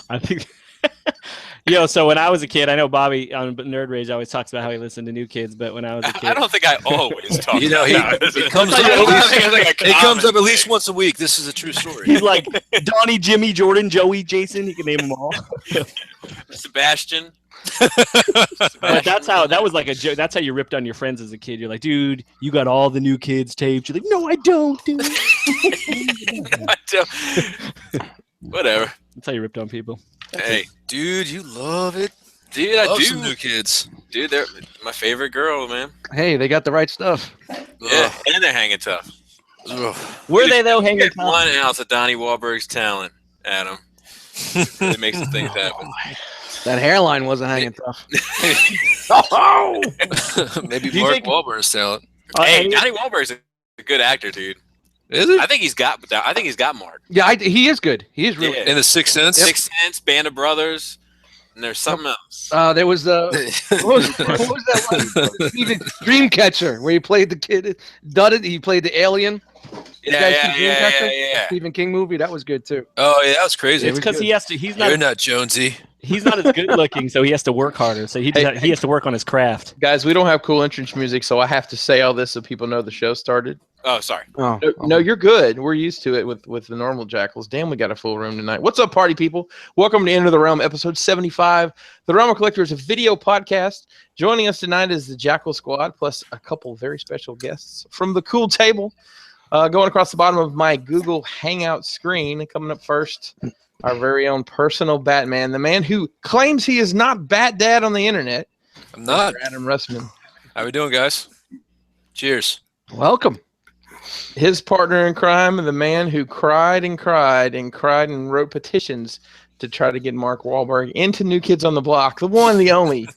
I think. So when I was a kid, I know Bobby on Nerd Rage always talks about how he listened to New Kids, but when I was a kid, I don't think I always talk. It comes up at least once a week. This is a true story. He's like Donnie, Jimmy, Jordan, Joey, Jason. He can name them all. Sebastian. But that was like a joke. That's how you ripped on your friends as a kid. You're like, dude, you got all the New Kids tapes. You're like, no, I don't, dude. I don't. Whatever. That's how you ripped on people. Hey, dude, you love it. Dude, I love do. Some New Kids. Dude, they're my favorite girl, man. Hey, they got the right stuff. Yeah, and they're hanging tough. Were they though hanging tough? 1 ounce of Donnie Wahlberg's talent, Adam. It makes the things happen. That hairline wasn't hanging tough. Maybe Mark Wahlberg's talent. Hey, Donnie Wahlberg's a good actor, dude. Is it? I think he's got Mark. Yeah, he is good. He is really Yeah. In The Sixth Sense. Sixth Sense, Band of Brothers, and there's something else. There was the what was that one? Dreamcatcher, where he played the kid. He played the alien. Yeah. Stephen King movie. That was good too. Oh yeah, that was crazy. It's because he has to. You're not Jonesy. He's not as good looking, so he has to work harder. So he has to work on his craft. Guys, we don't have cool entrance music, so I have to say all this so people know the show started. Oh, sorry. No, you're good. We're used to it with the normal Jackals. Damn, we got a full room tonight. What's up, party people? Welcome to Enter the Realm, episode 75. The Realm Collector is a video podcast. Joining us tonight is the Jackal Squad, plus a couple very special guests from the cool table. Going across the bottom of my Google Hangout screen, coming up first, our very own personal Batman, the man who claims he is not Bat Dad on the internet. I'm not. Adam Russman. How we doing, guys? Cheers. Welcome. His partner in crime, the man who cried and wrote petitions to try to get Mark Wahlberg into New Kids on the Block, the one, the only,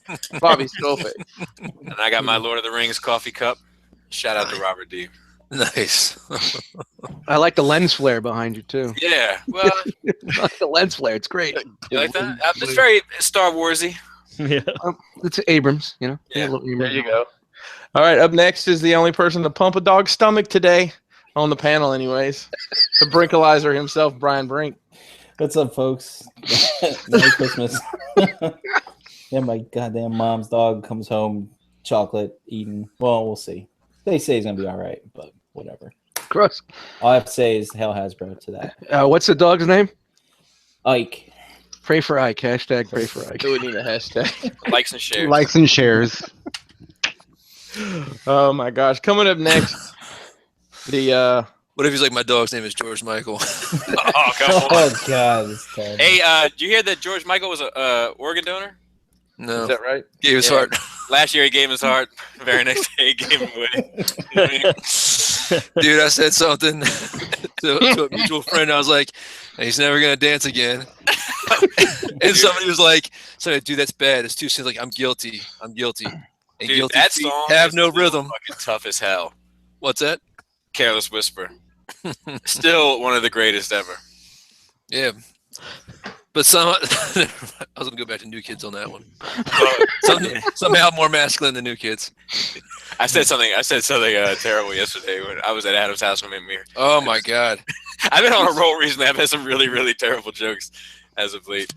Bobby Stolfit. And I got my Lord of the Rings coffee cup. Shout out to Robert D. Nice. I like the lens flare behind you too. Yeah, well, the lens flare, it's great. You like that? It's very Star Warsy. Yeah, it's Abrams, you know. Yeah. There you go. All right, up next is the only person to pump a dog's stomach today on the panel, anyways. The Brinkalizer himself, Brian Brink. What's up, folks? Merry Christmas. Yeah, my goddamn mom's dog comes home, chocolate eating. Well, we'll see. They say he's gonna be all right, but whatever. Gross. All I have to say is hell Hasbro to that. What's the dog's name? Ike. Pray for Ike. Hashtag pray for Ike. Do we need a hashtag? Likes and shares. Likes and shares. Oh my gosh! Coming up next, the What if he's like, my dog's name is George Michael? Oh, come on. Oh god, it's terrible. Hey, did you hear that George Michael was a organ donor? No. is that right? Gave his Yeah. heart. Last year he gave his heart. The very next day he gave him away. Dude, I said something to a mutual friend. I was like, he's never going to dance again. And somebody was like, dude, that's bad. It's too soon. Like, I'm guilty. And Dude, guilty that feet song have is no still rhythm. Fucking tough as hell. What's that? Careless Whisper. Still one of the greatest ever. Yeah. But I was going to go back to New Kids on that one. Somehow more masculine than New Kids. I said something terrible yesterday when I was at Adam's house when we were. Oh, my God. I've been on a roll recently. I've had some really, really terrible jokes as of late.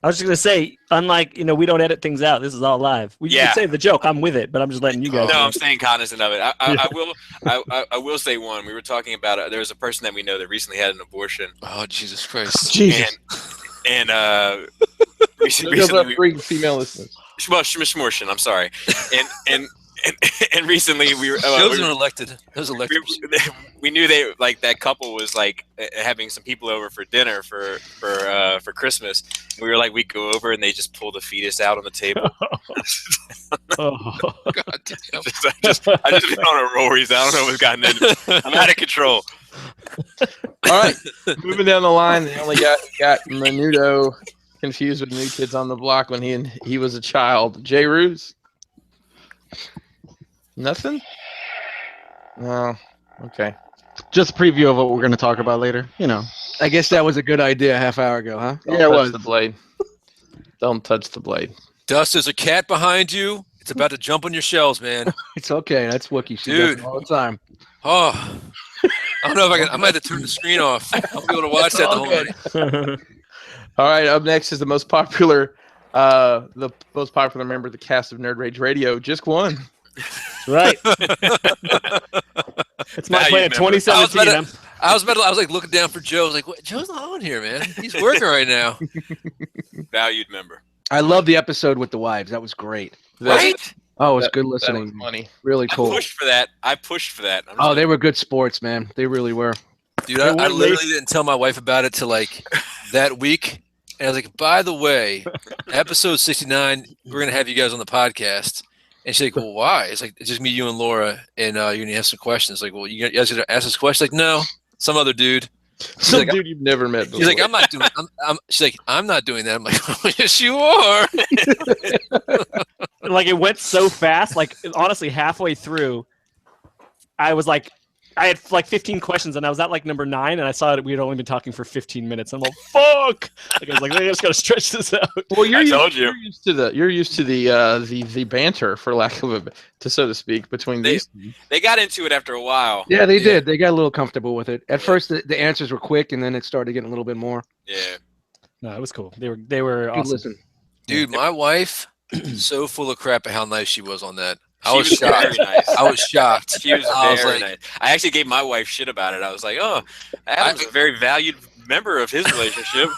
I was just gonna say, unlike we don't edit things out. This is all live. You can say the joke. I'm with it, but I'm just letting you guys. No, know. I'm staying cognizant of it. I will say one. We were talking about there was a person that we know that recently had an abortion. Oh, Jesus Christ. Jesus. And Recently, three female listeners. Well, Shmishmorshin, I'm sorry. And recently we were. Those are elected. Those elected. We knew that couple was having some people over for dinner for Christmas. And we were like, we'd go over and they just pulled a fetus out on the table. Oh. God damn. I just been on a roll recently. I don't know what's gotten into. I'm out of control. All right, moving down the line, the only guy who got Menudo confused with New Kids on the Block when he was a child. Jay Rouge. Nothing? Oh, okay. Just a preview of what we're going to talk about later. I guess that was a good idea a half hour ago, huh? Don't touch the blade. Don't touch the blade. Dust, there's a cat behind you. It's about to jump on your shells, man. It's okay. That's Wookiee. She Dude. does it all the time. Oh. I don't know if I can. I might have to turn the screen off. I'll be able to watch that the whole night. All right, up next is the most popular member of the cast of Nerd Rage Radio. Just one. Right. It's my plan. 2017. I was like looking down for Joe. I was like, what? Joe's not on here, man. He's working right now. Valued member. I love the episode with the wives. That was great. Right? Oh, it was That- good That was listening. funny. Really cool. I pushed for that. Oh, they were good sports, man. They really were. Dude, I literally didn't tell my wife about it till like that week. And I was like, by the way, episode 69, we're going to have you guys on the podcast. And she's like, well, why? It's like, it's just me, you, and Laura, and you're going to have some questions. Like, well, you guys going to ask us questions? Like, no, some other dude. Some like, dude you've never met before. She's like, I'm not doing. She's like, I'm not doing that. I'm like, oh, yes, you are. Like it went so fast. Like honestly, halfway through, I was like, I had like 15 questions, and I was at like number 9, and I saw that we had only been talking for 15 minutes. I'm like, fuck! Like, I was like, I just gotta stretch this out. Well, I told you. You're used to the banter, for lack of so to speak, between these. They got into it after a while. Yeah, they did. They got a little comfortable with it. At first, the answers were quick, and then it started getting a little bit more. Yeah. No, it was cool. They were Good awesome. listen. Dude, my wife, so full of crap at how nice she was on that. I She was was shocked. very nice. I was shocked. She was I was very like, nice. I actually gave my wife shit about it. I was like, oh, Adam's a very valued member of his relationship.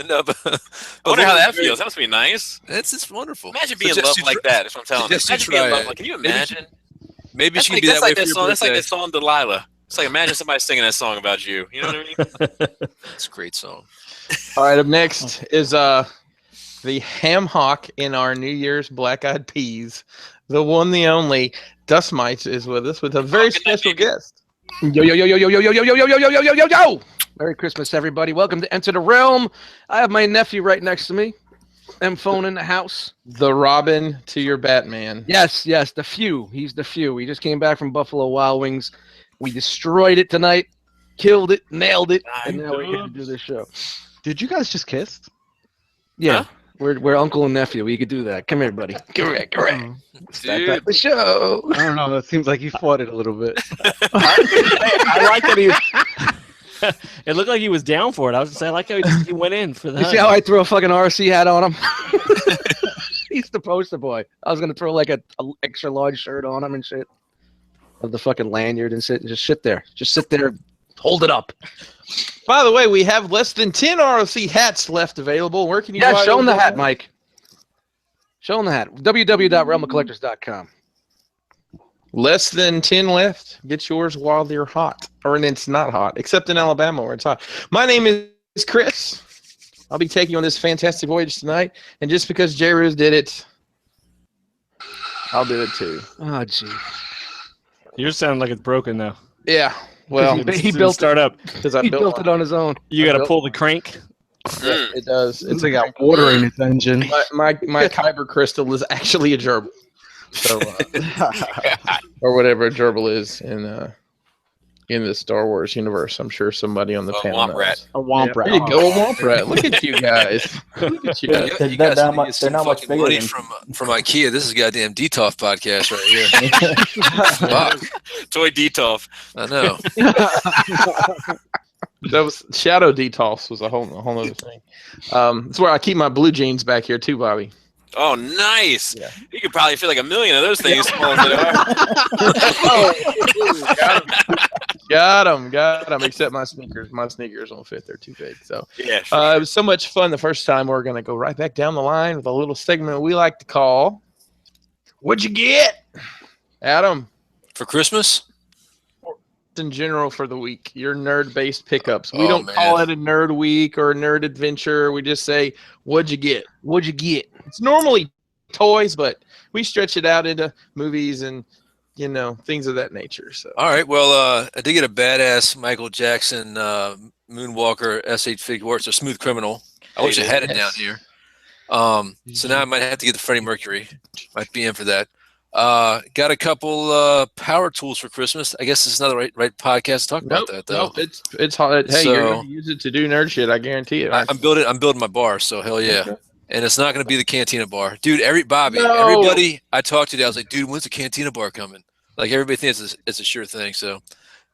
no, but I wonder how that feels. That must be nice. It's wonderful. Imagine being Suggest loved you like try- that. That's what I'm telling you. suggest you Imagine being try loved it. like. Can you Maybe imagine? Maybe That's she like, can be that way like for that your song. That's like birthday. that song Delilah. It's like imagine somebody singing that song about you. You know what I mean? It's a great song. All right, up next is the ham hock in our New Year's Black Eyed Peas. The one, the only, Dust Mites is with us with a very special guest. Yo, yo, yo, yo, yo, yo, yo, yo, yo, yo, yo, yo, yo, yo, yo! Merry Christmas, everybody. Welcome to Enter the Realm. I have my nephew right next to me. M-Phone in the house. The Robin to your Batman. Yes, the few. He's the few. We just came back from Buffalo Wild Wings. We destroyed it tonight, killed it, nailed it, and now we're here to do this show. Did you guys just kiss? Yeah, Huh? we're uncle and nephew. We could do that. Come here, buddy. Come here. It's that Dude. type of show. I don't know. That seems like you fought it a little bit. I like that he. It looked like he was down for it. I was gonna say, I like how he went in for You that. see how I threw a fucking R.O.C hat on him? He's the poster boy. I was gonna throw like a extra large shirt on him and shit, of the fucking lanyard and sit and just sit there, hold it up. By the way, we have less than 10 ROC hats left available. Where can you buy Show him the those? hat, Mike. Show him the hat. www.realmofcollectors.com. Less than 10 left. Get yours while they're hot. Or it's not hot, except in Alabama where it's hot. My name is Chris. I'll be taking you on this fantastic voyage tonight. And just because J-Ruse did it, I'll do it too. Oh, gee. Yours sound like it's broken though. Yeah. Well, He built start up. because I He built built it on his own. You got to pull the crank. it. It does. It's like got water in its engine. my kyber crystal is actually a gerbil. So, or whatever a gerbil is in the Star Wars universe. I'm sure somebody on the panel Womp knows. rat. A womp rat. There you go, a womp rat. Look at you guys. Look at you guys. You guys They're need not to get some much fucking bigger money than- from IKEA. This is a goddamn DTOF podcast right here. Fuck. Toy Detolf. I know. That was Shadow Detox was a whole other thing. That's where I keep my blue jeans back here too, Bobby. Oh, nice. Yeah. You could probably fit like 1 million of those things. Small as they are. Got them. Except my sneakers. My sneakers won't fit. They're too big. So Yeah. Sure. it was so much fun the first time. We're gonna go right back down the line with a little segment we like to call "What'd you get, Adam?" For Christmas? In general for the week, your nerd-based pickups. We Oh, don't man. call it a nerd week or a nerd adventure. We just say, "What'd you get?" What'd you get? It's normally toys, but we stretch it out into movies and things of that nature. So All right. Well, I did get a badass Michael Jackson Moonwalker S8 figure. It's a Smooth Criminal. I wish I had it down here. So now I might have to get the Freddie Mercury. Might be in for that. Got a couple power tools for Christmas. I guess this is not the right podcast to talk about that though. Nope, it's hard. Hey, you're So- gonna use it to do nerd shit. I guarantee it. I'm building my bar, so hell yeah. Okay. And it's not going to be the Cantina bar, dude. Everybody No. I talked to, I was like, dude, when's the Cantina bar coming? Like everybody thinks it's a sure thing. So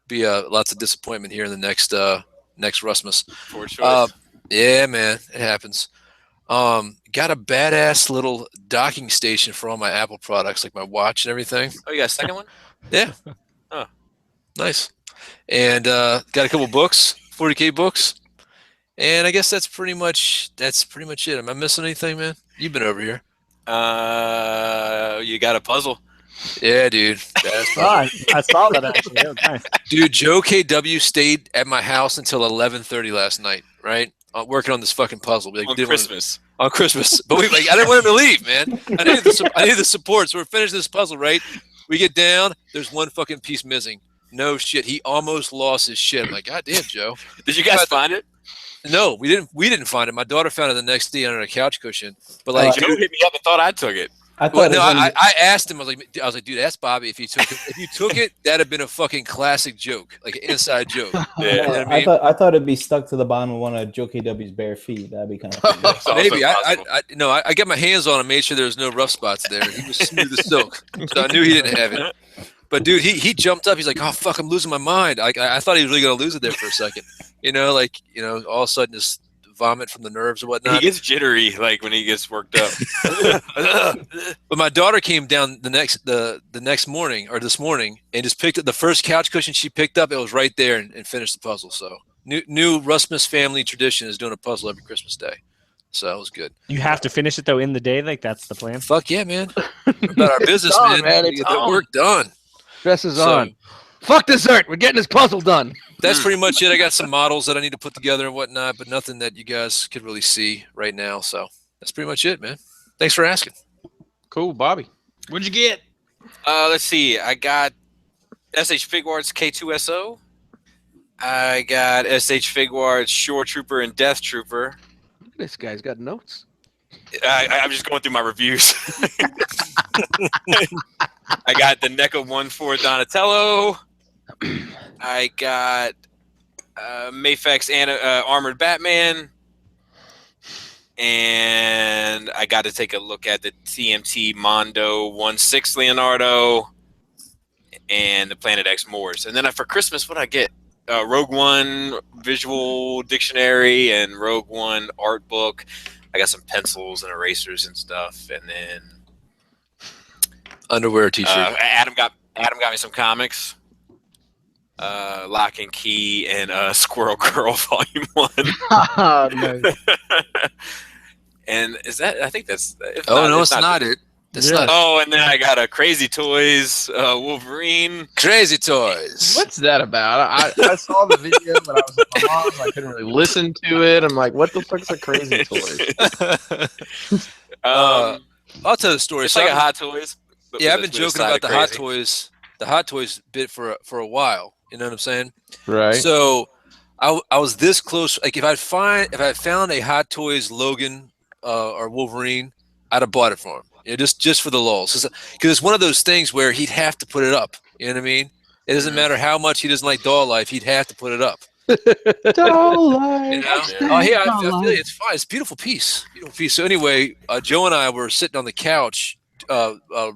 be lots of disappointment here in the next Rustmas. For choice. Yeah, man, it happens. Got a badass little docking station for all my Apple products, like my watch and everything. Oh, you got a second one? Yeah. Oh. Nice. And got a couple books, 40K books. And I guess that's pretty much it. Am I missing anything, man? You've been over here. You got a puzzle. Yeah, dude. That's I saw that actually. That was nice. Dude, Joe KW stayed at my house until 11:30 last night, right? Working on this fucking puzzle. Like, On Christmas. On Christmas. But I didn't want him to leave, man. I needed the support. So we're finishing this puzzle, right? We get down, there's one fucking piece missing. No shit. He almost lost his shit. I'm like, God damn, Joe. Did you guys find it? No, we didn't find it. My daughter found it the next day under a couch cushion. But like Joe hit me up and thought I took it. I asked him. I was like, dude, ask Bobby if he took it. If you took it, that'd have been a fucking classic joke, like an inside joke. Yeah. You know what I mean? I thought it'd be stuck to the bottom of one of Joe KW's bare feet. That'd be kind of funny. It's also Maybe possible. I got my hands on him, made sure there was no rough spots there. He was smooth as silk, so I knew he didn't have it. But dude, he jumped up. He's like, "Oh fuck, I'm losing my mind." I thought he was really gonna lose it there for a second. All of a sudden just vomit from the nerves or whatnot. He gets jittery like when he gets worked up. But my daughter came down the next morning or this morning and just picked up the first couch cushion she picked up. It was right there and finished the puzzle. So new Rustmas family tradition is doing a puzzle every Christmas Day. So it was good. You have to finish it though in the day, like that's the plan. Fuck yeah, man. About our business, on, man. man. Get that work done. Stress is So- on. Fuck dessert. We're getting this puzzle done. That's pretty much it. I got some models that I need to put together and whatnot, but nothing that you guys could really see right now. So that's pretty much it, man. Thanks for asking. Cool, Bobby. What'd you get? Let's see. I got SH Figuarts K2SO. I got SH Figuarts Shore Trooper and Death Trooper. This guy's got notes. I'm just going through my reviews. I got the NECA 1-4 Donatello. I got Mafex Armored Batman. And I got to take a look at the TMT Mondo 1/6 Leonardo and the Planet X Moors. And then for Christmas, what did I get? Rogue One Visual Dictionary and Rogue One Art Book. I got some pencils and erasers and stuff. And then Underwear t-shirt. Adam got me some comics. Lock and Key and Squirrel Girl Volume 1. Nice. And is that? I think that's. It's not it. That's not it. Oh, and then I got a Crazy Toys Wolverine. Crazy Toys. What's that about? I saw the video, but I was at my mom's. I couldn't really listen to it. I'm like, what the fuck's a Crazy Toys? I'll tell the story. It's So like a I've- Hot Toys. but yeah, I've with been a joking side about of the Hot Toys bit for a while. You know what I'm saying? Right. So I was this close. Like if I found a Hot Toys Logan or Wolverine, I'd have bought it for him. You know, just for the lulz, because it's one of those things where he'd have to put it up. You know what I mean? It doesn't matter how much he doesn't like doll life, he'd have to put it up. Doll You know? Oh yeah, I feel it. It's fine. It's a beautiful piece. Beautiful piece. So anyway, Joe and I were sitting on the couch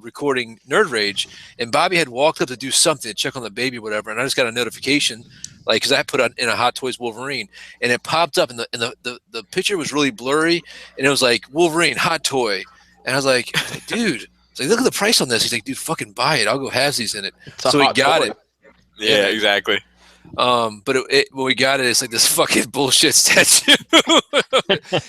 recording Nerd Rage, and Bobby had walked up to do something to check on the baby or whatever, and I just got a notification, like, because I put it in a Hot Toys Wolverine, and it popped up, and the picture was really blurry, and it was like Wolverine Hot Toy, and I was like, dude, it's like, look at the price on this. He's like, dude, fucking buy it. I'll go halves in it. So we got it. Yeah, exactly. But when we got it, it's like this fucking bullshit statue.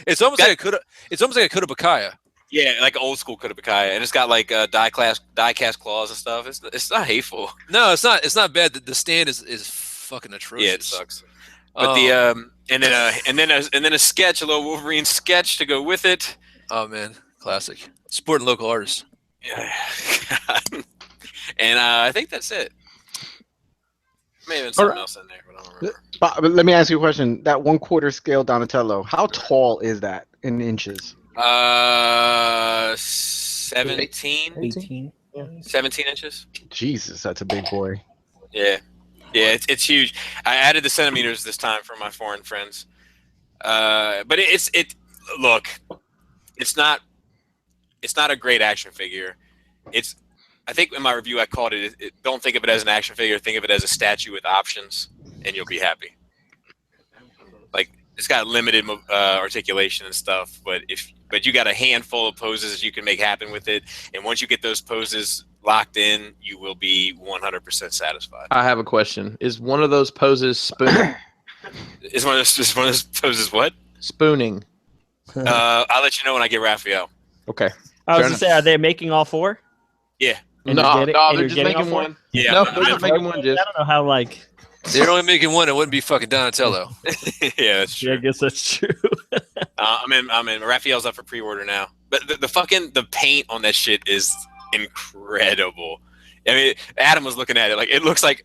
It's almost like a Kodabakaya. Yeah, like old school Kodabakaya, and it's got like die-cast claws and stuff. It's not hateful. No, it's not. It's not bad. The stand is fucking atrocious. Yeah, it sucks. But and then a sketch, a little Wolverine sketch to go with it. Oh man, classic. Supporting local artists. Yeah. And I think that's it. May have been something else in there, but I don't remember. But let me ask you a question. That 1/4 scale Donatello, how tall is that in inches? 17 18. 17 inches. Jesus, that's a big boy. Yeah, it's huge. I added the centimeters this time for my foreign friends. But look, it's not a great action figure. It's I think in my review I called it, don't think of it as an action figure, think of it as a statue with options, and you'll be happy. Like, it's got limited articulation and stuff, but you got a handful of poses you can make happen with it, and once you get those poses locked in, you will be 100% satisfied. I have a question. Is one of those poses spooning? Is one of those poses what? Spooning. I'll let you know when I get Raphael. Okay. I was Fair gonna say, are they making all four? Yeah. And No, you're they're you're just getting all making four? one. Yeah. No, I'm they're just making one. I Just don't know how like. They're only making one. It wouldn't be fucking Donatello. yeah, that's true. Yeah, I guess that's true. I'm in. Raphael's up for pre-order now. But the paint on that shit is incredible. I mean, Adam was looking at it like it looks like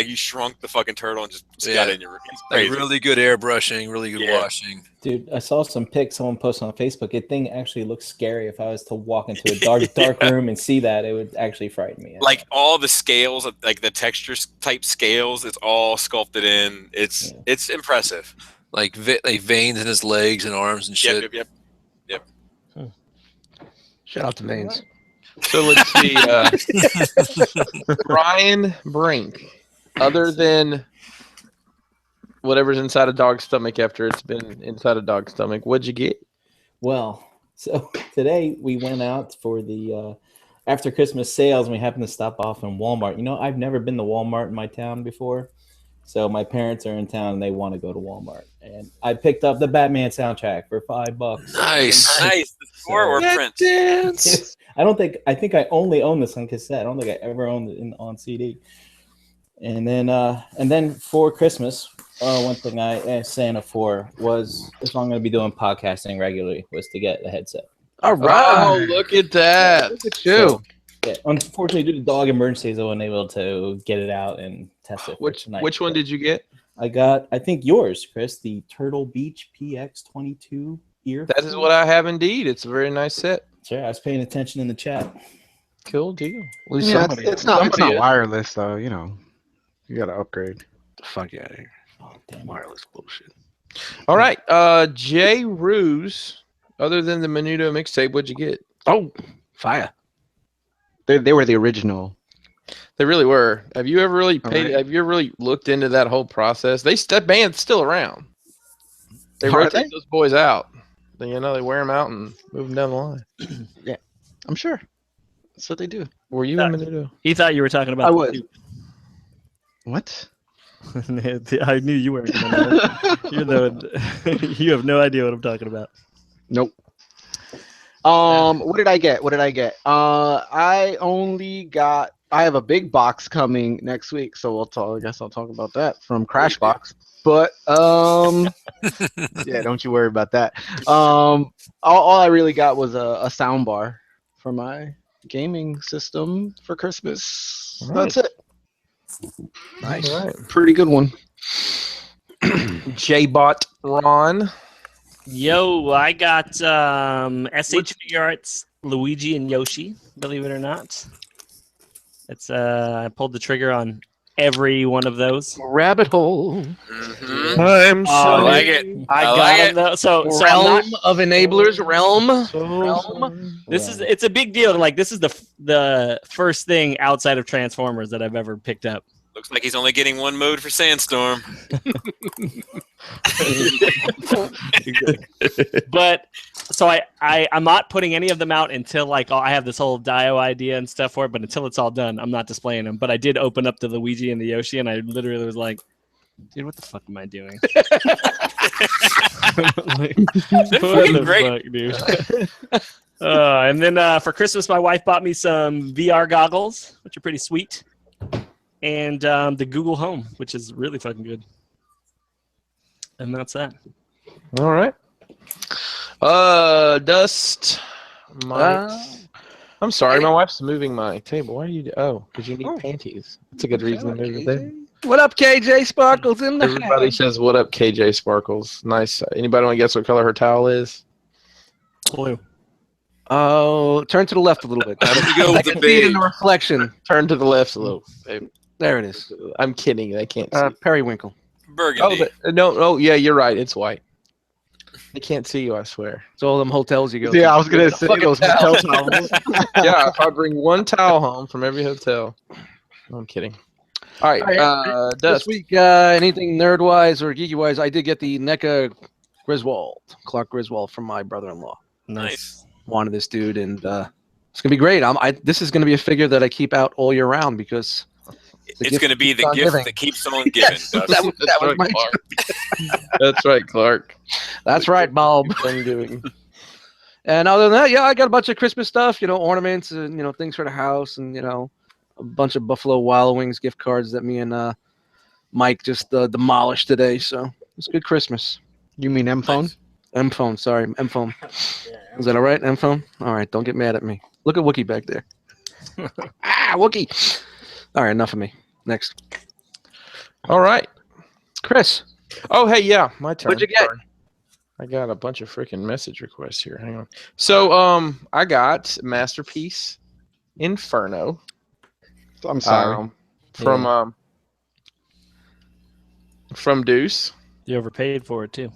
you shrunk the fucking turtle and just got it in your room. It's Like crazy. really good airbrushing, really good washing. Dude, I saw some pics someone posted on Facebook. It thing actually looks scary. If I was to walk into a dark room and see that, it would actually frighten me. Like all the scales, like the textures type scales, it's all sculpted in. It's impressive. Like veins in his legs and arms and shit. Yep. Shout out to Veins. so. Let's see. Ryan Brink. Other than whatever's inside a dog's stomach after it's been inside a dog's stomach, what'd you get? Well, so today we went out for the after Christmas sales, and we happened to stop off in Walmart. You know, I've never been to Walmart in my town before. So my parents are in town and they want to go to Walmart. And I picked up the Batman soundtrack for $5. Nice. Nice. The score or Prince? I think I only own this on cassette. I don't think I ever owned it on CD. And then for Christmas, one thing I asked Santa for was, if I'm going to be doing podcasting regularly, was to get a headset. All right. Oh, look at that. Look at you. Yeah, unfortunately, due to dog emergencies, I wasn't able to get it out and test it. Which one did you get? I got, I think yours, Chris, the Turtle Beach PX22 ear. That is what I have indeed. It's a very nice set. Sure, I was paying attention in the chat. Cool deal. At least Yeah, somebody- it's not somebody is. wireless though. You know, you gotta upgrade. the fuck out of here. Oh, damn. Wireless bullshit. All right. Jay Rouge. Other than the Menudo mixtape, what'd you get? Oh, fire. They were the original. They really were. Have you ever really All paid? right. Have you ever really looked into that whole process? That band's still around. They Are rotate they? those boys out. They wear them out and move them down the line. I'm sure. That's what they do. Were you in Menudo? He thought you were talking about. I the was. soup. What? I knew you weren't. You have no idea what I'm talking about. Nope. What did I get? I only got. I have a big box coming next week, so we'll talk. I guess I'll talk about that from Crashbox. But yeah, don't you worry about that. All I really got was a sound bar for my gaming system for Christmas. All right. That's it. Nice. All right. Pretty good one. J-Bot Ron. Yo, I got SH Figure Arts, Luigi and Yoshi. Believe it or not, it's I pulled the trigger on every one of those. Rabbit hole. Mm-hmm. I'm I like it. I got like them though. So I'm Realm not, of enablers. Realm. it's a big deal. Like, this is the first thing outside of Transformers that I've ever picked up. Looks like he's only getting one mode for Sandstorm. But so I'm not putting any of them out until, like, I have this whole Dio idea and stuff for it. But until it's all done, I'm not displaying them. But I did open up the Luigi and the Yoshi, and I literally was like, dude, what the fuck am I doing? Like, what the great. fuck, dude? And then for Christmas, my wife bought me some VR goggles, which are pretty sweet. And the Google Home, which is really fucking good. And that's that. All right. Dust. I'm sorry, my wife's moving my table. Why are you? Because you need panties. That's a good reason to move it there. What up, KJ Sparkles in the Everybody house? says, "What up, KJ Sparkles?" Nice. Anybody want to guess what color her towel is? Blue. Oh, turn to the left a little bit. I'm gonna go I with the can see it in beige. the reflection. Turn to the left a little. Babe. There it is. I'm kidding. I can't see. Periwinkle. Oh, Burgundy. no. Oh, yeah, you're right. It's white. They can't see you, I swear. It's all them hotels you go to. Yeah, I was gonna The say fucking those towel. hotel towels. Yeah, if I bring one towel home from every hotel. No, I'm kidding. All right, This Dust. week, anything nerd-wise or geeky-wise, I did get the NECA Clark Griswold from my brother-in-law. Nice. Wanted this dude, and it's gonna be great. This is gonna be a figure that I keep out all year round because It's going to be the keeps on gift giving. that keeps on giving. Yes, Dust. that was right, my Clark. That's right, Clark. That's right, Bob. Undoing. And other than that, yeah, I got a bunch of Christmas stuff, ornaments and things for the house, and a bunch of Buffalo Wild Wings gift cards that me and Mike just demolished today. So it's a good Christmas. You mean M phone? Nice. M phone, sorry, M phone. Is that all right, M phone? All right, don't get mad at me. Look at Wookie back there. Wookie. All right, enough of me. Next, All right. Chris. Oh, hey, yeah, my turn. What'd you get? Sorry. I got a bunch of freaking message requests here. Hang on. So, I got Masterpiece Inferno. I'm sorry. From Deuce. You overpaid for it too.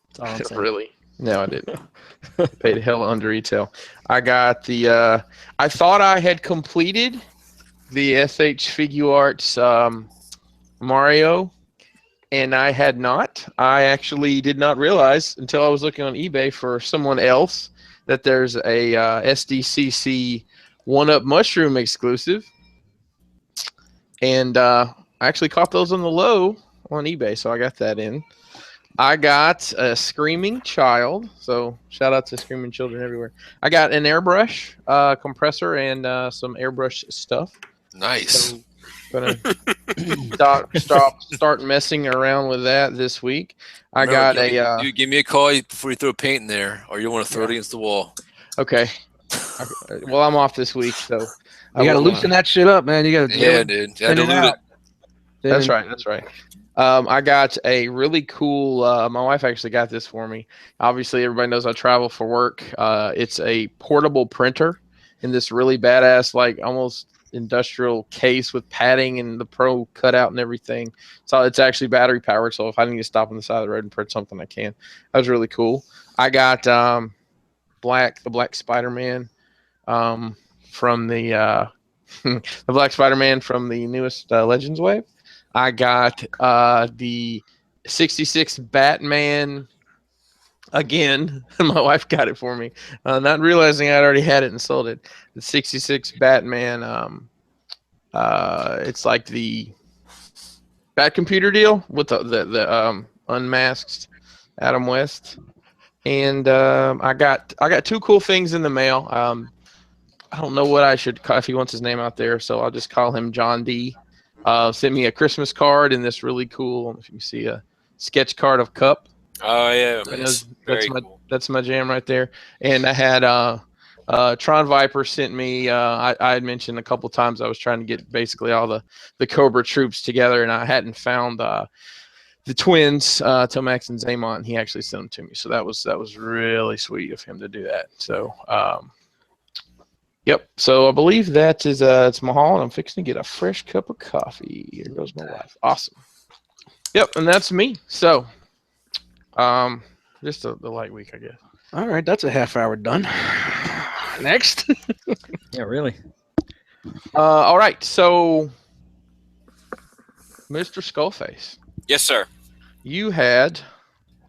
That's all I'm saying. Really? No, I didn't. Paid hell under retail. I got the. I thought I had completed the SH Figuarts Mario, and I had not. I actually did not realize until I was looking on eBay for someone else that there's a SDCC 1-Up Mushroom exclusive, and I actually caught those on the low on eBay, so I got that in. I got a Screaming Child, so shout out to Screaming Children everywhere. I got an airbrush compressor and some airbrush stuff. Nice. So gonna start messing around with that this week. I got Dude, give me a call before you throw paint in there, or you want to throw it against the wall. okay. Well, I'm off this week, so You got to loosen that shit up, man. You got to Yeah, dude. thin it dilute out. it. That's right. That's right. I got a really cool. My wife actually got this for me. Obviously, everybody knows I travel for work. It's a portable printer in this really badass, like almost industrial case with padding and the Pro cutout and everything. So it's actually battery powered. So if I need to stop on the side of the road and print something, I can. That was really cool. I got the Black Spider-Man from the the Black Spider-Man from the newest Legends wave. I got the 66 Batman again. My wife got it for me, not realizing I'd already had it and sold it. The 66 Batman. It's like the Bat computer deal with the unmasked Adam West, and I got two cool things in the mail. I don't know what I should call if he wants his name out there, so I'll just call him John D. Sent me a Christmas card and this really cool, I don't know if you can see a sketch card of Cup. Oh yeah, Nice. very cool. That's my jam right there. And I had Tron Viper sent me. I had mentioned a couple times I was trying to get basically all the Cobra troops together, and I hadn't found the twins, Tomax and Zaymont. And he actually sent them to me, so that was really sweet of him to do that. So. Yep. So I believe that is it's my haul, and I'm fixing to get a fresh cup of coffee. Here goes my wife. Awesome. Yep, and that's me. So, just the light week, I guess. All right, that's a half hour done. Next. Yeah, really. All right. So, Mr. Skullface, Yes, sir. you had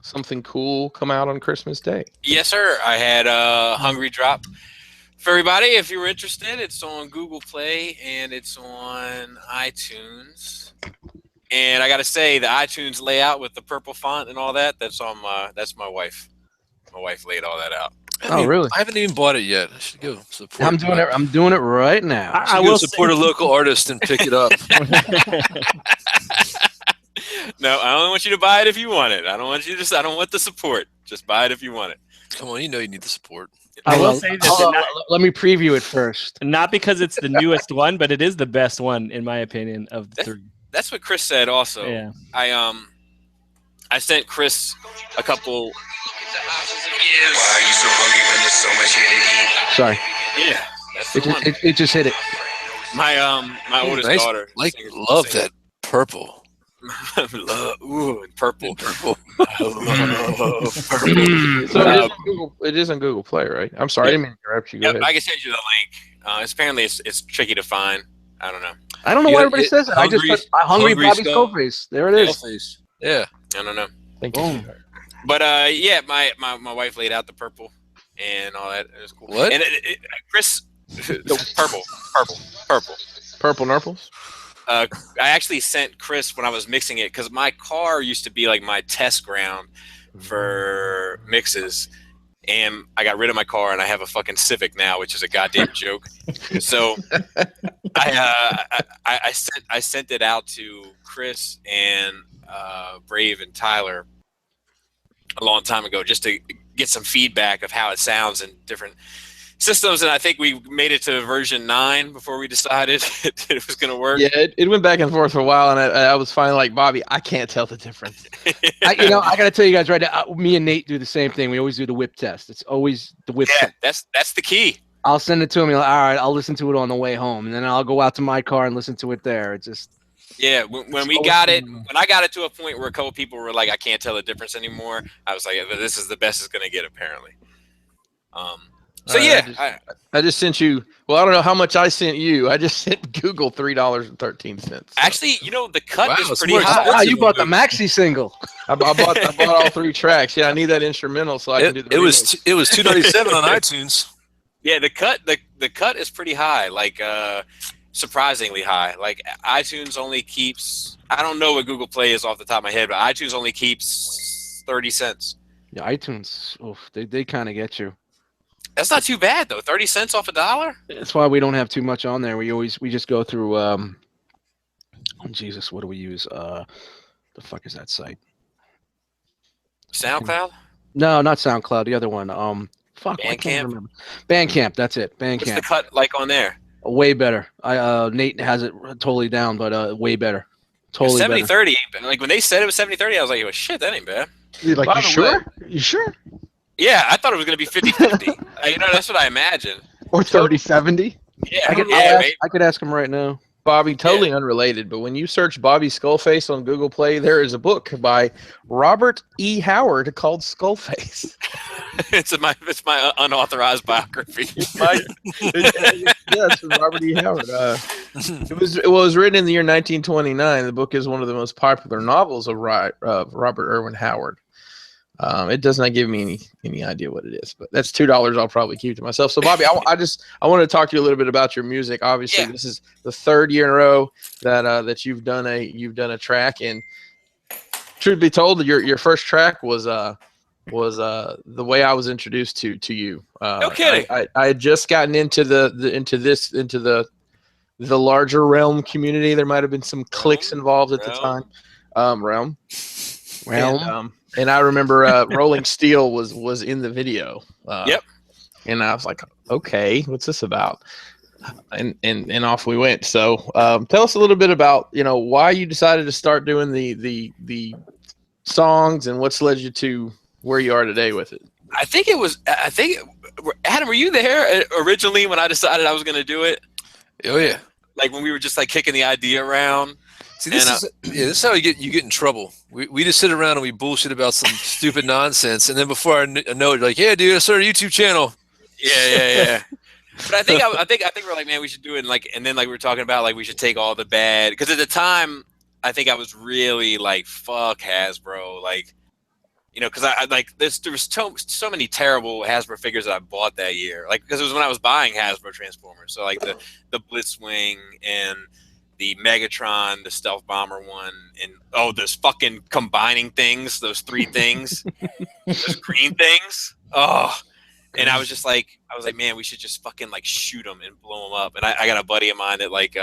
something cool come out on Christmas Day. Yes, sir. I had a Hungry Drop. For everybody, if you're interested, it's on Google Play and it's on iTunes. And I got to say, the iTunes layout with the purple font and all that's my wife. My wife laid all that out. Oh, really? I haven't even bought it yet. I should go support. I'm doing it. I'm doing it right now. I will support a local artist and pick it up. No, I only want you to buy it if you want it. I don't want the support. Just buy it if you want it. Come on, you know you need the support. I will say that Let me preview it first. not because it's the newest one, but it is the best one in my opinion of the three. That's what Chris said also. Yeah. I sent Chris a couple. Sorry, Yeah, that's the one. it just hit it. My oldest Nice. daughter. Like, singer- love singer. that purple. Ooh, purple. Purple. I love purple. So it is on Google Play, right? I'm sorry, I didn't mean to interrupt you. Go Yep, ahead. I can send you the link. Apparently it's tricky to find. I don't know. I don't know Yeah, why everybody it- says that. I just Hungry- put Hungry Hungry Bobby Skull. Skullface. There it is. Skullface. Yeah. I don't know. Thank you. Boom. But yeah, my wife laid out the purple and all that. It was cool. What? And Chris, purple. Purple Nurples. I actually sent Chris when I was mixing it because my car used to be like my test ground for mixes, and I got rid of my car and I have a fucking Civic now, which is a goddamn joke. So I sent it out to Chris and Brave and Tyler a long time ago just to get some feedback of how it sounds in different systems, and I think we made it to version 9 before we decided it was going to work. Yeah, it went back and forth for a while, and I was finally like, Bobby, I can't tell the difference. I got to tell you guys right now. Me and Nate do the same thing. We always do the whip test. It's always the whip Yeah, test. that's the key. I'll send it to him. He'll, all right, I'll listen to it on the way home, and then I'll go out to my car and listen to it there. It's just Yeah, when we got it, when I got it to a point where a couple people were like, I can't tell the difference anymore, I was like, this is the best it's going to get, apparently. So yeah, I just sent you. Well, I don't know how much I sent you. I just sent Google $3.13. actually, the cut Wow, is it's pretty more high. wow, you bought the maxi single. I bought all 3 tracks. Yeah, I need that instrumental so I can do the. It was remix. $2.97 on iTunes. Yeah, the cut is pretty high, like surprisingly high. Like iTunes only keeps, I don't know what Google Play is off the top of my head, but iTunes only keeps 30 cents. Yeah, iTunes. Oof, they kind of get you. That's not too bad though. 30 cents off $1. That's why we don't have too much on there. We just go through. Oh, Jesus, what do we use? The fuck is that site? SoundCloud? No, not SoundCloud. The other one. Fuck. I can't Bandcamp? remember. Bandcamp. That's it. What's the Bandcamp. cut like on there? Way better. Nate has it totally down, but way better. Totally 70 better. 30. Like when they said it was 70 30, I was like, oh shit, that ain't bad. You're like, By you the sure? You sure? Yeah, I thought it was gonna be 50 50. That's what I imagined. Or 30-70? Yeah, I maybe. could ask him right now. Bobby, totally unrelated, but when you search Bobby Skullface on Google Play, there is a book by Robert E. Howard called Skullface. it's my unauthorized biography. Yes, Robert E. Howard. It was written in the year 1929. The book is one of the most popular novels of Robert Irwin Howard. It does not give me any idea what it is, but that's $2 I'll probably keep to myself. So, Bobby, I want to talk to you a little bit about your music. Obviously, This is the 3rd year in a row that you've done a track, and truth be told, your first track was the way I was introduced to you. No kidding. I had just gotten into the larger Realm community. There might have been some cliques involved at the time. Realm. And I remember Rolling Steel was in the video. Yep. And I was like, okay, what's this about? And off we went. So tell us a little bit about why you decided to start doing the songs and what's led you to where you are today with it. I think Adam, were you there originally when I decided I was going to do it? Oh yeah. Like when we were just like kicking the idea around. See, this is how you get in trouble. We just sit around and we bullshit about some stupid nonsense, and then before I know it, like, yeah, dude, I started a YouTube channel. Yeah. But I think we're like, man, we should do it, and then we were talking about like we should take all the bad, because at the time I think I was really like, fuck Hasbro, like, because I like there was so many terrible Hasbro figures that I bought that year, like because it was when I was buying Hasbro Transformers, so like the Blitzwing and the Megatron, the Stealth Bomber one, and those fucking combining things, those 3 things, those green things. Oh, and I was like, man, we should just fucking like shoot them and blow them up. And I got a buddy of mine that like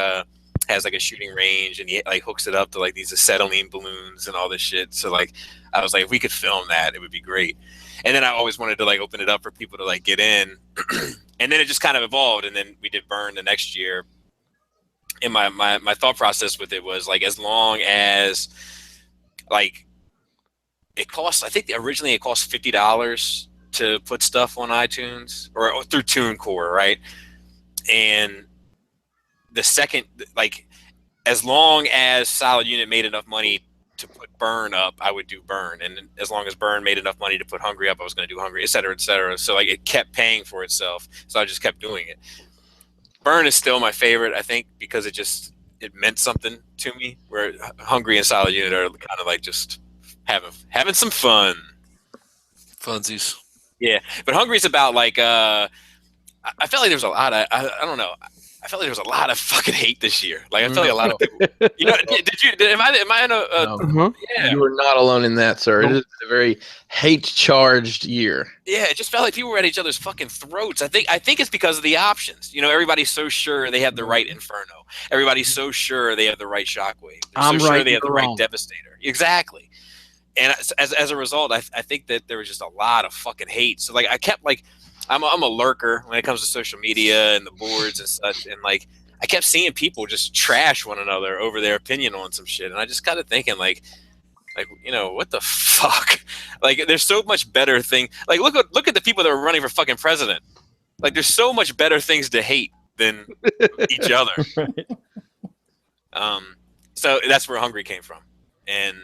has like a shooting range, and he like hooks it up to like these acetylene balloons and all this shit. So like, I was like, if we could film that, it would be great. And then I always wanted to like open it up for people to like get in, and then it just kind of evolved. And then we did Burn the next year. And my thought process with it was like, as long as like it costs, I think originally it cost $50 to put stuff on iTunes or through TuneCore, right? And the second, like, as long as Solid Unit made enough money to put Burn up, I would do Burn, and as long as Burn made enough money to put Hungry up, I was going to do Hungry, et cetera, et cetera. So like it kept paying for itself, so I just kept doing it. Burn is still my favorite, I think, because it meant something to me. Where Hungry and Solid Unit are kind of like just having some fun. Funsies. Yeah, but Hungry is about like I felt like there was a lot of I don't know. I felt like there was a lot of fucking hate this year. Like I felt like a lot of people. You know, am I in a No. yeah. You were not alone in that, sir. It is a very hate-charged year. Yeah, it just felt like people were at each other's fucking throats. I think it's because of the options. You know, everybody's so sure they have the right Inferno. Everybody's so sure they have the right Shockwave. They're I'm so sure right, they have the you're right wrong. Devastator. Exactly. And as a result, I think that there was just a lot of fucking hate. So like I kept like I'm a lurker when it comes to social media and the boards and such, and like I kept seeing people just trash one another over their opinion on some shit, and I just got to thinking like you know, what the fuck? Like there's so much better thing. Like look at the people that are running for fucking president. Like there's so much better things to hate than each other. So that's where Hungry came from, and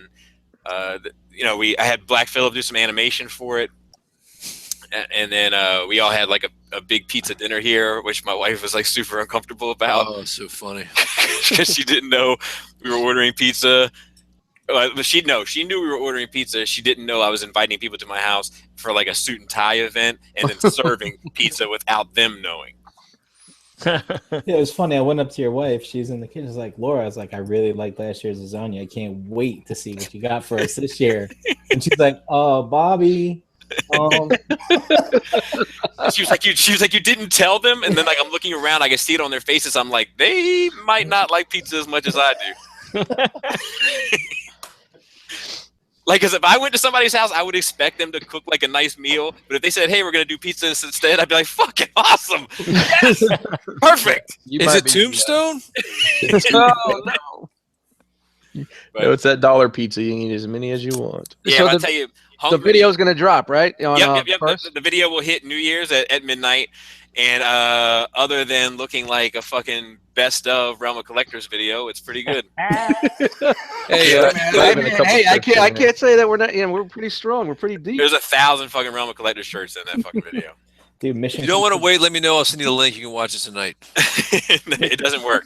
you know, I had Black Phillip do some animation for it. And then we all had like a big pizza dinner here, which my wife was like super uncomfortable about. Oh, so funny. Because she didn't know we were ordering pizza. But she knew we were ordering pizza. She didn't know I was inviting people to my house for like a suit and tie event and then serving pizza without them knowing. Yeah, it was funny. I went up to your wife. She's in the kitchen. She's like, Laura, I was like, I really liked last year's lasagna. I can't wait to see what you got for us this year. And she's like, Bobby. She was like, you didn't tell them, and then like I'm looking around, I can see it on their faces. I'm like, they might not like pizza as much as I do. Like, because if I went to somebody's house, I would expect them to cook like a nice meal. But if they said, "Hey, we're gonna do pizza instead," I'd be like, "Fucking awesome, yes, perfect." Is it Tombstone? No. No, it's that dollar pizza. You can eat as many as you want. Yeah, So I'll tell you. The Hungry, video's gonna drop, right? On, Yep. first? The video will hit New Year's at midnight. And other than looking like a fucking best of Realm of Collectors video, it's pretty good. Hey, I can't say that we're not. We're pretty strong. We're pretty deep. There's 1,000 fucking Realm of Collectors shirts in that fucking video. Dude, if you don't want to wait, let me know. I'll send you the link. You can watch it tonight. It doesn't work.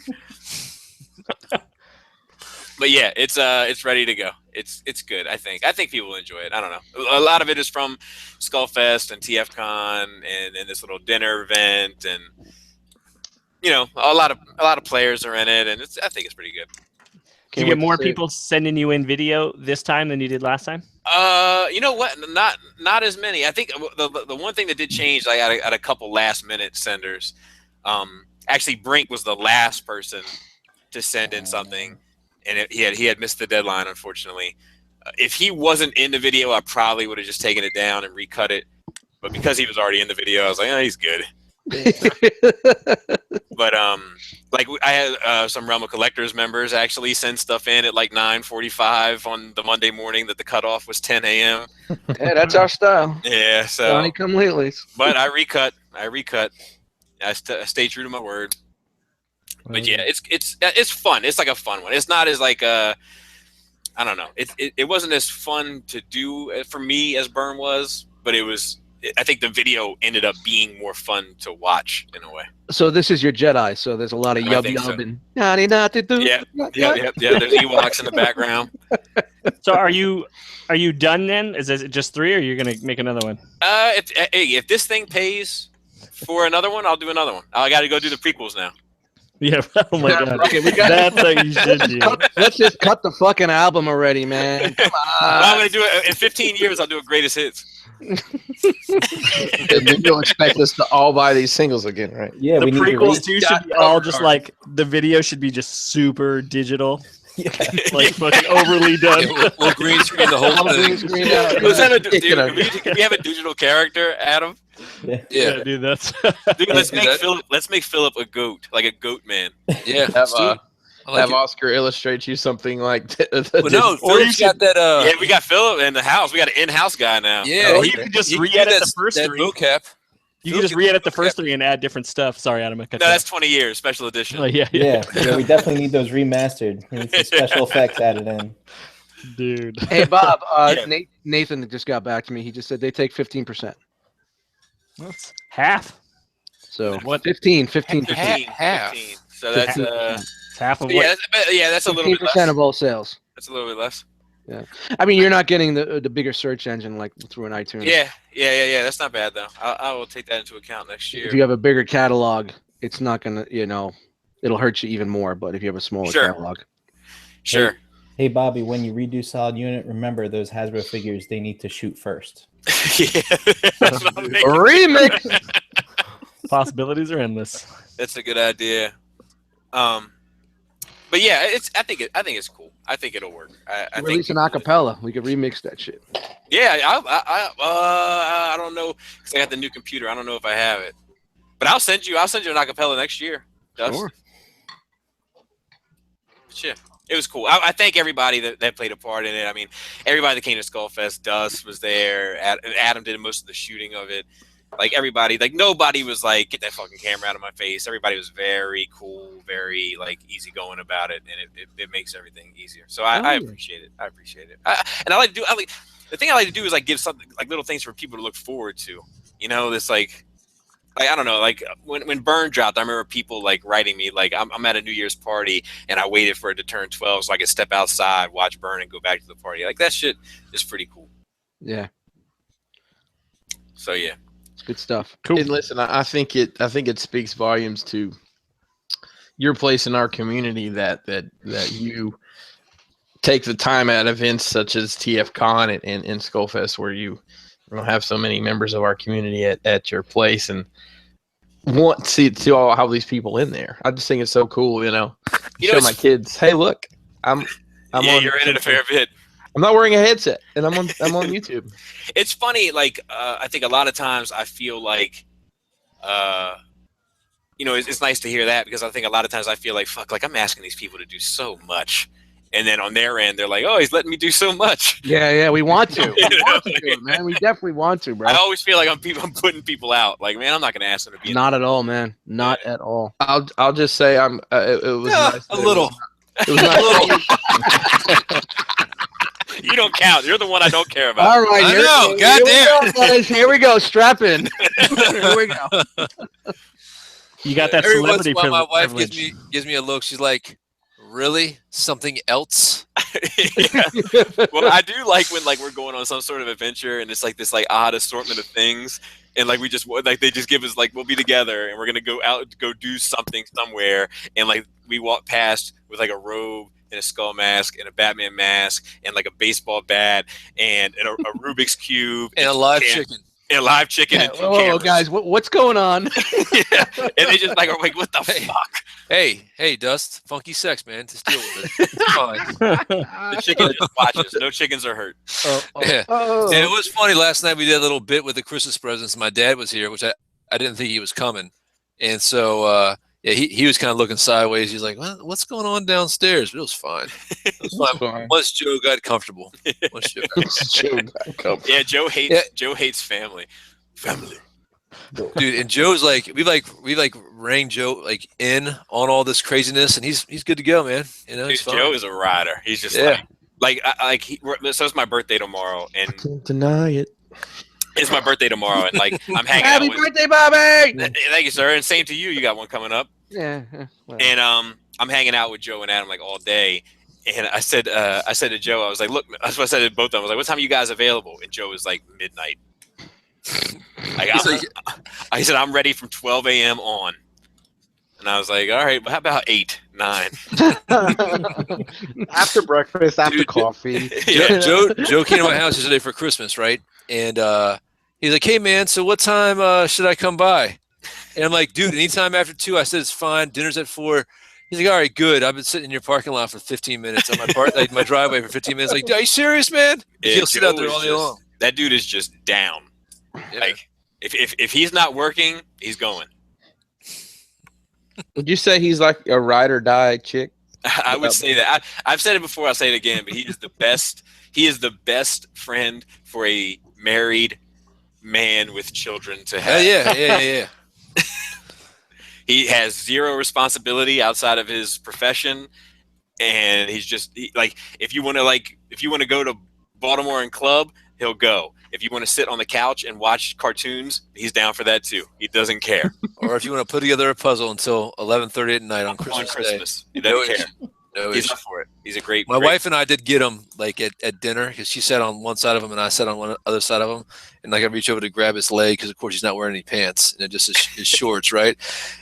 But yeah, it's ready to go. It's good. I think people will enjoy it. I don't know. A lot of it is from Skullfest and TFCon and this little dinner event, and you know, a lot of players are in it, and I think it's pretty good. Did you get more people sending you in video this time than you did last time? You know what? Not as many. I think the one thing that did change, I got a couple last minute senders. Actually, Brink was the last person to send in something. And he had missed the deadline, unfortunately. If he wasn't in the video, I probably would have just taken it down and recut it. But because he was already in the video, I was like, he's good. But like I had some Realm of Collectors members actually send stuff in at like 9:45 on the Monday morning that the cutoff was 10 a.m. Yeah, that's our style. Yeah, so Johnny come lately. but I recut. I stay true to my word. But yeah, it's fun. It's like a fun one. It's not as like I don't know. It wasn't as fun to do for me as Burn was, but it was. I think the video ended up being more fun to watch in a way. So this is your Jedi. So there's a lot of yub so. yubbing. Yeah. Yeah. There's Ewoks in the background. So are you done then? Is it just 3, or are you gonna make another one? If this thing pays for another one, I'll do another one. I got to go do the prequels now. Yeah. Oh my god. Okay, That's what you should do. Let's just cut the fucking album already, man. Come on. I'm gonna do it in 15 years. I'll do a greatest hits. You'll expect us to all buy these singles again, right? Yeah, The we need to prequels too should be all just like the video should be just super digital, like fucking overly done. We'll green screen the whole thing. Was that can we have a digital character, Adam? Yeah. Dude, that's Dude, let's do make that. Philip. Let's make Philip a goat, like a goat man. Yeah. Have, I like have it. Oscar illustrate you something like. Well, no, Philip's got that. Yeah, we got Philip in the house. We got an in-house guy now. Yeah, Or you can just he re-edit did the first that 3. mocap. You can just re-edit the first 3 and add different stuff. Sorry, Adam. I cut No, you that's 20 years special edition. off. Yeah. Yeah, we definitely need those remastered. We need some special effects added in. Dude. Hey Bob, Yeah. Nathan just got back to me. He just said they take 15%. That's half. So What? 15. 15, Half. 15. So that's It's half of yeah, what? that's a little bit 15% less. of all sales. That's a little bit less. I mean, you're not getting the bigger search engine like through an iTunes. Yeah. That's not bad though. I will take that into account next year. If you have a bigger catalog, it's not gonna, it'll hurt you even more. But if you have a smaller Sure. catalog, Sure. Hey Bobby, when you redo Solid Unit, remember those Hasbro figures. They need to shoot first. Yeah. That's what I'm thinking. remix. Possibilities are endless. That's a good idea. But yeah, I think it's cool. I think it'll work. I Release think an acapella. We could remix that shit. Yeah, I don't know because I got the new computer. I don't know if I have it, but I'll send you an acapella next year. Dust. Sure. But yeah, it was cool. I thank everybody that played a part in it. I mean, everybody that came to Skullfest. Dust was there. Adam did most of the shooting of it. Like everybody, like nobody was like, get that fucking camera out of my face. Everybody was very cool, very like easygoing about it, and it makes everything easier. So I appreciate it. I appreciate it. And I like to do. The thing I like to do is like give something like little things for people to look forward to. You know, this like I don't know, like when Burn dropped, I remember people like writing me like I'm at a New Year's party and I waited for it to turn 12 so I could step outside, watch Burn, and go back to the party. Like that shit is pretty cool. Yeah, So yeah. it's good stuff. Cool. And listen, I think it speaks volumes to your place in our community that you take the time at events such as TFCon and Skullfest where you have so many members of our community at your place and want to see all how these people in there. I just think it's so cool, show my kids, hey, look, I'm You're in it a fair bit. I'm not wearing a headset, and I'm on YouTube. It's funny, like I think a lot of times I feel like, it's nice to hear that because I think a lot of times I feel like fuck, like I'm asking these people to do so much, and then on their end they're like, oh, he's letting me do so much. Yeah, we want to. We want to do it, man. We definitely want to, bro. I always feel like I'm putting people out. Like, man, I'm not gonna ask them to be. Not at all, man. Not at all. I'll just say it was nice a little. It was nice. You don't count. You're the one I don't care about. All right, I here, know, here we go, guys. Here we go. Strap in. Here we go. You got that Every once celebrity in a while, my wife privilege. gives me a look. She's like, "Really? Something else?" Yeah. Well, I do like when like we're going on some sort of adventure and it's like this like odd assortment of things, and like we just like they just give us like we'll be together and we're gonna go out go do something somewhere, and like we walk past with like a robe and a skull mask and a Batman mask and like a baseball bat and a Rubik's cube And a live chicken. and a live chicken Yeah, and two whoa, cameras. guys, what's going on? Yeah. And they just like are like, what the fuck? Hey, Dust, funky sex, man. Just deal with it. It's fine. The chicken just watches. No chickens are hurt. Yeah. Oh. And it was funny last night. We did a little bit with the Christmas presents. My dad was here, which I didn't think he was coming, and so he was kind of looking sideways. He's like, "What's going on downstairs?" But it was fine. It was fine. Once Joe got comfortable. Yeah, Joe hates family. Dude, and Joe's like we rang Joe like in on all this craziness, and he's good to go, man. Dude, he's fine. Joe is a rider. He's just so it's my birthday tomorrow, and Can't deny it. it's my birthday tomorrow, and like I'm hanging Happy out with. birthday, Bobby! Thank you, sir, and same to you. You got one coming up, Yeah. Well. and I'm hanging out with Joe and Adam like all day. And I said to Joe, I was like, look, that's what I said to both of them. I was like, what time are you guys available? And Joe was like, midnight. I said, I'm ready from 12 a.m. on. And I was like, all right, but how about 8, 9? After breakfast, after Dude, coffee. Joe came to my house yesterday for Christmas, right? And he's like, "Hey, man, so what time should I come by?" And I'm like, "Dude, anytime after 2." I said, "It's fine. Dinner's at 4." He's like, "All right, good. I've been sitting in your parking lot for 15 minutes on my driveway for 15 minutes." Like, are you serious, man? Yeah, He'll sit out there Joe all is day long. That dude is just down. Yeah. Like, if he's not working, he's going. Would you say he's like a ride or die chick? I would say that. I've said it before. I'll say it again. But he is the best. He is the best friend for a married man with children to have. Yeah. He has zero responsibility outside of his profession, and he's just like, if you want to go to Baltimore and club, he'll go. If you want to sit on the couch and watch cartoons, he's down for that too. He doesn't care. Or if you want to put together a puzzle until 11:30 at night on Christmas Day. He doesn't care. No He's issue. up for it. He's a great. My wife and I did get him like at dinner because she sat on one side of him and I sat on one other side of him, and like I reach over to grab his leg because of course he's not wearing any pants and just his shorts, right?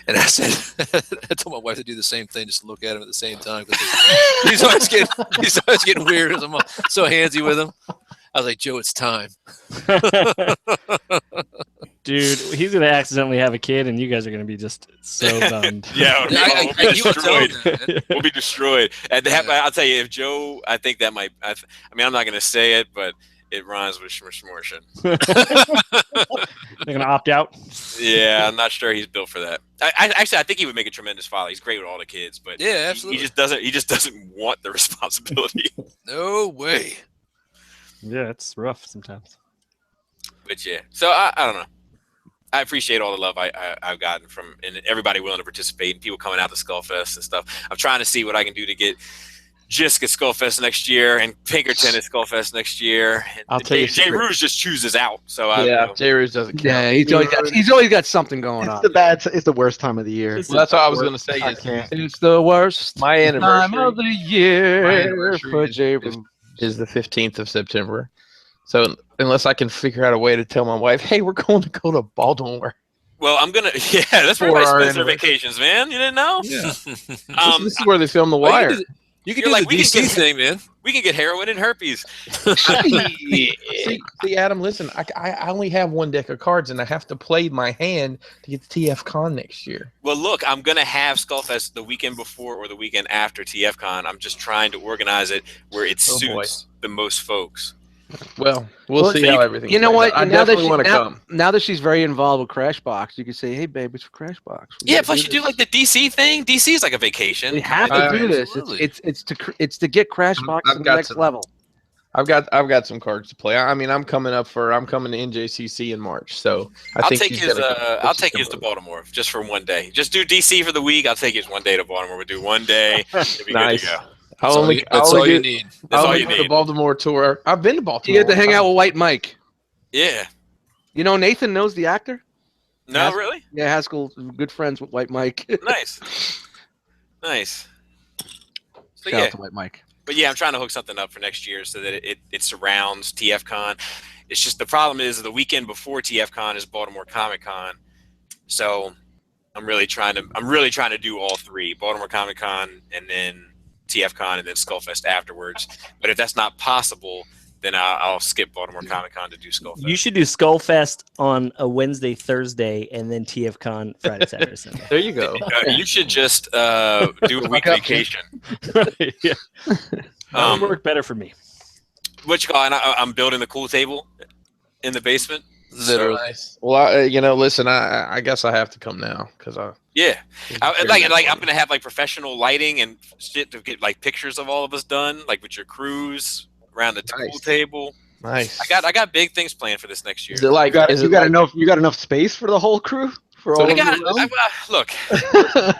And I said, I told my wife to do the same thing, just to look at him at the same time because he's always getting weird because I'm so handsy with him. I was like, Joe, it's time. Dude, he's gonna accidentally have a kid, and you guys are gonna be just so bummed. Yeah, I we'll be keep telling destroyed. him, man. We'll be destroyed. And I'll tell you, if Joe, I think that might. I mean, I'm not going to say it, but it rhymes with schmorshing. They're gonna opt out. Yeah, I'm not sure he's built for that. I think he would make a tremendous father. He's great with all the kids, but Yeah, absolutely. he just doesn't want the responsibility. No way. Yeah, it's rough sometimes. But yeah, so I don't know. I appreciate all the love I've gotten from and everybody willing to participate and people coming out to Skullfest and stuff. I'm trying to see what I can do to get Jisk at Skullfest next year and Pinkerton at Skullfest next year. And I'll tell you a Jay secret. Rouge just chooses out. So Jay Rouge doesn't count. Yeah, he's always got something going on. It's the worst time of the year. Well, that's what I was going to say. I Is can't. It's the worst my anniversary time of the My year anniversary for is- Jay is- Rouge. is the 15th of September. So unless I can figure out a way to tell my wife, hey, we're going to go to Baltimore. well, I'm gonna that's where For everybody our spends their anniversary. vacations, man. You didn't know? This is where they film The Well, Wire. you can You're do like, the we can DC get- thing, man. We can get heroin and herpes. see, Adam, listen, I only have one deck of cards, and I have to play my hand to get the TF Con next year. Well, look, I'm gonna have Skullfest the weekend before or the weekend after TFCon. I'm just trying to organize it where it Oh, boy. suits the most folks. Well, we'll see so how everything. You know plays what? out. I definitely want to come. Now that she's very involved with Crashbox, you can say, "Hey, babe, it's for Crashbox." We Yeah, gotta plus you do this. like the DC thing. DC is like a vacation. We have to do this. Absolutely. It's to get Crashbox I've to the got next some- level. I've got some cards to play. I mean, I'm coming to NJCC in March, so I'll think take she's you gonna come. I'll take you to Baltimore just for one day. Just do DC for the week. I'll take you one day to Baltimore. We'll do one day. It'll be Nice. good to go. I'll only That's all you need. That's I'll all only you go to need. Baltimore tour. I've been to Baltimore. You get to hang out with White Mike. Yeah. You know, Nathan knows the actor. No, Yes. really? Yeah, Haskell, good friends with White Mike. Nice. Nice. So Shout yeah. out to White Mike. But yeah, I'm trying to hook something up for next year so that it surrounds TFCon. It's just the problem is the weekend before TFCon is Baltimore Comic Con, so I'm really trying to do all three: Baltimore Comic Con and then TFCon and then Skullfest afterwards. But if that's not possible, then I'll skip Baltimore Comic Con to do Skullfest. You should do Skullfest on a Wednesday, Thursday, and then TFCon Friday, Saturday, Sunday. There you go. You should just do a week vacation. Yeah. That would work better for me. What you call? And I'm building the cool table in the basement. Literally. Nice. Well, listen, I guess I have to come now because Yeah, I'm gonna have like professional lighting and shit to get like pictures of all of us done, like with your crews around the pool Nice. table. nice. I got big things planned for this next year. Is it like You got enough space for the whole crew? For all So of you? Look,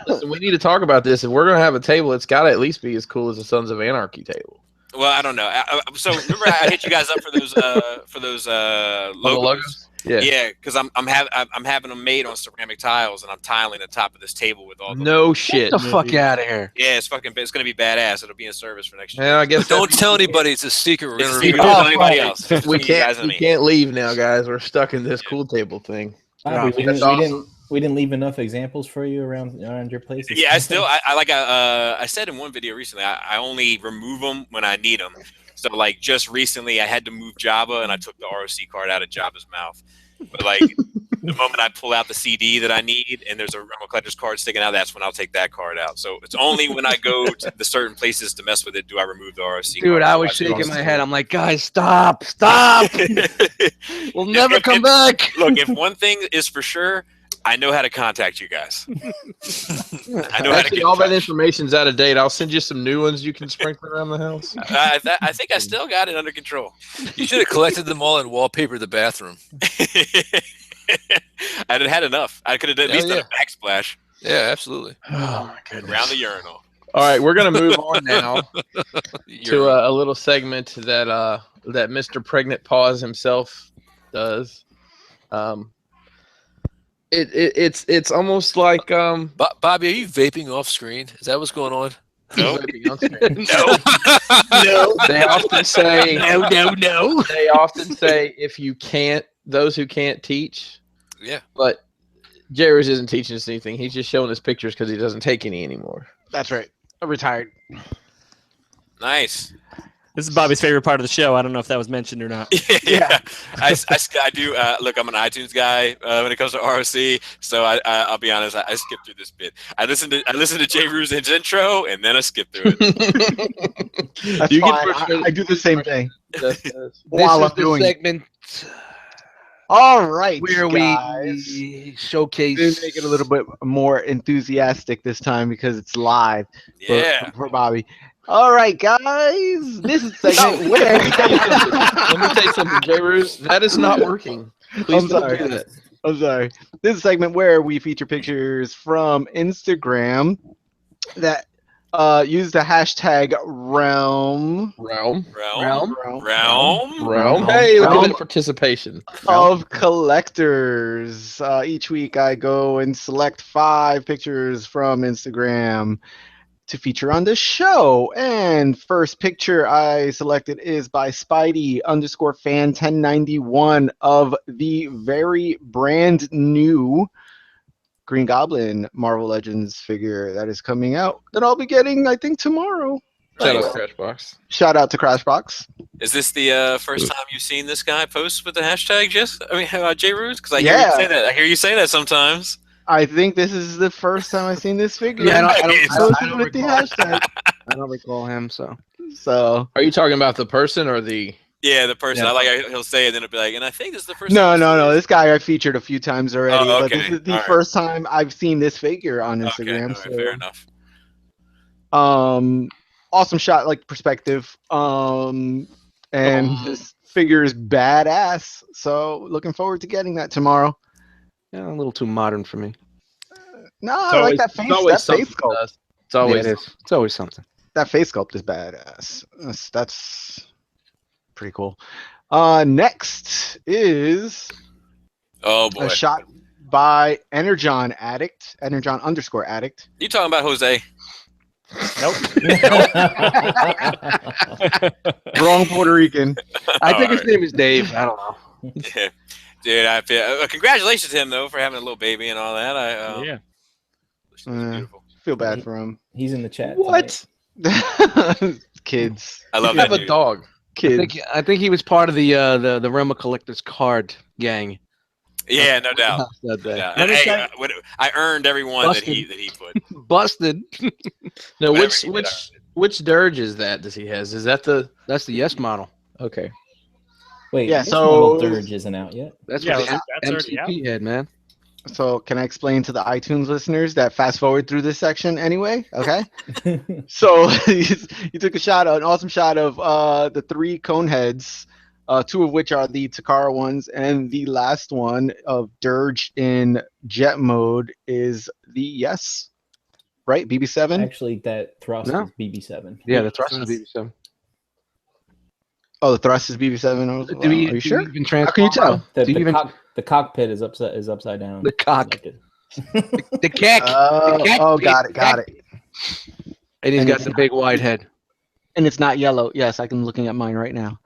Listen, we need to talk about this. If we're gonna have a table, it's got to at least be as cool as the Sons of Anarchy table. well, I don't know. So remember, I hit you guys up for those logos. Yeah, because I'm having them made on ceramic tiles, and I'm tiling the top of this table with all the. No shit. Get the fuck out of here. Yeah, it's gonna be badass. It'll be in service for next year. Yeah, I guess Don't tell anybody. It's a secret. We're It's a gonna secret. reveal. Don't tell anybody else. we You guys and we me. can't leave now, guys. We're stuck in this cool table thing. We didn't leave enough examples for you around your place. Yeah, I said in one video recently, I only remove them when I need them. So like just recently, I had to move Jabba, and I took the R.O.C card out of Jabba's mouth. But like the moment I pull out the CD that I need, and there's a Realm of Collector's card sticking out, that's when I'll take that card out. So it's only when I go to the certain places to mess with it do I remove the R.O.C. Dude, card. I was shaking my head. I'm like, guys, stop. We'll never come back. Look, if one thing is for sure, I know how to contact you guys. I know how to Actually, get all in that touch. information's out of date. I'll send you some new ones you can sprinkle around the house. I think I still got it under control. You should have collected them all and wallpapered the bathroom. I'd had enough. I could have at least done yeah. a backsplash Yeah, absolutely. Oh my goodness. around the urinal. All right, we're gonna move on now You're to a little segment that that Mr. Pregnant Paws himself does. It's almost like Bobby, are you vaping off screen? Is that what's going on? No. vaping on screen. No. They often say No. they often say if you can't, those who can't teach. Yeah. But Jairus isn't teaching us anything. He's just showing us pictures because he doesn't take any anymore. That's right. I'm retired. Nice. This is Bobby's favorite part of the show. I don't know if that was mentioned or not. Yeah. I do. Look, I'm an iTunes guy when it comes to R.O.C. So I'll be honest. I skipped through this bit. I listened to Jay Rouge's intro and then I skipped through it. That's You get fine. I do the same thing. This While This I'm is doing the it. segment All right, where guys. we We're showcase. gonna make it a little bit more enthusiastic this time because it's live Yeah. for Bobby. All right, guys. This is segment where Let me tell you something, Jairus. That is not working. Please I'm don't sorry. do that. I'm sorry. This is a segment where we feature pictures from Instagram that use the hashtag realm Realm. Realm. Hey, look at Realm. that participation. of collectors. Each week I go and select 5 pictures from Instagram to feature on the show. And first picture I selected is by Spidey_fan1091 of the very brand new Green Goblin Marvel Legends figure that is coming out that I'll be getting, I think, tomorrow. Shout Nice. out Crashbox. Shout out to Crashbox. Is this the first time you've seen this guy post with the hashtag? Jay Rouge? Because I hear Yeah. you say that. I hear you say that sometimes. I think this is the first time I've seen this figure. Yeah, I Posted don't with the recall. hashtag. I don't recall him, so So Are you talking about the person or the? Yeah, the person. Yeah. I like he'll say it, then it'll be like, and I think this is the first. no, time no, I've no. seen This guy I featured a few times already, Oh, but okay. this is the All right. first time I've seen this figure on Okay, Instagram. all right, fair enough. Awesome shot, like perspective. And this figure is badass. So looking forward to getting that tomorrow. yeah, a little too modern for me. No, I like that face. That face sculpt. It's always Yeah, it is. It's always something. That face sculpt is badass. That's pretty cool. Next is Oh boy, a shot by Energon Addict. Energon_addict. you talking about Jose? Wrong Puerto Rican. I think his Alright. name is Dave. I don't know. Yeah. Dude, I feel congratulations to him though for having a little baby and all that. Yeah. It's beautiful. Feel bad for him. He's in the chat. What? Kids. I love You that have a dude. dog. Kids. I think he was part of the Realm of Collectors card gang. Yeah, no doubt. Said that. Yeah. Let And, me hey, check. I earned every one that he put. Busted. No, Whatever which he did, which dirge is that? Does he has? Is that the? That's the yes model. Okay. Wait, Yeah, this so- model Dirge isn't out yet. That's Yeah, what the that's already out. MCP had, man. So can I explain to the iTunes listeners that fast forward through this section anyway? Okay. So you took an awesome shot of the 3 cone heads, 2 of which are the Takara ones, and the last one of Dirge in jet mode is the yes, right? BB7. Actually, that thrust No. is BB7. Yeah, the thrust is BB7. Oh, the thrust is BB7. Do we, Are you sure? Even How can you tell? The cockpit is upside down. The cock. Like it. The cack. Got it. And he's got the big wide head. And it's not yellow. Yes, I'm looking at mine right now.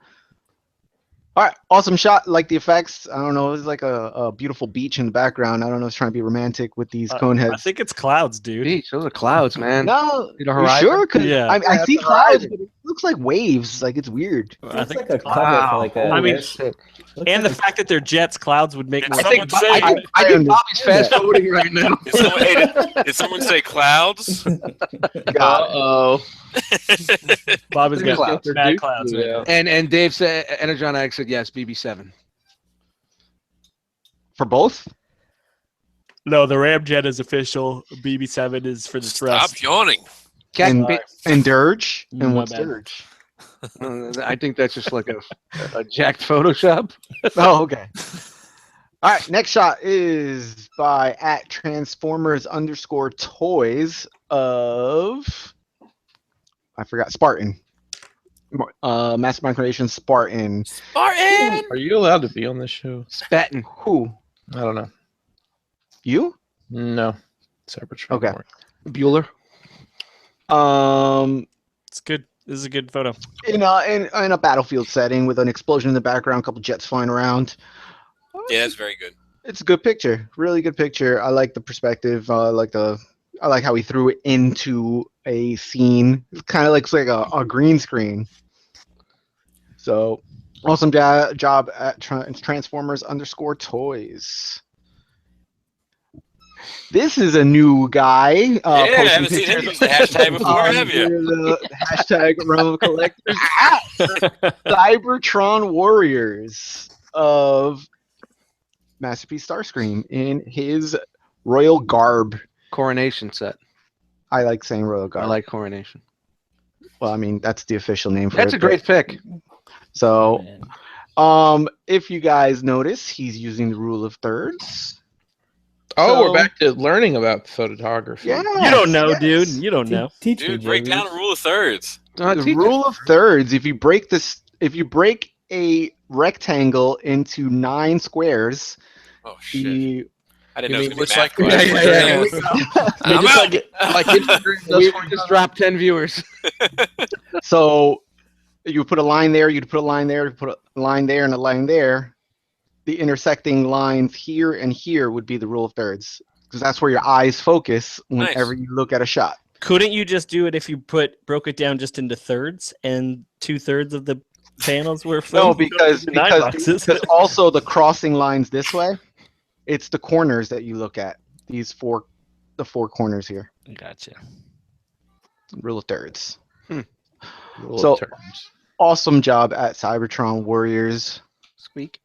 All right, awesome shot. Like the effects. I don't know. It's like a beautiful beach in the background. I don't know. It's trying to be romantic with these cone I heads. think it's clouds, dude. Beach, those are clouds, man. No, See the you horizon? sure? 'Cause Yeah. I Yeah, see the clouds, horizon. but it looks like waves. Like it's weird. I It's think like a it's cover Wow. for like a. I mean, looks and the like fact that they're jets, clouds would make Did more someone sense. say? I think understand Bobby's fast forwarding right now. Did someone say clouds? Oh. Bobby's got Clouds. mad clouds. Right now. And Dave said, Energon X said yes, BB7. For both? No, the Ramjet is official. BB7 is for the Stop thrust. yawning. And, Cat, and Dirge? My And what's bad. Dirge? I think that's just like a jacked Photoshop. Oh, okay. All right, next shot is by @Transformers_toys of I forgot. Spartan. Mastermind Creation Spartan. Spartan. Are you allowed to be on this show? Spatin. Who? I don't know. You? No. Cybertron. Okay. Bueller. It's good. This is a good photo. In a battlefield setting with an explosion in the background, a couple jets flying around. Yeah, that's very good. It's a good picture. Really good picture. I like the perspective. I like how he threw it into a scene. It kind of looks like a green screen. So awesome job at Transformers_toys. This is a new guy. Yeah, I posting haven't seen him pictures use the hashtag before, have you? The hashtag Realm of Collectors at Cybertron Warriors of Masterpiece Starscream in his royal garb. Coronation set. I like saying royal I garb. like Coronation. Well, I mean that's the official name for it. That's a great pick. So, Man. if you guys notice, he's using the rule of thirds. Oh, So- we're back to learning about photography. Yeah, You don't know, dude. You don't know. Teach me, Dude, break Jerry. down the rule of thirds. The rule of thirds. If you break a rectangle into 9 squares, Oh shit! the I didn't You know mean it was just math like- class. Yeah. I'm out. Like Instagram does We for just dropped 10 viewers. so you put a line there, you'd put a line there, you put a line there, and a line there. The intersecting lines here and here would be the rule of thirds, because that's where your eyes focus whenever you look at a shot. Couldn't you just do it if you broke it down just into thirds and 2/3 of the panels were No, filled? because Nine boxes. also the crossing lines this way, it's the corners that you look at. The 4 corners here. Gotcha. Rule of thirds. rule So- of terms. Awesome job at Cybertron Warriors. Squeak.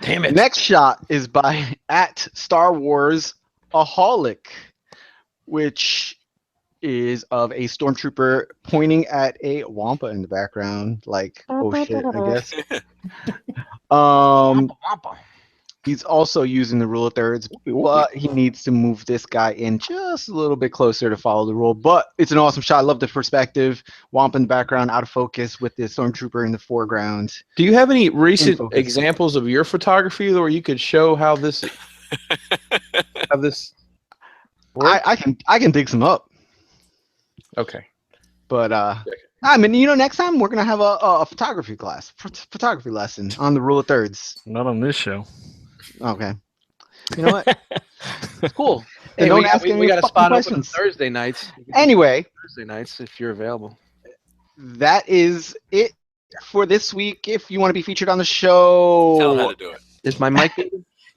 Damn The it. next shot is by at Star Wars Aholic, which is of a stormtrooper pointing at a Wampa in the background, like oh shit, I guess. He's also using the rule of thirds, but he needs to move this guy in just a little bit closer to follow the rule. But it's an awesome shot. I love the perspective. Wampa in the background, out of focus, with the stormtrooper in the foreground. Do you have any recent focus. examples of your photography where you could show how this works? I can dig some up. Okay. But I mean, next time we're gonna have a photography class, photography lesson on the rule of thirds. Not on this show. Okay. You know what? It's cool. Hey, And don't we ask any got a fucking spot open questions. Thursday nights. Anyway, Thursday nights if you're available. that is it for this week. If you want to be featured on the Tell them how show, to do it. Is my mic?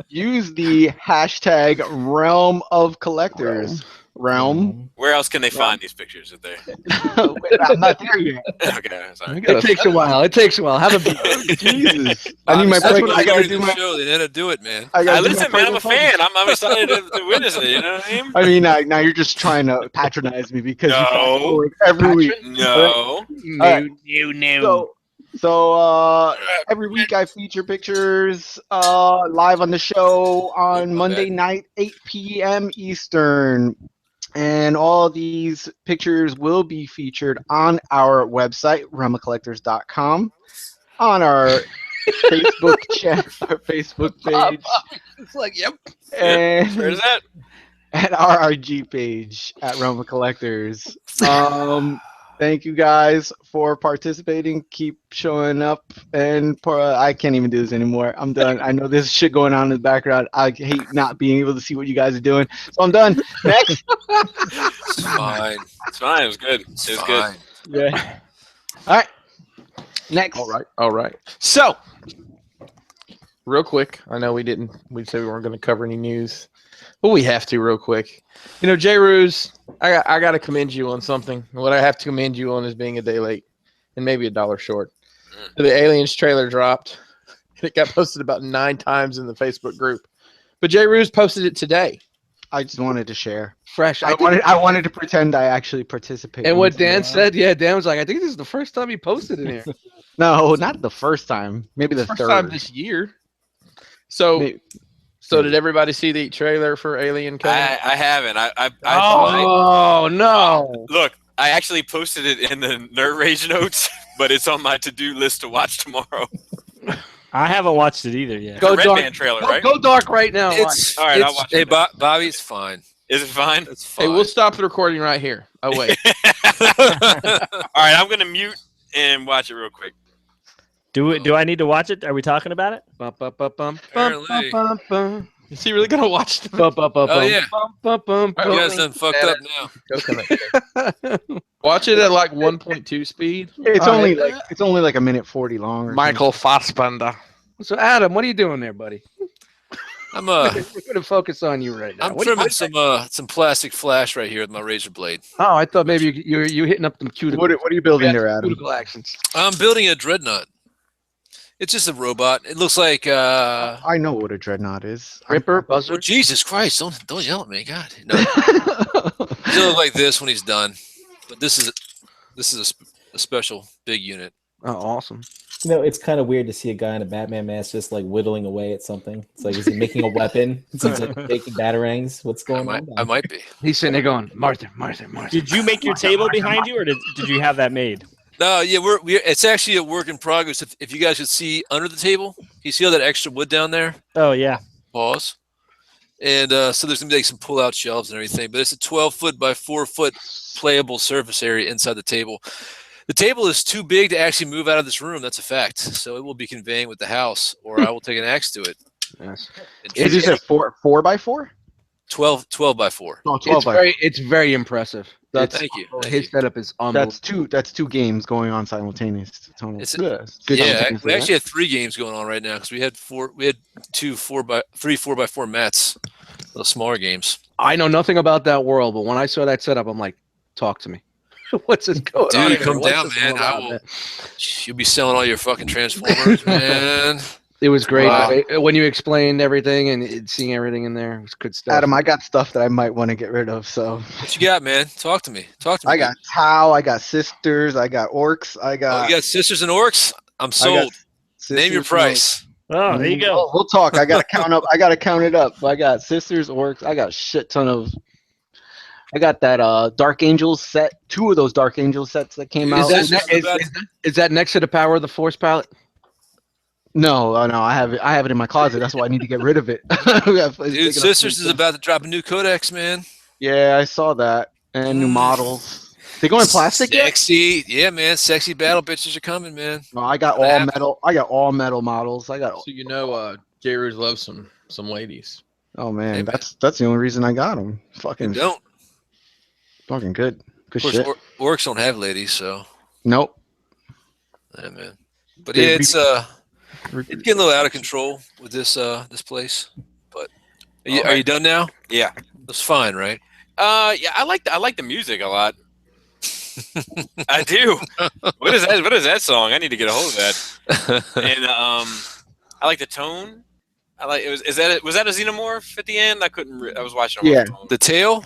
use the hashtag Realm of Collectors. Realm. Where else can they find these pictures? If they I'm not there yet. okay, sorry. It takes a while. It takes a while. Have a beer. Jesus. I need my That's break. what I gotta do do the my. show. They know how to do it, man. I gotta do my Listen, man, I'm a pregnant fan. I'm excited to witness it. You know what I mean? I mean, now you're just trying to patronize me because you No. fast forward every week. No. Alright. So every week I feature pictures live on the show on Monday night, 8 p.m. Eastern. And all these pictures will be featured on our website, realmofcollectors.com, on our Facebook our Facebook page, It's like, yep. and Where's that? at our RG page at Realm of Collectors. Thank you guys for participating. Keep showing up, and I can't even do this anymore. I'm done. I know there's shit going on in the background. I hate not being able to see what you guys are doing, so I'm done. Next. It's fine. It's fine. It was good. It was good. Fine. Yeah. All right. Next. All right. So, real quick, I know we said we weren't going to cover any news, but we have to real quick. Jay Rouge, I got to commend you on something. What I have to commend you on is being a day late and maybe $1 short. The Aliens trailer dropped. It got posted about 9 times in the Facebook group, but Jay Rouge posted it today. I just wanted to share. Fresh. I wanted to pretend I actually participated. And what Dan said, Dan was like, I think this is the first time he posted in here. No, not the first time. Maybe the First third. time this year. So Maybe. So did everybody see the trailer for Alien Covenant? I haven't. Oh no! Look, I actually posted it in the Nerd Rage notes, but it's on my to-do list to watch tomorrow. I haven't watched it either yet. The Go Red dark. Band trailer, Go, right? go dark right now. It's All right, I'll it's- watch Hey, it. Bobby, it's fine. Is it fine? It's fine. Hey, we'll stop the recording right here. Oh wait. All right, I'm gonna mute and watch it real quick. Do I need to watch it? Are we talking about it? Bum, bum, bum, bum, Apparently. bum, bum, Is he really gonna watch the bum, bum, bum, Oh, bum, yeah. bum, bum, All right, You bum. guys done fucked up now. Watch it at like 1.2 speed. It's All only right. like it's only like a minute 40 long. Or Michael Fassbender. So Adam, what are you doing there, buddy? I'm We're gonna focus on you right now. I'm What do you- trimming some plastic flash right here with my razor blade. Oh, I thought maybe you hitting up them cuticle. What are you building there, Adam? Cuticle actions. I'm building a dreadnought. It's just a robot. It looks like I know what a dreadnought is. Ripper, buzzer. well, Jesus Christ! Don't yell at me, God. No, he'll look like this when he's done. But this is a special big unit. Oh, awesome. You know, it's kind of weird to see a guy in a Batman mask just like whittling away at something. It's like, is he making a weapon? It seems like making batarangs. What's going on? I might be. He's sitting there going, Martha, Martha, Martha. Did you make your table behind you, or did you have that made? No, yeah, we're it's actually a work in progress. If you guys could see under the table, you see all that extra wood down there? Oh yeah. Pause. And so there's gonna be like some pull-out shelves and everything, but it's a 12-foot by 4-foot playable surface area inside the table. The table is too big to actually move out of this room. That's a fact. So it will be conveying with the house, or I will take an axe to it. Yes. Did you say 4 by 4? 12 by 4. No, 12 by It's very impressive. That's Thank you. Thank his you. setup is unbelievable. That's two games going on simultaneous. Tony. It's- good. Yeah, simultaneous we event. actually had 3 games going on right now because we had 3 4 by 4 mats, little smaller games. I know nothing about that world, but when I saw that setup, I'm like, talk to me. What's this going on? Dude, here? come What's down, this man. all I about, will. man? You'll be selling all your fucking Transformers, man. It was great. Wow. When you explained everything and seeing everything in there, it was good stuff. Adam, I got stuff that I might want to get rid of. So What you got, man? Talk to me. Talk to me. I got Tau, I got Sisters, I got Orcs, I Oh, got. you got Sisters and Orcs? I'm sold. Name your Sisters, price. Oh, there you go. We'll talk. I gotta count up. I gotta count it up. I got Sisters, Orcs. I got shit ton of. I got that Dark Angels set. 2 of those Dark Angels sets that came Is out. that- Is that next to the Power of the Force palette? No, I have it. I have it in my closet. That's why I need to get rid of it. Dude, Sisters is about to drop a new codex, man. Yeah, I saw that and new models. They go in plastic yet? Sexy. Yeah, man. Sexy battle bitches are coming, man. No, I got Gonna all happen. metal. I got all metal models. I got. So you know, J. Rouge loves some ladies. Oh man, Hey, man. that's the only reason I got them. You Fucking don't. fucking good. Good Of course, shit. Orcs don't have ladies, so. Nope. Yeah, man. But They yeah, it's getting a little out of control with this this place. But are you done now? Yeah. That's fine, right? Yeah, I like the music a lot. I do. What is that? What is that song? I need to get a hold of that. And I like the tone. I like it. Was that a xenomorph at the end? I couldn't. I was watching. On my Yeah. phone. The tail?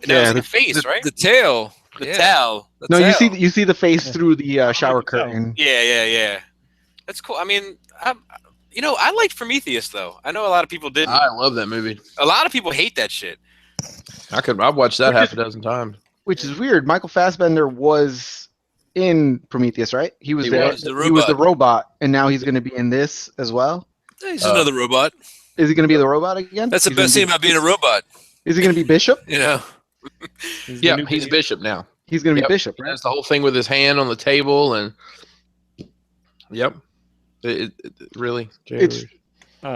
And that was Yeah, the face, right? The tail. The Yeah. towel. The No, tail. you see the face through the shower the towel. curtain. Yeah. That's cool. I mean, I liked Prometheus though. I know a lot of people didn't. I love that movie. A lot of people hate that shit. I've watched that half a dozen times. Which is weird. Michael Fassbender was in Prometheus, right? He was He there. was the He was the robot. robot, and now he's going to be in this as well. He's another robot. Is he going to be the robot again? That's the He's best gonna thing about being a robot. Is he going to be Bishop? You know. He's Yeah, the new he's Bishop. Bishop now. He's going to be Yep. Bishop, He right? does the whole thing with his hand on the table and. Yep. It really. J. It's- Rouge. No,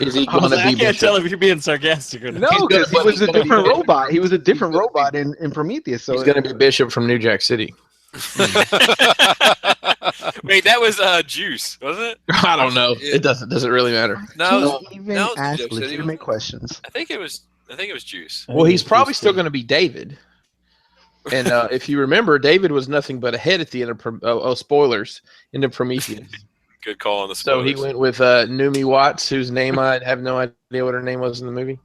Is he I, was going to like, I be can't Bishop? tell if you're being sarcastic or not. no, gonna- because he was a he's gonna be different Bishop. robot. He was a different He's gonna robot in Prometheus. So He's going to be Bishop from New Jack City. Wait, that was Juice, wasn't it? I don't know. Yeah. It doesn't really matter. No, Can't even no, it's ask Jack City. legitimate questions. I think it was Juice. Well, he's probably still going to be David. And if you remember, David was nothing but a head at the end of spoilers into Prometheus. Good call on the So he spoilers. went with Numi Watts, whose name I have no idea what her name was in the movie.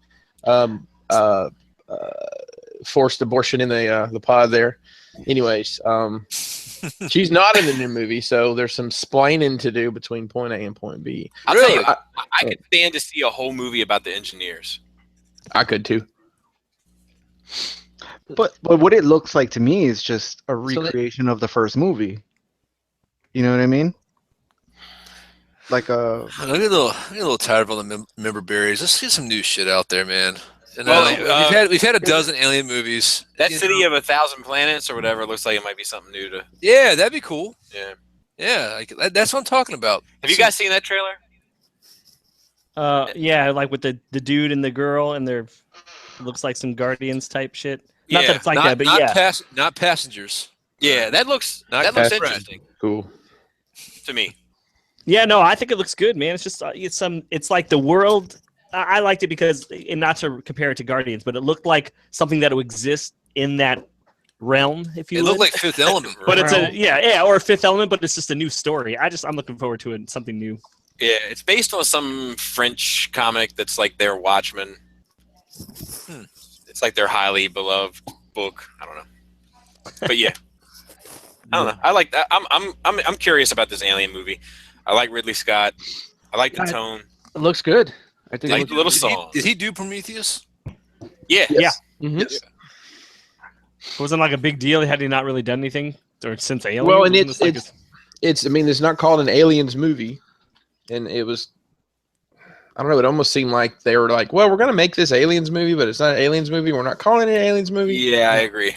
Forced abortion in the pod there. Anyways, she's not in the new movie, so there's some splaining to do between point A and point B. I'll tell you, I I could stand to see a whole movie about the engineers. I could too. But what it looks like to me is just a recreation of the first movie. You know what I mean? Like a. I get a little tired of all the member berries. Let's get some new shit out there, man. And, Well, we've had a dozen alien movies. That City of 1,000 Planets or whatever looks like it might be something new to. Yeah, that'd be cool. Yeah. Yeah, that's what I'm talking about. Have you guys seen that trailer? Yeah, like with the dude and the girl, and they're looks like some Guardians type shit. Not that it's like that, but not passengers. Yeah, that looks interesting Cool. to me. Yeah, no, I think it looks good, man. It's just it's like the world. I liked it because, and not to compare it to Guardians, but it looked like something that would exist in that realm, if you It would. looked like Fifth Element. But it's or Fifth Element, but it's just a new story. I'm looking forward to it, something new. Yeah, it's based on some French comic that's like their Watchmen. It's like their highly beloved book. I don't know, but yeah, I don't know. I like that. I'm curious about this alien movie. I like Ridley Scott. I like the tone. It looks good. I think. I like the little song. Did he do Prometheus? Yeah. Yeah. Mm-hmm. Yes. It wasn't like a big deal. Had he not really done anything or since Alien? Well, and Wasn't this like it's. I mean, it's not called an aliens movie, and it was. I don't know. It almost seemed like they were like, "Well, we're gonna make this aliens movie, but it's not an aliens movie. We're not calling it an aliens movie." Yeah, I agree.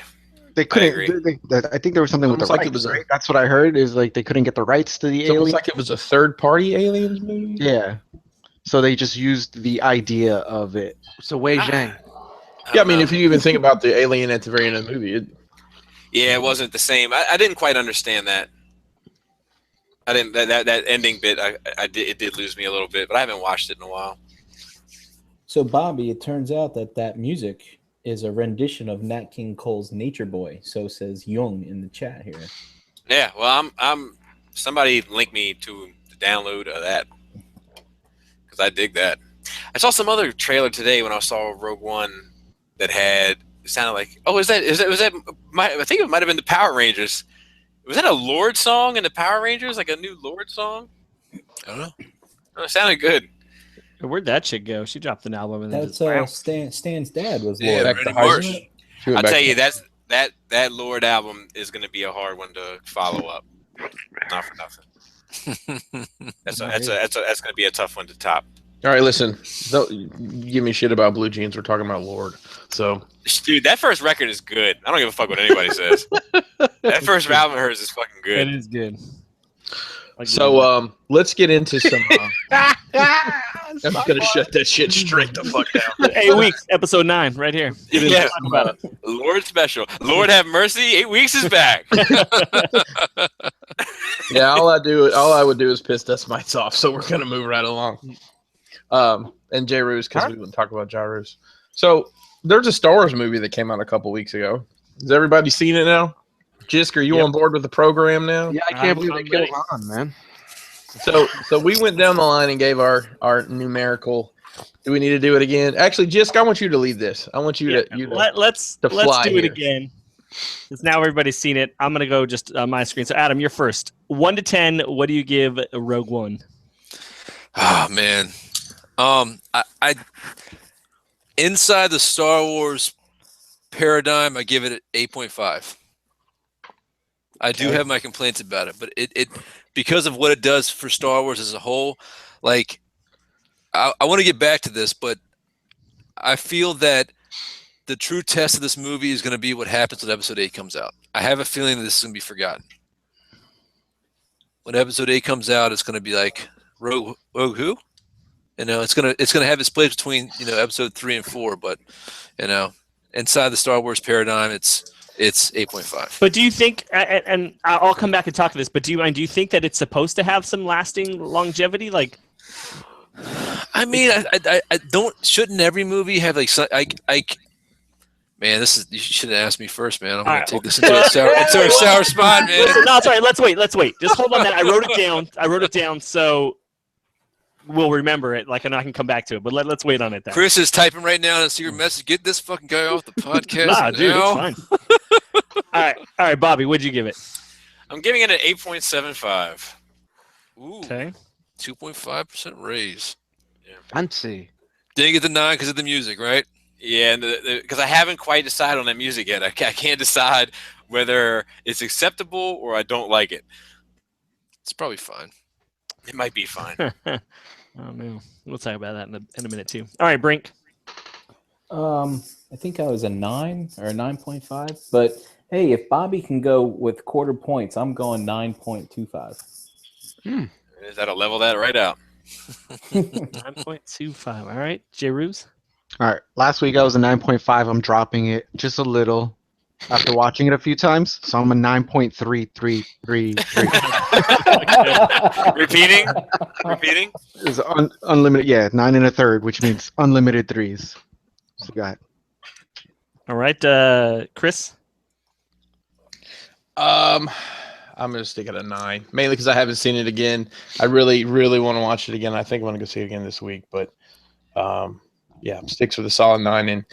They couldn't. I think there was something with the Almost like rights. it was Right? That's what I heard. Is like they couldn't get the rights to the It's almost alien. like it was a third-party aliens movie. Yeah. So they just used the idea of it. So Wei Zhang. Yeah, I mean, if you even think about the alien at the very end of the movie, Yeah, it wasn't the same. I didn't quite understand that. I didn't that ending bit. It did lose me a little bit, but I haven't watched it in a while. So Bobby, it turns out that music is a rendition of Nat King Cole's Nature Boy. So says Young in the chat here. Yeah, well, I'm somebody link me to the download of that because I dig that. I saw some other trailer today when I saw Rogue One that had it sounded like was that I think it might have been the Power Rangers. Was that a Lord song in the Power Rangers, like a new Lord song? I don't know. Oh, it sounded good. Where'd that chick go? She dropped an album and then That's just, Stan's dad was Yeah, Lord. Randy Marsh. she went I'll back tell to- you, that Lord album is going to be a hard one to follow up. Not for nothing. That's going to be a tough one to top. All right, listen. Don't give me shit about Blue Jeans. We're talking about Lord. So Dude, that first record is good. I don't give a fuck what anybody says. That first album of hers is fucking it good. is good. let's get into some. I'm just gonna shut that shit straight the fuck down. 8 weeks, episode 9, right here. Yeah. Talk about it. Lord special. Lord have mercy. 8 weeks is back. Yeah, all I would do is piss dust mites off. So we're gonna move right along. And J. Roos, because we wouldn't talk about Ja Roos. So there's a Star Wars movie that came out a couple weeks ago. Has everybody seen it now? Jisk, are you on board with the program now? Yeah, I can't believe they killed Han, man. So we went down the line and gave our numerical. Do we need to do it again? Actually, Jisk, I want you to lead this. I want you to Let's to do fly it here. again. Because now everybody's seen it. I'm gonna go just on my screen. So Adam, you're first. 1 to 10. What do you give Rogue One? Oh man, I inside the Star Wars paradigm, I give it an 8.5. I do have my complaints about it, but it because of what it does for Star Wars as a whole. Like, I want to get back to this, but I feel that the true test of this movie is going to be what happens when Episode 8 comes out. I have a feeling that this is going to be forgotten. When Episode 8 comes out, it's going to be like Rogue who? You know, it's gonna have its place between Episode 3 and 4, but inside the Star Wars paradigm, it's 8.5. But do you think, and I'll come back and talk to this, but do you think that it's supposed to have some lasting longevity? Like, I mean, I don't. Shouldn't every movie have man, you should have asked me first, man. I'm gonna take this into a sour spot, man. Listen, no, sorry. Let's wait. Just hold on. That I wrote it down. So we'll remember it. Like, and I can come back to it. But let's wait on it. Then. Chris is typing right now in a secret message. Get this fucking guy off the podcast. Nah, dude, now. it's fine. All right, Bobby, what'd you give it? I'm giving it an 8.75. Ooh, Okay. 2.5% raise. Fancy. Didn't get the 9 because of the music, right? Yeah, and because I haven't quite decided on that music yet. I can't decide whether it's acceptable or I don't like it. It's probably fine. It might be fine. Oh no, we'll talk about that in a minute too. All right, Brink. I think I was a 9 or a 9.5. But hey, if Bobby can go with quarter points, I'm going 9.25. That'll level that right out. 9.25. All right, J-Ruse. All right. Last week I was a 9.5. I'm dropping it just a little after watching it a few times. So I'm a 9.333. Repeating. Is unlimited. Yeah, 9 1/3, which means unlimited threes. So go ahead. All right, Chris. I'm gonna stick at a 9, mainly because I haven't seen it again. I really, really want to watch it again. I think I'm gonna go see it again this week. But yeah, sticks with a solid 9, and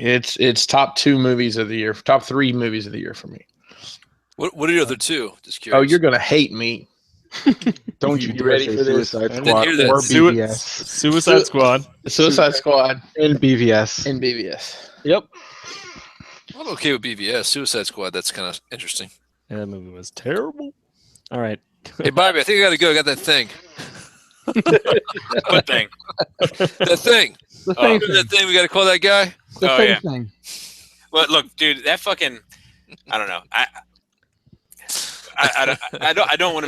it's top 2 movies of the year, top 3 movies of the year for me. What are your other 2? Just curious. Oh, you're gonna hate me. Don't you You dare ready say for this? Suicide Didn't Squad hear that. or BVS. Suicide Squad. The Suicide Squad And BVS. and BVS. Yep. I'm okay with BVS. Suicide Squad, that's kind of interesting. Yeah, that movie was terrible. All right. Hey, Bobby, I think I got to go. I got that thing. What thing? That thing. The thing. Remember that thing we got to call that guy? The Oh, thing yeah. thing. Well, look, dude, that fucking. I don't know. I don't want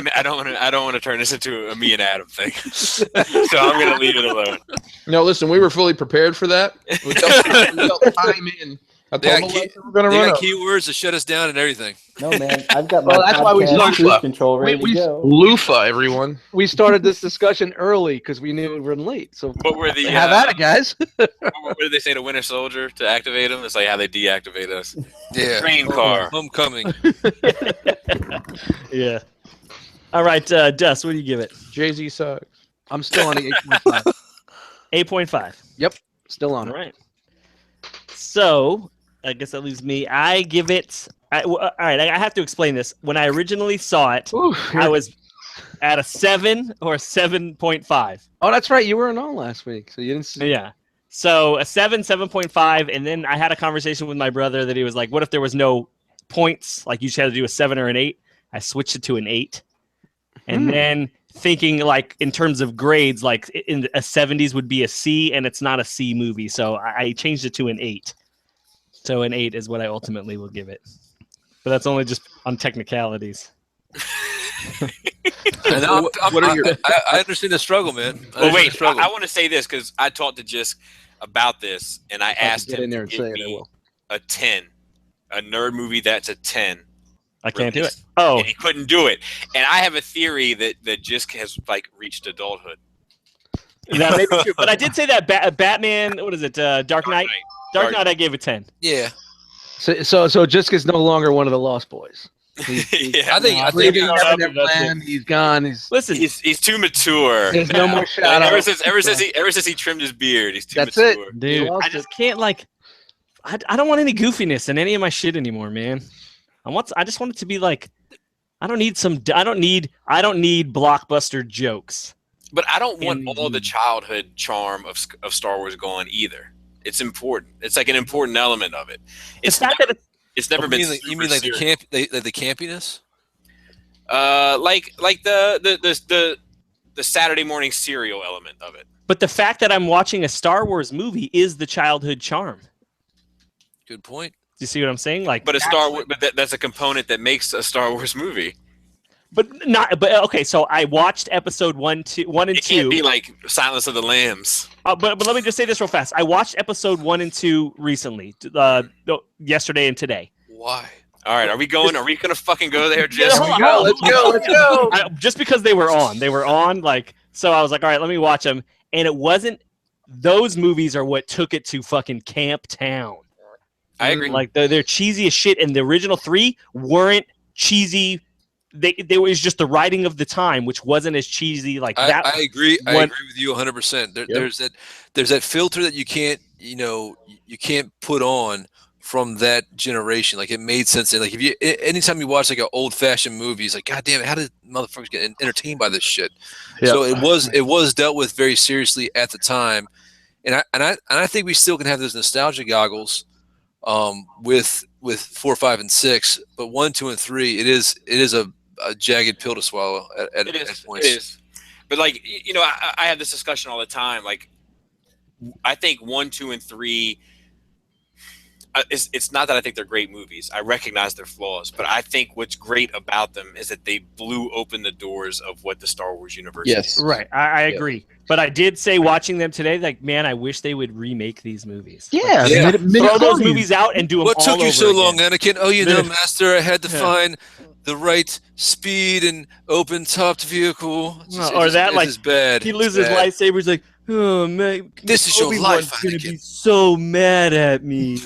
to turn this into a me and Adam thing. So I'm gonna leave it alone. No, listen, we were fully prepared for that. We felt time in. I They told got, them we were gonna they run got up. keywords to shut us down and everything. No, man, I've got my Well, that's why we podcast started- cruise control ready we- to go. Loofah, everyone. We started this discussion early because we knew we were late. So What were the have at it, guys. what did they say to Winter Soldier to activate him? It's like how they deactivate us. Yeah. Train car. Homecoming. Yeah. All right, Dust, what do you give it? Jay-Z sucks. I'm still on the 8.5. 8.5. Still on All it. right. So I guess that leaves me. I give it. All right, I have to explain this. When I originally saw it, Ooh, I was at a 7 or a 7.5. oh, that's right. You weren't on last week, so you didn't see. Yeah. So a 7, 7.5, and then I had a conversation with my brother that he was like, "What if there was no points? Like you just had to do a 7 or an 8." I switched it to an 8, and then thinking like in terms of grades, like in a 70s would be a C, and it's not a C movie, so I changed it to an 8. So an 8 is what I ultimately will give it, but that's only just on technicalities. I know, What are your- I understand the struggle, man. Well, wait. I want to say this because I talked to Jisk about this, and I If I could asked get him in there to and give say it, I me will. a 10, a nerd movie that's a 10. I can't do it. released, Oh, and he couldn't do it. And I have a theory that Jisk has like reached adulthood. yeah, maybe true. But I did say that Batman. What is it? Dark Knight. Dark Knight. I gave a 10. Yeah. So Jiska's no longer one of the Lost Boys. Yeah. I think Leaving That's Heaven it. and Land, he's gone. Listen, He's too mature. There's no more Like, shout ever out. since he trimmed his beard, he's too That's it. mature. dude, lost I just can't like. I don't want any goofiness in any of my shit anymore, man. I just want it to be like. I don't need blockbuster jokes. But I don't want all the Indeed. childhood charm of Star Wars gone either. It's important. It's like an important element of it. It's The fact never, that it's never been. You mean like the super the campiness? like the Saturday morning cereal element of it. but the fact that I'm watching a Star Wars movie is the childhood charm. Good point. Do you see what I'm saying? Like, But a Star Wars, that's a component that makes a Star Wars movie. but okay. So I watched episode 1 and 2. It can't be like Silence of the Lambs. But let me just say this real fast. I watched episode 1 and 2 recently, yesterday and today. Why? All right, are we going to fucking go there? Yeah, Just hold on. Let's go. Just because they were on, like, so I was like, all right, let me watch them. And it wasn't. Those movies are what took it to fucking Camp Town. I agree. Like they're cheesy as shit, and the original 3 weren't cheesy. They was just the writing of the time, which wasn't as cheesy. Like that. I agree. I one- agree with you 100%. There's that filter that you can't put on from that generation. Like it made sense. And like if you anytime you watch like an old fashioned movie, it's like, God damn it, how did motherfuckers get entertained by this shit? Yeah. So it was dealt with very seriously at the time. And I think we still can have those nostalgia goggles with 4, 5, and 6, but 1, 2, and 3, it is a jagged pill to swallow at points. It is. But like I have this discussion all the time. Like I think 1, 2, and 3. It's not that I think they're great movies. I recognize their flaws, but I think what's great about them is that they blew open the doors of what the Star Wars universe is. Right. I agree. But I did say watching them today, like, man, I wish they would remake these movies. Yeah, Yeah. Throw those movies out and do them What all took you over so again. long, Anakin? Oh, Master, I had to find the right speed and open topped vehicle. It's bad. He loses his lightsaber. He's like, oh man, This is your Obi-Wan's life, gonna Anakin. be so mad at me.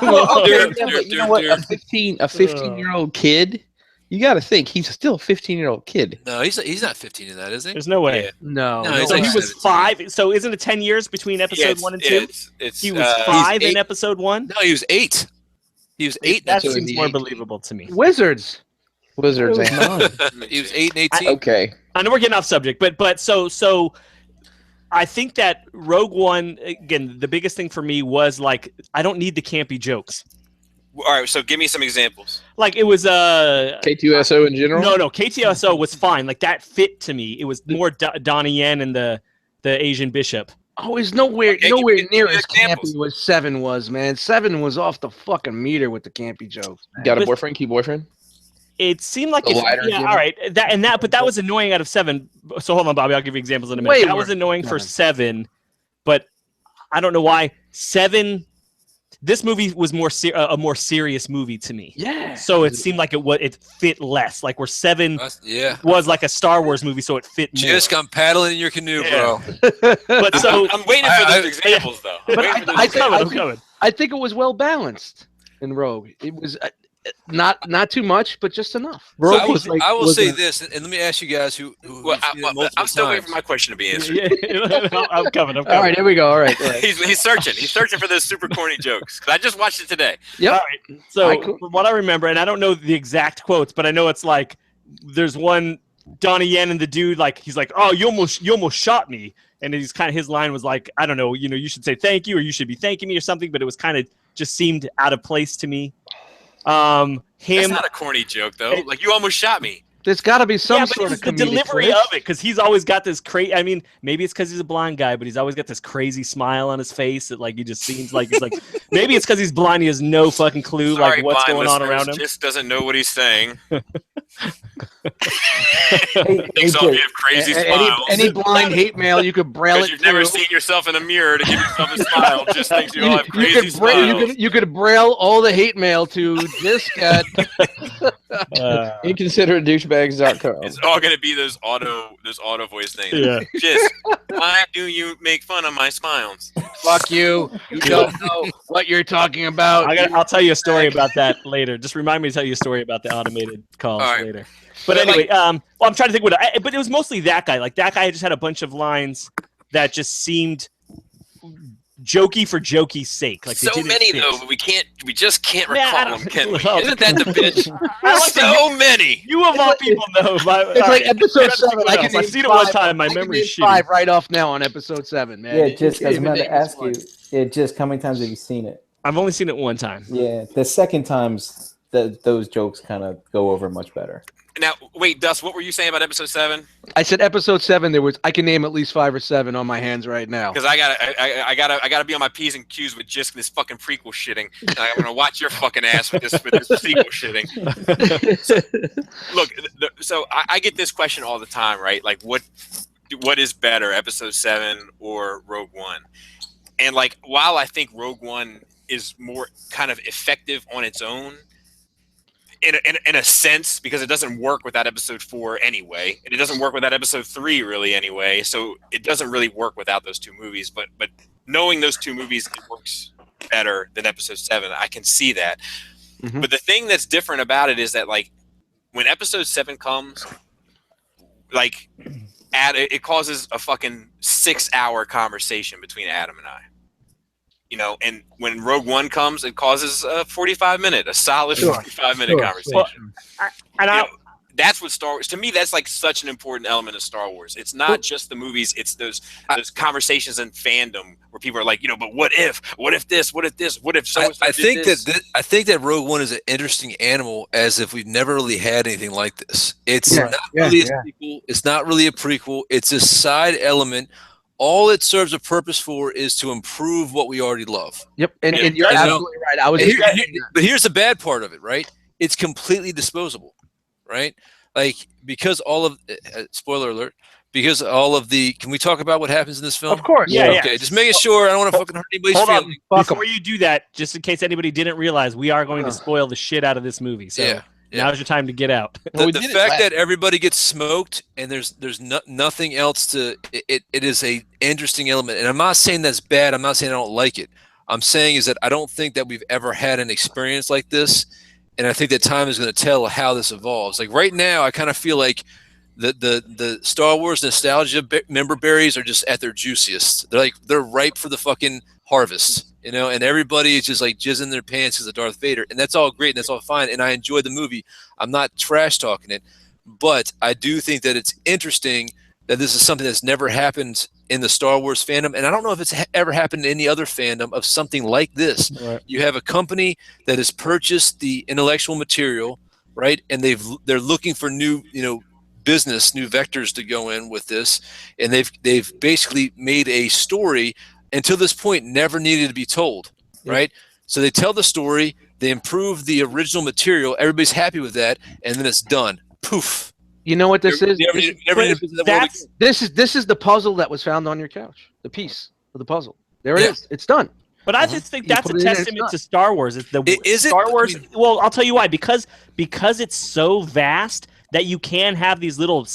Well, okay, Dude, yeah, but you know dude, what? dude. A 15-year-old kid. You got to think he's still a 15-year-old kid. No, he's not 15 in that, is he? There's no way. Yeah. No, No, he's So like he was 17. 5. So isn't it 10 years between episode 1 and 2? He was 5 He's in 8. episode 1. No, he was 8. He was 8. That So seems the more 18. believable to me. Wizards. It was 9. He was 8 and 18. Okay. I know we're getting off subject, but so I think that Rogue One, again, the biggest thing for me was like I don't need the campy jokes. All right, so give me some examples. Like it was K2SO in general. no KTSO was fine. Like that fit to me. It was more Donnie Yen and the Asian bishop. Oh, it's nowhere Okay, nowhere give me near as examples. campy as 7 was, man. 7 was off the fucking meter with the campy jokes. Man. Got a But- boyfriend? Key boyfriend? It seemed like The lighter yeah, gimmick? all right. But that was annoying out of 7. So hold on, Bobby. I'll give you examples in a minute. Way That was worse annoying than for 7. 7, but I don't know why 7. This movie was a more serious movie to me. Yeah. So it seemed like it fit less. Like where 7 Yeah. was like a Star Wars movie, so it fit more. Just come paddling in your canoe, Yeah. bro. But so I'm waiting for those examples, though. I'm But waiting for those I examples. I'm coming. I think it was well balanced in Rogue. It was not too much, but just enough. So Rogue I was like- will was say a- this, and let me ask you guys who've Well, seen it multiple I'm still waiting times. for my question to be answered. Yeah, I'm coming. All right, here we go. All right. All right. He's searching. He's searching for those super corny jokes. 'Cause I just watched it today. Yep. All right. So I could- from what I remember, and I don't know the exact quotes, but I know it's like there's one Donnie Yen and the dude like he's like, "Oh, you almost shot me," and he's kind of his line was like, "I don't know, you should say thank you or you should be thanking me or something," but it was kind of just seemed out of place to me. That's Him. not a corny joke, though. Like, you almost shot me. There's got to be some Yeah, but sort it's of the comedic delivery flair. of it because he's always got this crazy. I mean, maybe it's because he's a blind guy, but he's always got this crazy smile on his face that like he just seems like he's like. Maybe it's because he's blind. He has no fucking clue Sorry, like what's blind going on listeners, around him. Just doesn't know what he's saying. Hey, Thinks all you have crazy smiles. Any blind hate mail, you could braille Because it you've never through. seen yourself in a mirror to give yourself a smile. Just thinks you all have You crazy could braille, smiles. you could braille all the hate mail to this cat. Inconsideratedouchebags.com. It's all gonna be those auto voice things. Yeah. Just why do you make fun of my smiles? Fuck you. You don't know what you're talking about. I'll tell you a story about that later. Just remind me to tell you a story about the automated calls All right. later. But anyway, well, I'm trying to think but it was mostly that guy. Like that guy just had a bunch of lines that just seemed jokey for jokey's sake. Like they So didn't many fit. though, but we just can't Man, I recall don't- them, can we? well, Isn't that the bitch? I like So many. You of all people know. It's like episode 7. I can I've name seen it one 5. time. My I can memory's name shitty. 5 right off now on episode 7, man. Yeah, You just can't as even I'm to name this ask one. you, just how many times have you seen it? I've only seen it one time. Yeah, the second times those jokes kind of go over much better. Now, wait, Dust, what were you saying about episode 7? I said episode 7. I can name at least 5 or 7 on my hands right now. Because I gotta be on my P's and Q's with just this fucking prequel shitting. And I'm gonna watch your fucking ass with this sequel shitting. Look, so I get this question all the time, right? Like, what is better, episode 7 or Rogue One? And like, while I think Rogue One is more kind of effective on its own, in a sense, because it doesn't work without episode 4 anyway, and it doesn't work without episode 3 really anyway, so it doesn't really work without those 2 movies, but knowing those 2 movies, it works better than episode 7. I can see that. Mhm. But the thing that's different about it is that, like, when episode 7 comes, like, it causes a fucking 6-hour conversation between Adam and I. you know, and when Rogue One comes, it causes a 45-minute, a solid Sure, 45-minute conversation. And You know, that's what Star Wars, to me, that's like such an important element of Star Wars. It's not just the movies, it's those conversations in fandom where people are like, you know, but what if this, what if this, what if so I think that Rogue One is an interesting animal, as if we've never really had anything like this. It's not really a sequel. It's not really a prequel. It's a side element. All it serves a purpose for is to improve what we already love. Yep, and you're absolutely right. I was. But here's the bad part of it, right? It's completely disposable, right? Like, because all of spoiler alert. Because all of the, can we talk about what happens in this film? Of course. Yeah. Okay, just making sure. I don't want to fucking hurt anybody's Hold on. feelings. Before you do that, just in case anybody didn't realize, we are going to spoil the shit out of this movie. So now's your time to get out. The fact that everybody gets smoked and there's nothing else to it is a interesting element. And I'm not saying that's bad. I'm not saying I don't like it. I'm saying is that I don't think that we've ever had an experience like this. And I think that time is going to tell how this evolves. Like right now, I kind of feel like the Star Wars nostalgia member berries are just at their juiciest. They're ripe for the fucking harvest, you know. And everybody is just like jizzing their pants because of Darth Vader, and that's all great and that's all fine. And I enjoy the movie. I'm not trash talking it, but I do think that it's interesting that this is something that's never happened in the Star Wars fandom, and I don't know if it's ever happened in any other fandom of something like this. Right. You have a company that has purchased the intellectual material, right, and they're looking for new, you know, business, new vectors to go in with this, and they've basically made a story until this point never needed to be told, right? So they tell the story, they improve the original material, everybody's happy with that, and then it's done. Poof. You know what this is? This is the puzzle that was found on your couch. The piece of the puzzle. There it is. It's done. But I just think that's a testament to Star Wars. Star Wars. Well, I'll tell you why. Because it's so vast that you can have these little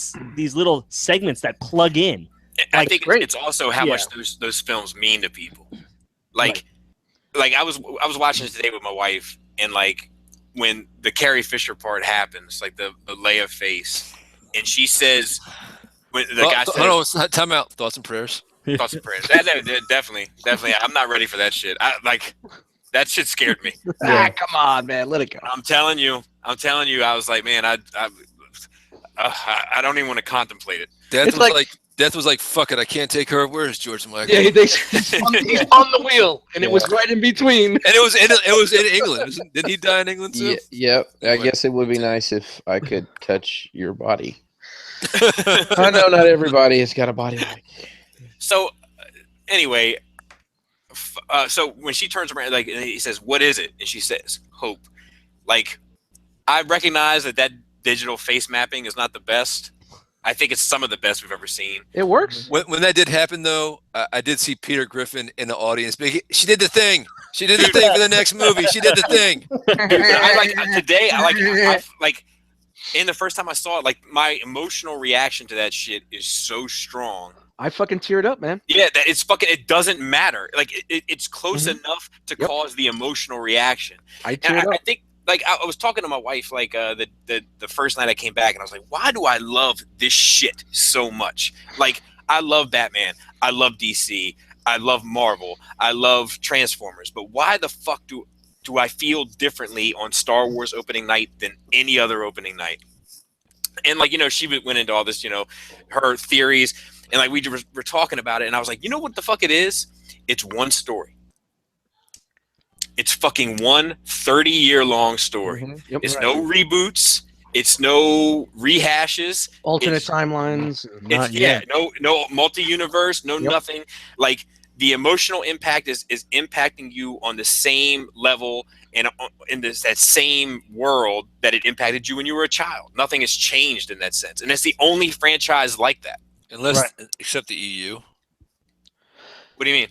segments that plug in. I think it's also how much those films mean to people. Like I was watching it today with my wife, and like when the Carrie Fisher part happens, like the Leia face, and she says, when the guy says, "Oh no, time out." Thoughts and prayers. Thoughts and prayers. Definitely. I'm not ready for that shit. That shit scared me. Come on, man, let it go. I'm telling you. I was like, man, I don't even want to contemplate it. Death was like, fuck it, I can't take her. Where's George Michael? Yeah, he's on the wheel, and it was right in between. And it was in England. Didn't he die in England too? Yep. I guess it would be nice if I could touch your body. I know not everybody has got a body like you. So, anyway, so when she turns around, like he says, "What is it?" and she says, "Hope." Like, I recognize that digital face mapping is not the best. I think it's some of the best we've ever seen. It works. When that did happen, though, I did see Peter Griffin in the audience. She did the thing. She did the thing for the next movie. She did the thing. And the first time I saw it, like my emotional reaction to that shit is so strong. I fucking teared up, man. Yeah, it doesn't matter. Like it's close enough to cause the emotional reaction. I teared up. I think, like, I was talking to my wife, like, the first night I came back, and I was like, why do I love this shit so much? Like, I love Batman. I love DC. I love Marvel. I love Transformers. But why the fuck do I feel differently on Star Wars opening night than any other opening night? And, like, you know, she went into all this, you know, her theories, and, like, we were talking about it, and I was like, you know what the fuck it is? It's one story. It's fucking one 30-year-long story. Mm-hmm. Yep, it's no reboots. It's no rehashes. Alternate timelines. No multi-universe. No nothing. Like, the emotional impact is impacting you on the same level and in that same world that it impacted you when you were a child. Nothing has changed in that sense, and it's the only franchise like that. Except the EU. What do you mean?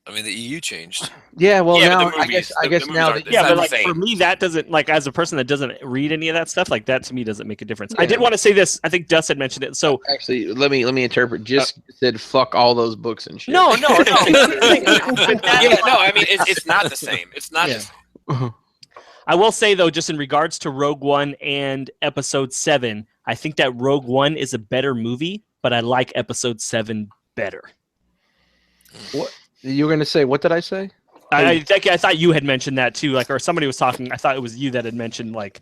I mean, the EU changed. Yeah, well, now I guess now. But like for me, that doesn't, like, as a person that doesn't read any of that stuff, like that to me doesn't make a difference. I did want to say this. I think Dust had mentioned it. So actually, let me interpret. Just said fuck all those books and shit. No. I mean, it's not the same. It's not the same. I will say, though, just in regards to Rogue One and Episode 7, I think that Rogue One is a better movie, but I like Episode 7 better. What? You were going to say, what did I say? I thought you had mentioned that too, like, or somebody was talking. I thought it was you that had mentioned like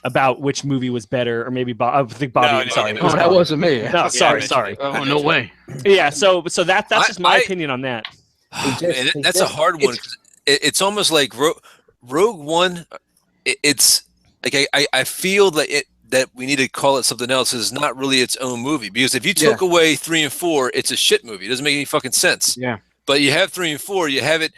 about which movie was better, or maybe Bob. I think Bobby. No, sorry, no, it was Oh, that Bobby. wasn't me. No, sorry. Oh, no way. Yeah, so that's just my I- opinion on that. Man, that's a hard one. 'Cause it's almost like Rogue One. It's like I feel that we need to call it something else. It's not really its own movie, because if you took away 3 and 4, it's a shit movie. It doesn't make any fucking sense. Yeah. But you have 3 and 4. You have it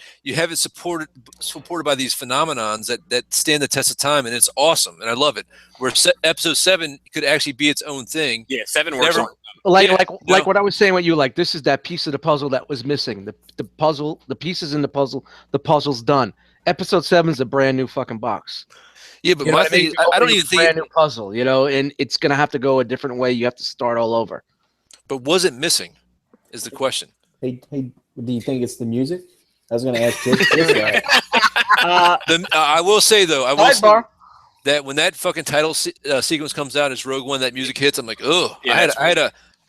supported by these phenomenons that stand the test of time, and it's awesome, and I love it. Where episode 7 could actually be its own thing. Yeah, 7 works. Never- Like Yeah, like what I was saying with you, like this is that piece of the puzzle that was missing. The puzzle, the pieces in the puzzle's done. Episode 7's a brand new fucking box. Yeah, but You know my what I mean? thing, I don't even brand think. new puzzle, you know, and it's gonna have to go a different way. You have to start all over. But was it missing? Is the question. Hey, do you think it's the music? I was going to ask this guy. I will say though, I will say Sidebar. that when that fucking title sequence comes out as Rogue One, that music hits. I'm like, oh, Yeah, I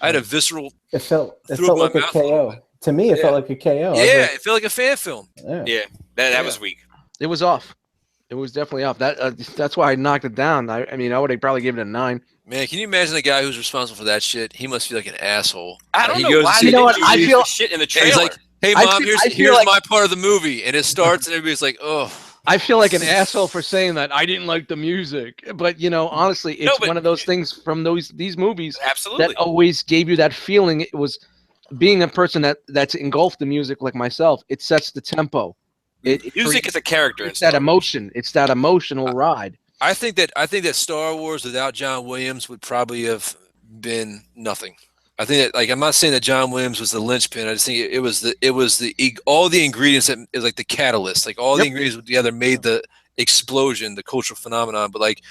had a visceral. It felt Threw up like my a mouth a little KO. To me, it Yeah. felt like a KO. Yeah, it felt like a fan film. Yeah, that was weak. It was off. It was definitely off. That's why I knocked it down. I mean, I would have probably given it a 9. Man, can you imagine the guy who's responsible for that shit? He must feel like an asshole. I don't He know goes why to- they You know what, didn't I use feel- the shit in the And trailer. he's like, "Hey, I mom, feel here's like- my part of the movie," and it starts, and everybody's like, "Oh." I feel like an asshole for saying that. I didn't like the music, but you know, honestly, it's but- one of those things from these movies Absolutely. that always gave you that feeling. It was being a person that's engulfed the music like myself. It sets the tempo. It Music is a character. It's that emotion. It's that emotional ride. I think that Star Wars without John Williams would probably have been nothing. I think that, like, I'm not saying that John Williams was the linchpin. I just think it was all the ingredients that is like the catalyst, like all the ingredients together made the explosion, the cultural phenomenon. But like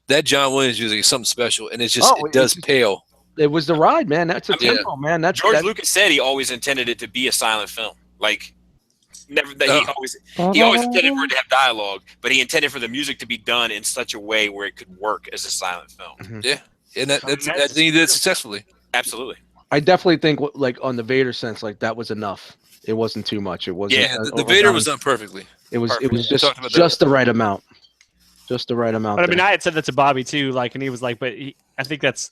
that John Williams music is something special, and it's just it does pale. It was the ride, man. That's a Yeah. tempo, man. That's George Lucas said he always intended it to be a silent film. Like, never that he always intended for it to have dialogue, but he intended for the music to be done in such a way where it could work as a silent film. Yeah, and I think he did it successfully. Absolutely. I definitely think, like on the Vader sense, like that was enough. It wasn't too much. It wasn't. Yeah, the Vader was done perfectly. It was. perfect. It was We talked about just the right amount. Just the right amount. But I mean, there. I had said that to Bobby too, like, and he was like, "But I think that's."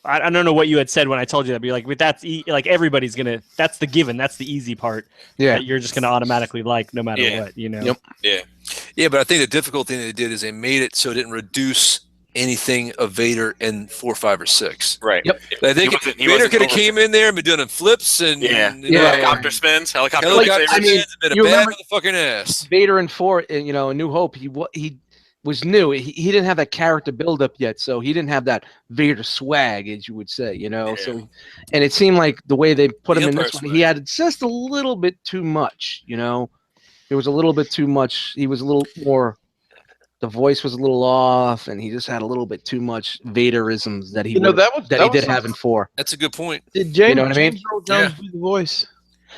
I don't know what you had said when I told you that, but you're like, "But that's like everybody's gonna. That's the given. That's the easy part. yeah. That you're just gonna automatically like no matter Yeah. what, you know." Yep. Yeah. Yeah, but I think the difficult thing they did is they made it so it didn't reduce anything of Vader in 4, 5, or 6. Right. Yep. I think He Vader wasn't could have over- came in there and been doing flips and Yeah. you know, Helicopter spins. Helicopter helicopter spins. I mean, spins, been a you bad remember- motherfucking ass. Vader and 4, you know, A New Hope. He was new. He didn't have that character build up yet, so he didn't have that Vader swag, as you would say, you know. Yeah. So, and it seemed like the way they put The him in Empire this one, swag. he had just a little bit too much, you know. It was a little bit too much. He was a little more. The voice was a little off, and he just had a little bit too much Vaderisms that he You know, that he did have in 4. That's a good point. Did James, You know what I mean? James Earl Jones do the voice?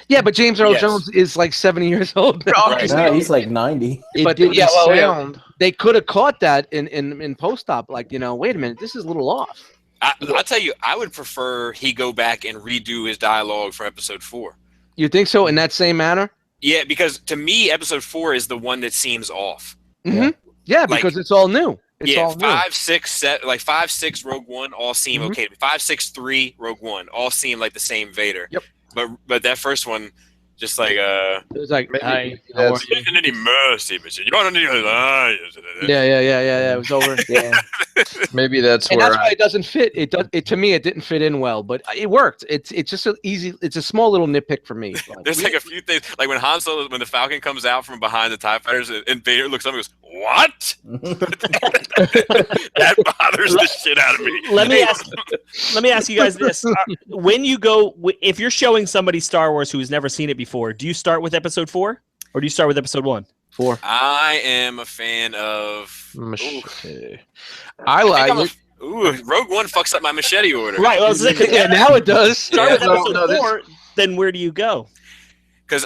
Yeah, but James Earl Yes. Jones is like 70 years old now. Right. Nah, he's like 90. It But didn't yeah, well, yeah. sound. They could have caught that in post-op, like, you know, wait a minute, this is a little off. I'll tell you, I would prefer he go back and redo his dialogue for episode 4. You think so in that same manner? Yeah, because to me, episode 4 is the one that seems off. Mm-hmm. Yeah, Like- because it's all new. It's yeah, all new. 5, 6, 7, like 5, 6, Rogue One all seem Mhm. okay. 5, 6, 3, Rogue One all seem like the same Vader. Yep. But that first one, just like It was like, Maybe hi, that's- how are you? isn't any mercy, but you don't need lies. Yeah. It was over. Yeah. Maybe that's And where that's why it doesn't fit. It to me, it didn't fit in well, but it worked. It's just an easy. It's a small little nitpick for me. Like, There's like a few things, like when Han Solo, when the Falcon comes out from behind the TIE fighters, and Vader looks up and goes, "What?" That bothers the shit out of me. Let me ask you guys this: when you go, if you're showing somebody Star Wars who has never seen it before, do you start with Episode 4 or do you start with Episode 1? 4. I am a fan of. Machete. I I think like I'm it. Rogue One fucks up my machete order. Right. Well, I was like, Yeah, now it does. start with Yeah, no, Episode no, this- 4. Then where do you go? Because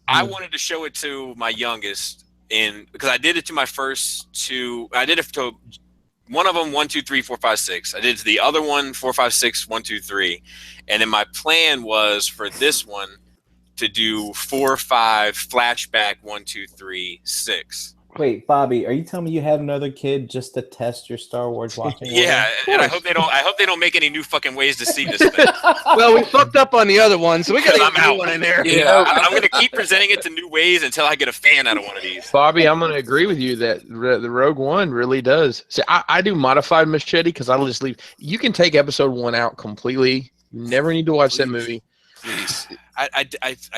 I wanted to show it to my youngest, because I did it to my first two. I did it to one of them 1, 2, 3, 4, 5, 6. I did it to the other one 4, 5, 6, 1, 2, 3, and then my plan was for this one to do 4, 5, flashback 1, 2, 3, 6. Wait, Bobby, are you telling me you have another kid just to test your Star Wars watching? Yeah, and I hope they don't make any new fucking ways to see this thing. Well, we fucked up on the other one, so we gotta I'm get a new out. one in there. Yeah, I'm going to keep presenting it to new ways until I get a fan out of one of these. Bobby, I'm going to agree with you that the Rogue One really does. See, I do modified machete because I'll just leave. You can take episode 1 out completely. You never need to watch that movie. Please. I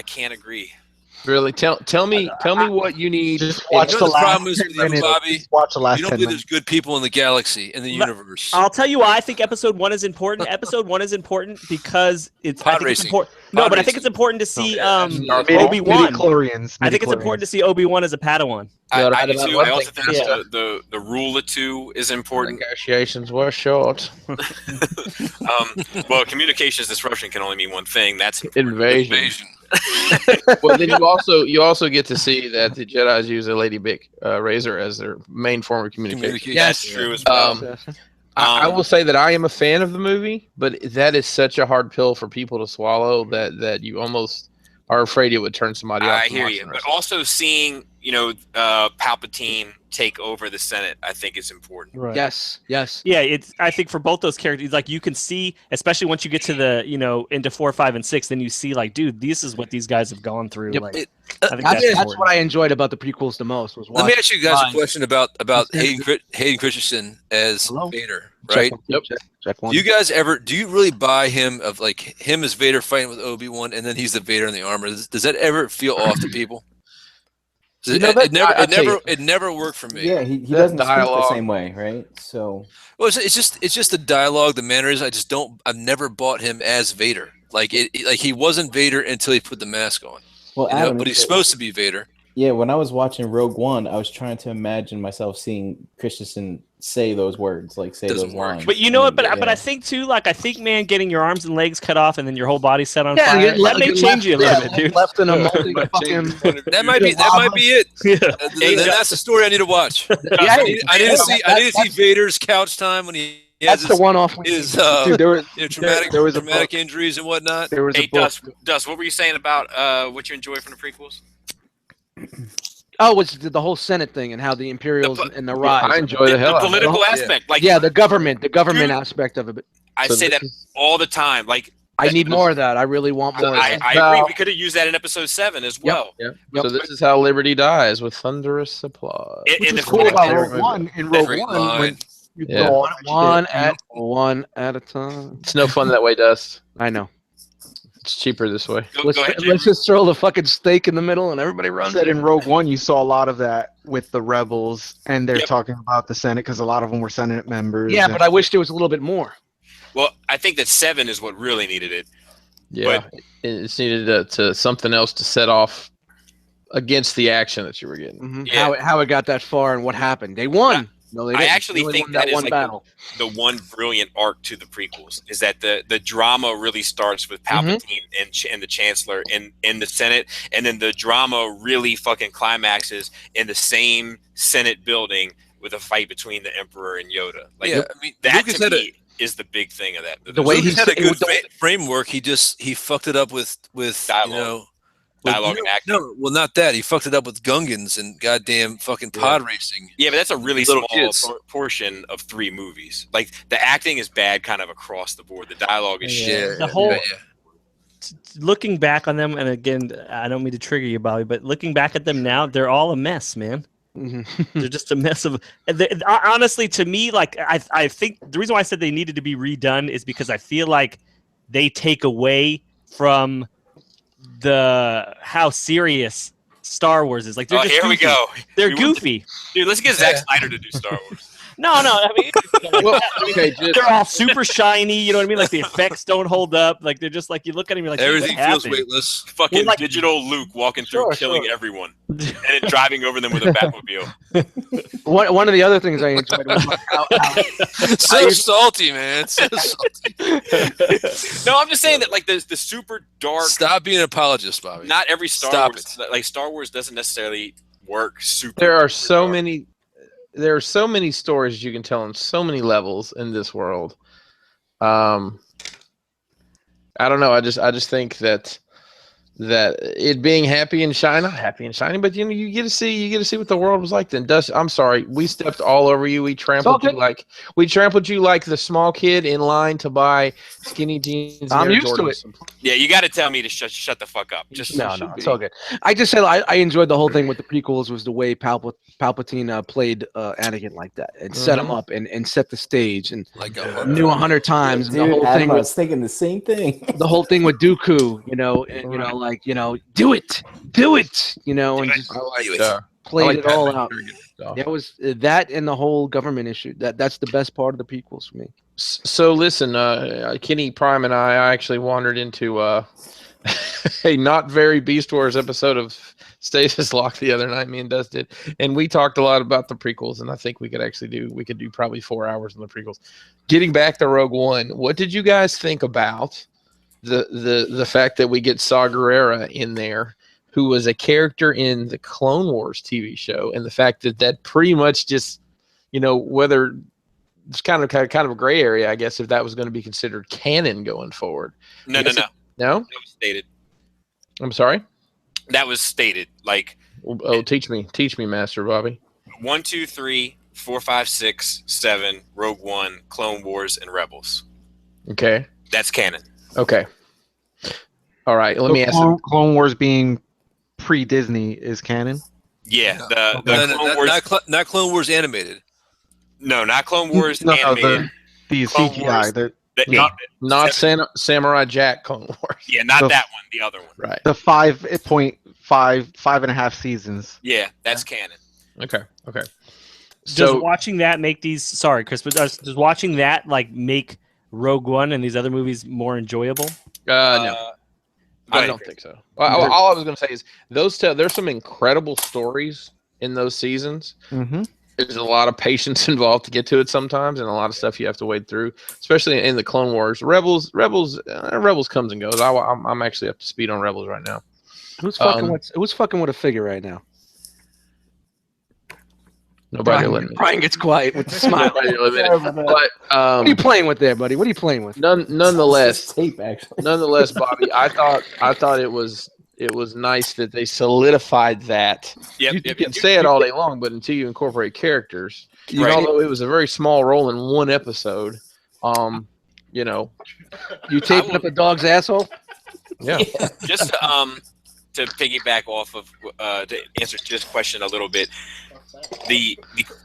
can't agree. Really, tell me what you need. Just watch You the know the last problem is 10 with you, minutes. Bobby? Just watch the last You don't 10 believe minutes. there's good people in the galaxy, in the universe. I'll tell you why I think episode 1 is important. Episode 1 is important because it's. Pod I think it's racing. important. No, Pod but I think racing. it's important to see absolutely. Obi-Wan. Midi-chlorians. I think it's important to see Obi-Wan as a Padawan. Yeah, I do about too. one I also thing. think Yeah. the rule of 2 is important. Negotiations were short. Well, communications disruption can only mean one thing. That's Invasion. Well, then you also get to see that the Jedi's use a Lady Bic razor as their main form of communication. That's true as well. I will say that I am a fan of the movie, but that is such a hard pill for people to swallow that you almost are afraid it would turn somebody off. I from hear watching you, the but rest of it. also seeing Palpatine take over the Senate, I think is important. Right. Yes. Yeah, it's. I think for both those characters, like you can see, especially once you get to the, into 4, 5, and 6, then you see, like, dude, this is what these guys have gone through. Yep. Like, It- I think That's important. what I enjoyed about the prequels the most. Was Let me watching. ask you guys a Fine. question about Yes, Hayden Christensen as Hello? Vader, Check right? one, Yep. Check one. Do you really buy him of like him as Vader fighting with Obi-Wan and then he's the Vader in the armor? Does that ever feel off to people? You know that- I'll tell you. It never worked for me. Yeah, he That doesn't speak dialogue- the same way, right? So Well, it's just the dialogue, the manners. I've never bought him as Vader. Like like he wasn't Vader until he put the mask on. well, You know? Adam, But he's supposed to be Vader. Yeah, when I was watching Rogue One, I was trying to imagine myself seeing Christensen say those words, like say Doesn't those work. lines. But you know what? But Yeah. I think too, like I think, man, getting your arms and legs cut off and then your whole body set on Yeah, fire, get that may get change you a little bit, dude. Left in a Yeah. moldy fucking. That might be it. Yeah. Then that's the story I need to watch. Yeah, I need to see Vader's couch time when he has That's the one-off. his Dude, there was traumatic there was a traumatic injuries and whatnot. there was a Hey, book. Dust, what were you saying about what you enjoy from the prequels? Oh, it's the whole Senate thing and how the Imperials and the rise. I enjoy the hell The out of it. political aspect, like Yeah, the government Dude. aspect of it. I So say this that is- all the time. Like I need more of that. I really want more of that. I agree. We could have used that in episode 7 as well. Yep. Yep. So this is how Liberty dies, with thunderous applause. In Which the is cool about Rogue Rogue One. In Rogue Great One, when line. you Yeah. go on, One at a time. It's no fun that way, Dust. I know. It's cheaper this way. Go ahead, Jay. Let's just throw the fucking stake in the middle and everybody runs. said in Rogue One, you saw a lot of that with the rebels, and they're Yep. talking about the Senate because a lot of them were Senate members. Yeah, and- but I wish there was a little bit more. Well, I think that 7 is what really needed it. Yeah, it's needed to something else to set off against the action that you were getting. Yeah. How it got that far and what happened. They won. No, they I didn't. actually They only think won that is one like battle. The one brilliant arc to the prequels is that the drama really starts with Palpatine and the Chancellor in the Senate, and then the drama really fucking climaxes in the same Senate building with a fight between the Emperor and Yoda. Like Yeah, I mean, that Lucas to had me is the big thing of that. The way Lucas he had a said- good the- framework. He fucked it up with Dialogue. Dialogue and acting. No, well, not that. He fucked it up with Gungans and goddamn fucking pod racing. Yeah, but that's a really Little small kids. portion of 3 movies. Like the acting is bad, kind of across the board. The dialogue is shit. The whole- yeah. Looking back on them, and again, I don't mean to trigger you, Bobby, but looking back at them now, they're all a mess, man. They're just a mess of. Honestly, to me, like I think the reason why I said they needed to be redone is because I feel like they take away from how serious Star Wars is. Like they're just Here we goofy. go. They're We want to- goofy. Dude, let's get Zack Snyder to do Star Wars. No, I mean Well, okay, just, they're all super shiny. You know what I mean? Like the effects don't hold up. Like they're just like you look at them, you're like Everything what feels happened? weightless. Fucking like- digital Luke walking through, Sure, killing sure. everyone, and then driving over them with a Batmobile. One of the other things I enjoyed was like how So salty, man. So salty. No, I'm just saying that like the super dark. Stop being an apologist, Bobby. Not every Star Stop Wars. Like Star Wars doesn't necessarily work super. there are super so dark. many. There are so many stories you can tell on so many levels in this world. I don't know. I just think that that it being happy and shiny, not happy and shiny, but you get to see what the world was like then. Dust, I'm sorry, we stepped all over you. We trampled you like the small kid in line to buy skinny jeans. I'm Air used to Jordans. it. Yeah, you got to tell me to shut the fuck up. Just No, it's all good. I just said I enjoyed the whole thing with the prequels was the way Palpatine played Anakin like that and set him up and set the stage and Like knew 100 times. Dude, and the whole Adam, thing I with was thinking the same thing. the whole thing with Dooku, do it, and just I liked, played like it all Padme out. very good stuff. That was that and the whole government issue. That's the best part of the prequels for me. So listen, Kenny Prime and I actually wandered into a not very Beast Wars episode of Stasis Lock the other night. Me and Dust did, and we talked a lot about the prequels. And I think we could do probably 4 hours on the prequels. Getting back to Rogue One, what did you guys think about the fact that we get Saw Gerrera in there, who was a character in the Clone Wars TV show, and the fact that pretty much just, whether it's kind of a gray area, I guess, if that was going to be considered canon going forward. No. No? That was stated. I'm sorry? That was stated. Like, Oh, teach me, Master Bobby. 1, 2, 3, 4, 5, 6, 7, Rogue One, Clone Wars, and Rebels. Okay. That's canon. Okay. All right. Let me ask you. Clone Wars being pre-Disney is canon. Yeah, the Clone Wars. Not Clone Wars animated. No, not Clone Wars No, animated. the Clone CGI, Wars. Not Samurai Jack Clone Wars. Yeah, not that one. The other one. Right. the 5.5 seasons. Yeah, that's canon. Okay. Does watching that make these? Sorry, Chris, but does watching that like make Rogue One and these other movies more enjoyable? No. I don't think so. All I was going to say is there's some incredible stories in those seasons. Mm-hmm. There's a lot of patience involved to get to it sometimes, and a lot of stuff you have to wade through, especially in the Clone Wars. Rebels comes and goes. I'm actually up to speed on Rebels right now. Who's fucking with a figure right now? Nobody will let me. Brian gets quiet with the smile. Nobody will let me. But What are you playing with there, buddy? What are you playing with? Nonetheless, Tape, actually. nonetheless, Bobby, I thought it was nice that they solidified that. Yep. You can say it all day long, but until you incorporate characters, Right. although it was a very small role in one episode, You taping up a dog's asshole? yeah. Just to piggyback off of to answer this question a little bit,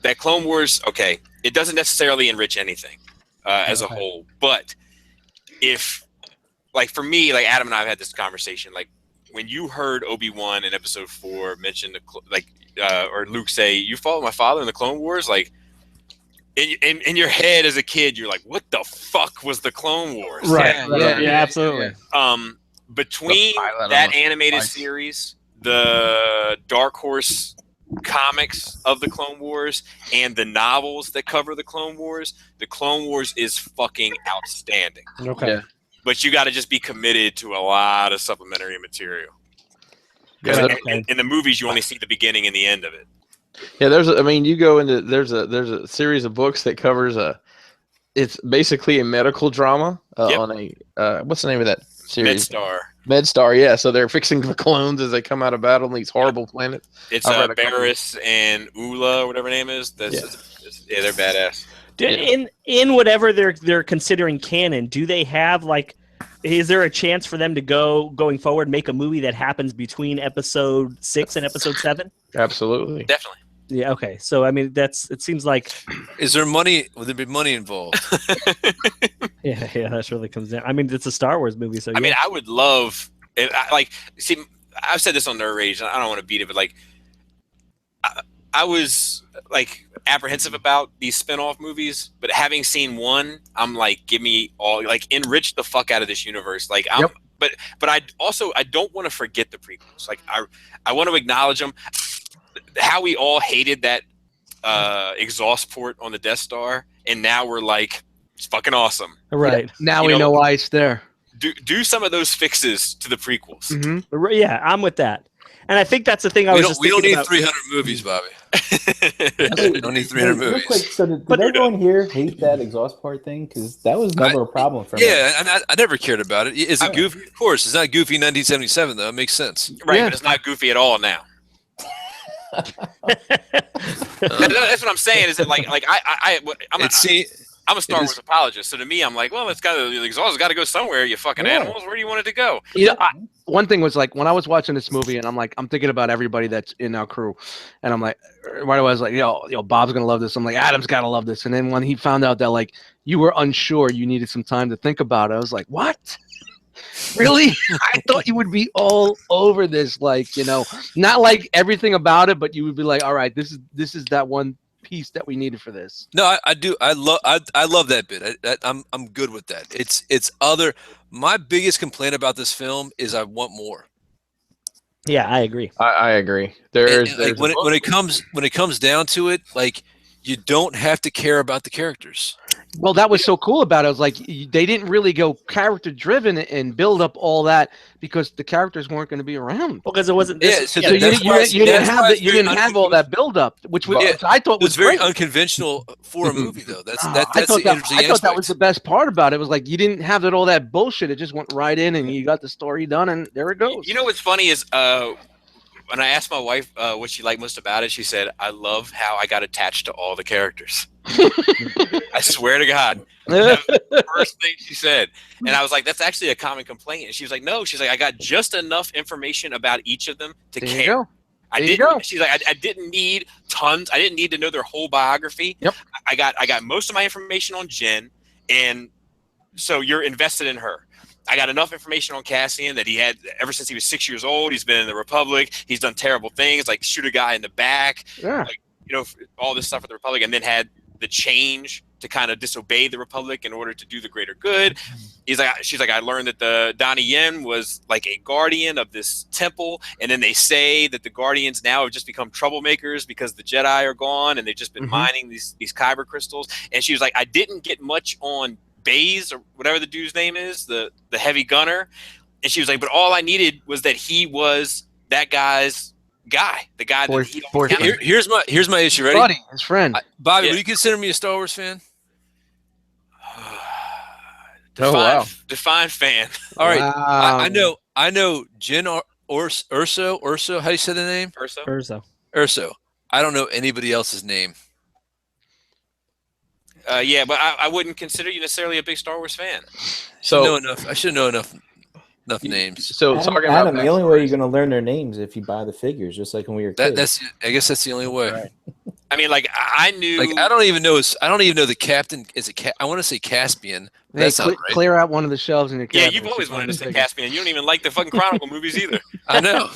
that Clone Wars, okay, it doesn't necessarily enrich anything as a whole, but if, like, for me, like Adam and I have had this conversation, like when you heard Obi-Wan in Episode 4 mention or Luke say, "You followed my father in the Clone Wars," like. In your head as a kid, you're like, "What the fuck was the Clone Wars?" Right. Yeah, absolutely. Between that animated series, the Dark Horse comics of the Clone Wars, and the novels that cover the Clone Wars is fucking outstanding. Okay. Yeah. But you got to just be committed to a lot of supplementary material. Yeah, In the movies, you only see the beginning and the end of it. Yeah, there's a series of books that covers it's basically a medical drama on a what's the name of that series? MedStar, yeah. So they're fixing the clones as they come out of battle on these horrible planets. It's Barriss and Ula, or whatever her name is. They're badass. In whatever they're considering canon, do they have like? Is there a chance for them to going forward make a movie that happens between Episode 6 and Episode 7? Absolutely, Definitely. Yeah. Okay. So I mean, it seems like. Is there money? Would there be money involved? Yeah, that really comes down. I mean, it's a Star Wars movie, so. I mean, I would love, see, I've said this on Nerd Rage, and I don't want to beat it, but like, I was like apprehensive about these spin-off movies, but having seen one, I'm like, give me all, like, enrich the fuck out of this universe. Like, but I don't want to forget the prequels. Like, I want to acknowledge them. How we all hated that exhaust port on the Death Star, and now we're like, it's fucking awesome. Right. Now we know why it's there. Do some of those fixes to the prequels. Mm-hmm. Yeah, I'm with that. And I think that's the thing I We was don't, just we don't thinking need about. 300 movies, Bobby. We don't need 300 Real movies. quick, so did But- everyone here hate that exhaust part thing? Because that was never a problem for me. Yeah, and I never cared about it. Is it goofy? Of course, it's not goofy in 1977 though. It makes sense. Right, Yeah. but it's not goofy at all now. That's what I'm saying. Is that I'm a Star Wars apologist, so to me, I'm like, well, the exhaust has got to go somewhere. You fucking animals. Where do you want it to go? You know, one thing was like when I was watching this movie, and I'm thinking about everybody that's in our crew, and I'm like, right away, I was like, yo, Bob's gonna love this. I'm like, Adam's gotta love this. And then when he found out that like you were unsure, you needed some time to think about it, I was like, what? Really? I thought you would be all over this, like, not like everything about it, but you would be like, all right, this is that one piece that we needed for this. No, I do. I love that bit. I'm good with that. It's other. My biggest complaint about this film is I want more. Yeah, I agree. I agree. And, like, when it comes down to it, like you don't have to care about the characters. Well, that was so cool about it. I was like, they didn't really go character driven and build up all that because the characters weren't going to be around. Well, because it wasn't. So you didn't have all that build up, which I thought was very great. unconventional for a movie, though. That's I the thought interesting that was the best part about it. It was like you didn't have all that bullshit. It just went right in, and you got the story done, and there it goes. You know what's funny is when I asked my wife what she liked most about it, she said, "I love how I got attached to all the characters." I swear to God, that was the first thing she said, and I was like, "That's actually a common complaint." And she was like, "No," she's like, "I got just enough information about each of them to There you care." go. I There you didn't. go. She's like, I didn't need tons. I didn't need to know their whole biography. Yep. I got most of my information on Jen, and so you're invested in her. I got enough information on Cassian that he had ever since he was 6 years old. He's been in the Republic. He's done terrible things like shoot a guy in the back. Yeah. All this stuff with the Republic, and then had the change to kind of disobey the Republic in order to do the greater good. She's like, I learned that the Donnie Yen was like a guardian of this temple, and then they say that the Guardians now have just become troublemakers because the Jedi are gone, and they've just been mining these kyber crystals. And she was like, I didn't get much on Baze or whatever the dude's name is, the heavy gunner. And she was like, but all I needed was that he was that guy's guy, the guy that he Here's my issue. Ready? Buddy, his friend. Bobby, Yeah. would you consider me a Star Wars fan? Define fan. All right. Wow. I know Jen Urso. How do you say the name? Urso. I don't know anybody else's name. Yeah, but I wouldn't consider you necessarily a big Star Wars fan. I should know enough names. So talking about Adam, the only way you're going to learn their names if you buy the figures, just like when we were kids. I guess that's the only way. Right. I mean, like I knew. Like I don't even know the captain. Is it? I want to say Caspian. Hey, That's not right. clear out one of the shelves in your Yeah, cabinet. you've always wanted to say Caspian. You don't even like the fucking Chronicle movies either. I know.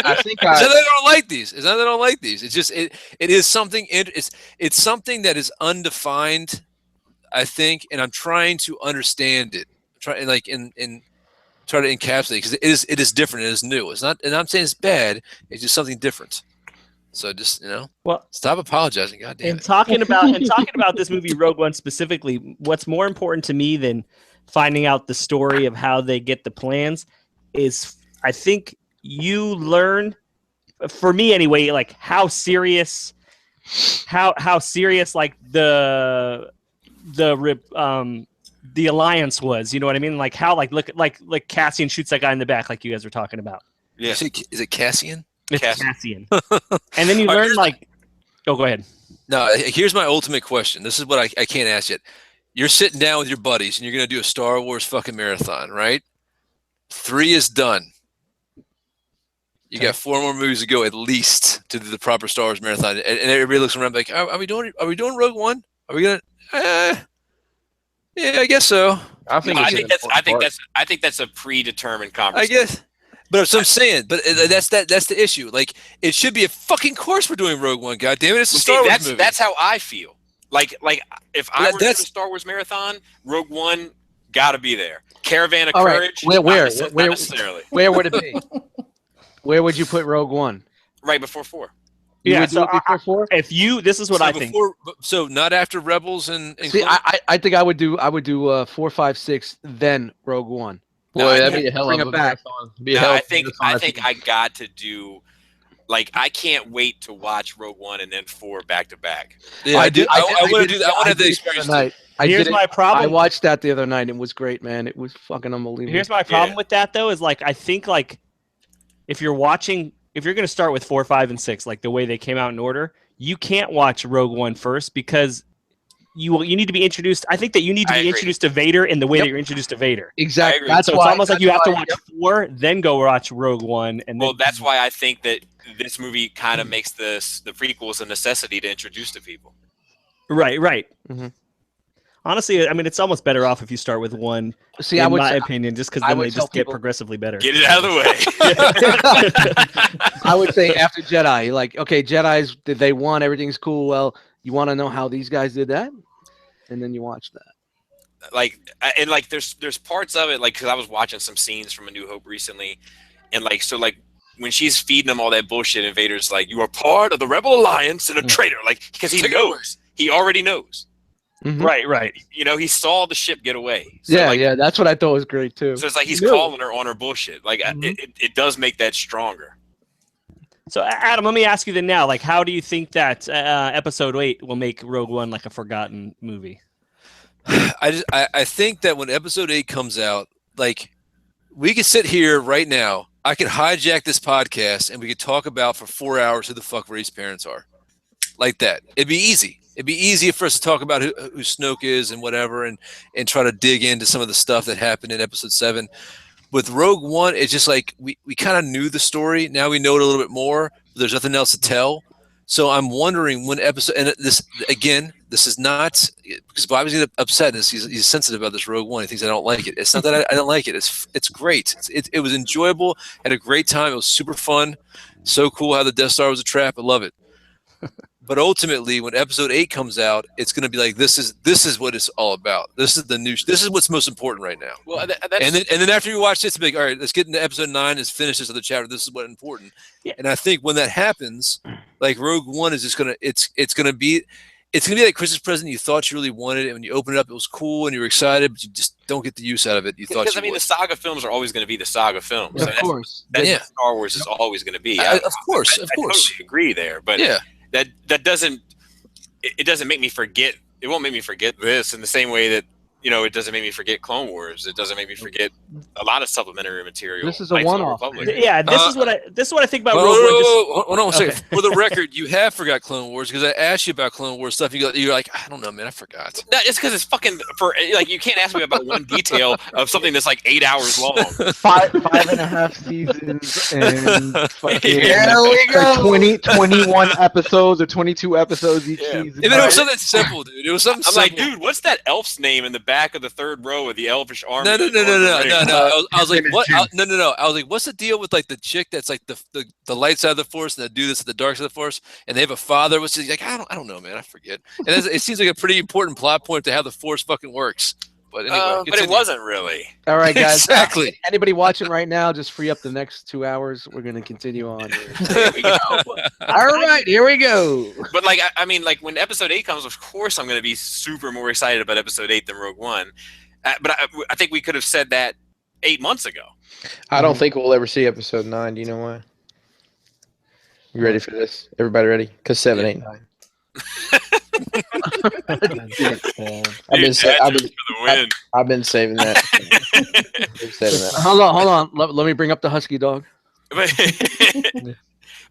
I think It's not that I don't like these. It's not that I don't like these. It's just it is something. It's something that is undefined, I think, and I'm trying to understand it. Try to encapsulate because it is different. It is new. It's not, and I'm saying it's bad. It's just something different. So just stop apologizing. God damn And it. talking about this movie Rogue One specifically, what's more important to me than finding out the story of how they get the plans is I think you learn, for me anyway, like how serious like the alliance was. You know what I mean? Like how like Cassian shoots that guy in the back, like you guys were talking about. Yeah. Is it Cassian? It's Cassian. And then you learn go ahead. No, here's my ultimate question. This is what I can't ask yet. You're sitting down with your buddies and you're going to do a Star Wars fucking marathon, right? 3 is done. You got 4 more movies to go at least to do the proper Star Wars marathon. And everybody looks around like, are we doing Rogue One? Are we going to yeah, I guess so. I think that's a predetermined conversation. I guess. But that's what I'm saying. But that's the issue. Like, it should be a fucking course we're doing Rogue One. God damn it, it's a Star Wars movie. That's how I feel. Like if I were to do a Star Wars marathon, Rogue One got to be there. Caravan of Courage. Where not necessarily. Where would it be? Where would you put Rogue One? Right before 4. You would do it before 4? If you, this is what I think. So not after Rebels and See, I think I would do 4, 5, 6, then Rogue One. Boy, that'd be a hell Bring of it a back. marathon. Be a No, hell I of a think marathon I if think you- I got to do. Like, I can't wait to watch Rogue One and then 4 back to back. Yeah, I do. I want to do that. I want to have the did it experience. the other night. I Here's did it. my problem. I watched that the other night. It was great, man. It was fucking unbelievable. Here's my problem Yeah. with that though is like I think like if you're gonna start with 4, 5, and 6, like the way they came out in order, you can't watch Rogue One first because you need to be introduced. I think that you need to I be agree. introduced to Vader in the way Yep. that you're introduced to Vader. Exactly. agree. That's So why it's almost like you have to watch yep. 4, then go watch Rogue One, and Well, then that's why I think that this movie kind of makes the prequels a necessity to introduce to people. right. Mhm. Honestly, I mean, it's almost better off if you start with 1, See, in I would my say, opinion, just because I then would they tell just get people- progressively better. Get it out of the way. I would say after Jedi, like, okay, Jedi's did they won, everything's cool. Well, you want to know how these guys did that, and then you watch that. Like, and like, there's parts of it, like, because I was watching some scenes from A New Hope recently, and like, so like when she's feeding them all that bullshit, and Vader's like, "You are part of the Rebel Alliance and a traitor," like, because he knows, he already knows. Mhm. Right. You know, he saw the ship get away. So, Yeah, like, yeah, that's what I thought was great too. So it's like he's He knew. calling her on her bullshit. Like, Mhm. it does make that stronger. So, Adam, let me ask you then now, like, how do you think that Episode 8 will make Rogue One like a forgotten movie? I think that when Episode 8 comes out, like, we could sit here right now. I could hijack this podcast and we could talk about for 4 hours who the fuck Ray's parents are, like that. It'd be easy. It'd be easy for us to talk about who Snoke is and whatever, and try to dig into some of the stuff that happened in Episode 7. With Rogue One, it's just like we kind of knew the story. Now we know it a little bit more. But there's nothing else to tell. So I'm wondering when episode, and this is not because Bobby's gonna get upset. He's sensitive about this Rogue One. He thinks I don't like it. It's not that I don't like it. It's great. It was enjoyable. Had a great time. It was super fun. So cool how the Death Star was a trap. I love it. But ultimately, when Episode 8 comes out, it's going to be like this is what it's all about. This is what's most important right now. Well, that's, And then after you watch this, it's like, all right, let's get into Episode 9. Let's finish this other chapter. This is what's important. Yeah. And I think when that happens, like Rogue One is just gonna it's gonna be like Christmas present you thought you really wanted it. And when you open it up, it was cool and you were excited, but you just don't get the use out of it. You thought because you I mean, would. the saga films are always going to be the saga films. Of course. That's Yeah. what Star Wars is always going to be. Of course. I totally agree there, but Yeah. that doesn't it doesn't make me forget. It won't make me forget this in the same way that, you know, it doesn't make me forget Clone Wars. It doesn't make me forget a lot of supplementary material. This is a Knights of the one-off. Republic. Yeah, this is what I think about Well, Rogue One. Just, hold on one second. Okay. For the record, you have forgot Clone Wars because I asked you about Clone Wars stuff. You're like, I don't know, man, I forgot. No, it's because it's fucking for like you can't ask me about one detail of something that's like 8 hours long. 5.5 seasons and fucking Here we go. 21 episodes or 22 episodes each Yeah. season. It was something simple, dude. It was something I'm simple. like, dude, what's that elf's name in the back of the third row of the elfish army? No. of Lord of the Rings? I was like, Jim. what? No. I was like, what's the deal with like the chick that's like the light side of the force and the dude that's the dark side of the force, and they have a father? What's like? I don't know, man. I forget. And it seems like a pretty important plot point to how the force fucking works. But anyway, But it continue. wasn't really. All right, guys. Exactly. Anybody watching right now, just free up the next 2 hours. We're gonna continue on. There we go. All right, here we go. But like, I mean, like when Episode 8 comes, of course I'm going to be super more excited about Episode 8 than Rogue One. But I think we could have said that 8 months ago. I don't think we'll ever see episode 9. Do you know why? You ready for this? Everybody ready? Because 7, 8, 9. I've been For the I've been saving that. Been saving that. Hold on. Let me bring up the husky dog. win.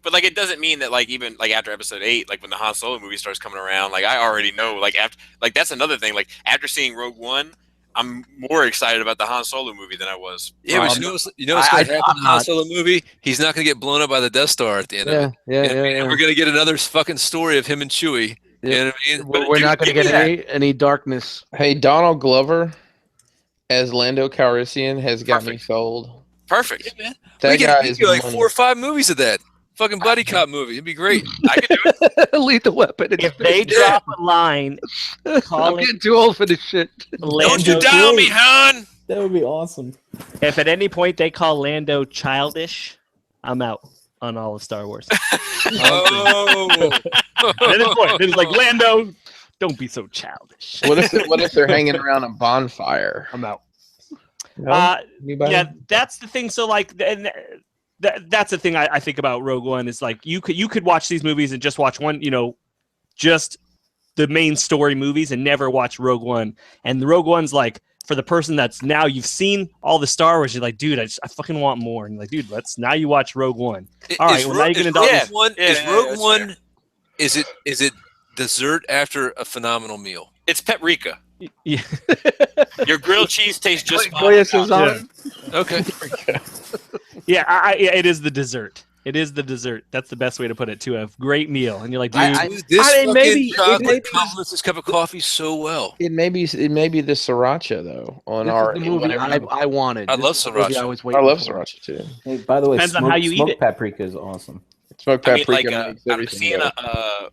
But like, it doesn't mean that like even like after Episode 8, like when the Han Solo movie starts coming around, like I already know. Like after, like that's another thing. Like after seeing Rogue One, I'm more excited about the Han Solo movie than I was. Yeah, but you know what's going to happen I'm in the Han not. Solo movie? He's not going to get blown up by the Death Star at the end of it. Yeah. And we're going to get another fucking story of him and Chewie. You know what I mean? But We're not gonna give get me any darkness. Hey, Donald Glover as Lando Calrissian has got me Perfect. sold. Perfect. Yeah, man. That we guy get is like money. 4 or 5 movies of that. Fucking buddy cop movie. It'd be great. I could do it. Lethal Weapon. It's if they drop a line, I'm call it getting too old for this shit. Don't you Lando. down me, Han. That would be awesome. If at any point they call Lando childish, I'm out on all of Star Wars. Oh. At this point, it's like Lando, don't be so childish. What if they're hanging around a bonfire? I'm out. No? Anybody? Yeah, that's the thing. So like, and that's the thing I think about Rogue One is like you could watch these movies and just watch one, just the main story movies and never watch Rogue One. And the Rogue One's like for the person that's now you've seen all the Star Wars, you're like, dude, I fucking want more. And you're like, dude, now you watch Rogue One. All right, well now you can indulge. Is Rogue One? Is it dessert after a phenomenal meal? It's paprika. Yeah. Your grilled cheese tastes just fine. Goya Sazan. Okay. Yeah, it is the dessert. It is the dessert. That's the best way to put it. To a great meal, and you're like, dude, This I- maybe- chocolate complements this cup of coffee so well. It may be the sriracha though on This our is the movie I wanted. I This love is the movie sriracha. I was I waiting love for. sriracha too. Hey, by the way, Depends on how you eat smoked it. paprika is awesome. Smoked I mean, paprika like makes I'm everything seeing go.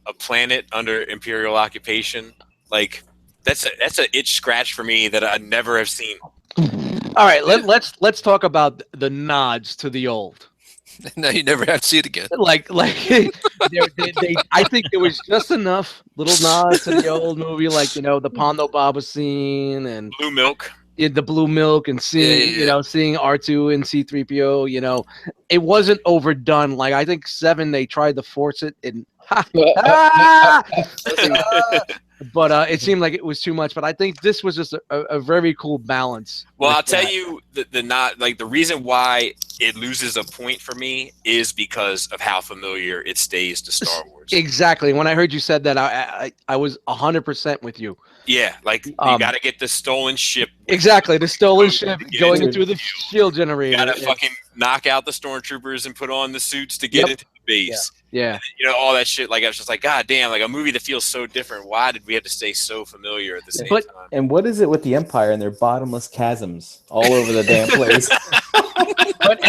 a planet under Imperial occupation. Like that's an itch scratch for me that I never have seen. All right, let's talk about the nods to the old. Now you never have to see it again. Like they, I think there was just enough little nods to the old movie, like the Pondo Baba scene and Blue milk. the blue milk and seeing Yeah. seeing R2 and C3PO. It wasn't overdone. Like I think 7 they tried to force it and but it seemed like it was too much. But I think this was just a very cool balance. Well, with I'll tell that. you the reason why it loses a point for me is because of how familiar it stays to Star Wars. Exactly. When I heard you said that, I was 100% with you. Yeah, like you got to get the stolen ship. Exactly. The stolen ship Get going into into the shield generator. You got to fucking knock out the stormtroopers and put on the suits to get Yep. into the base. Yeah. All that shit. Like I was just like, God damn! Like a movie that feels so different. Why did we have to stay so familiar at the same But- time? And what is it with the Empire and their bottomless chasms all over the damn place? But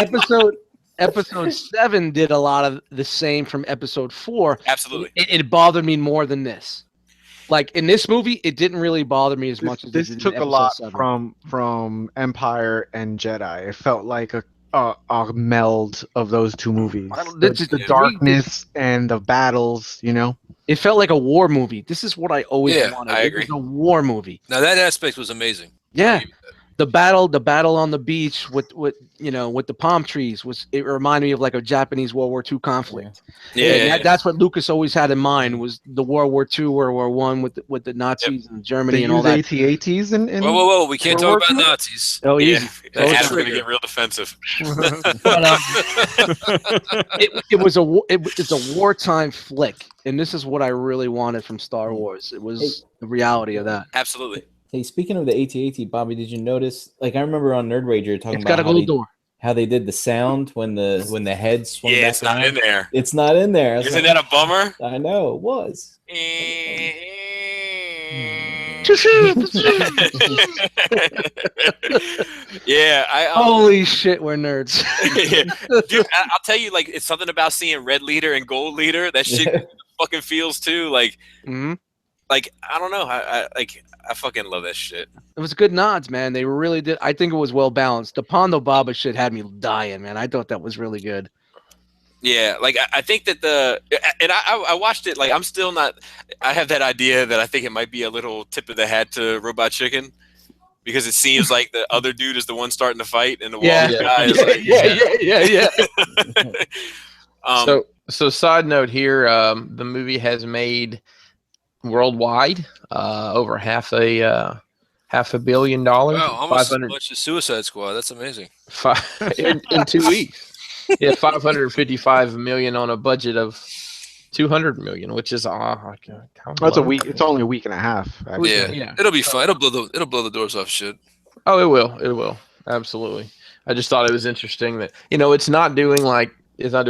episode 7 did a lot of the same from episode 4. Absolutely. It bothered me more than this. Like in this movie, it didn't really bother me as much as This it did took in a lot episode 7. from Empire and Jedi. It felt like a meld of those two movies. This is The darkness and the battles. It felt like a war movie. This is what I always Yeah, wanted. I It agree. was a war movie. Now that aspect was amazing. Yeah. The battle on the beach with the palm trees it reminded me of like a Japanese World War II conflict. Yeah. That's what Lucas always had in mind was the World War II, World War One with the Nazis and Germany They and all use that. AT-ATs in Whoa! We can't World talk War about II? Nazis. Oh, Yeah. easy. Adam's true. gonna get real defensive. But, it's a wartime flick, and this is what I really wanted from Star Wars. It was the reality of that. Absolutely. Hey, speaking of the AT-AT, Bobby, did you notice? Like, I remember on Nerd Rager talking It's got about a little door. how they did the sound when the head swung Yeah, back it's not around. in there. It's not in there. I was Isn't like, that a bummer? I know it was. Yeah, Holy shit, we're nerds. Dude, I'll tell you, like, it's something about seeing red leader and gold leader. That shit fucking feels too. Like, hmm like I don't know. I fucking love that shit. It was good nods, man. They really did. I think it was well balanced. The Pondo Baba shit had me dying, man. I thought that was really good. Yeah, like I think that I watched it. Like I'm still not. I have that idea that I think it might be a little tip of the hat to Robot Chicken. Because it seems like the other dude is the one starting to fight, and the Wallace guy is like, yeah. So side note here, the movie has made worldwide over half a $500 million. Wow, almost as 500 much as Suicide Squad. That's amazing. in 2 weeks. Yeah, 555 million on a budget of 200 million, which is That's a week. It's only a week and a half. Actually. Yeah, it'll be fun. It'll blow the doors off shit. Oh, it will. Absolutely. I just thought it was interesting that it's not doing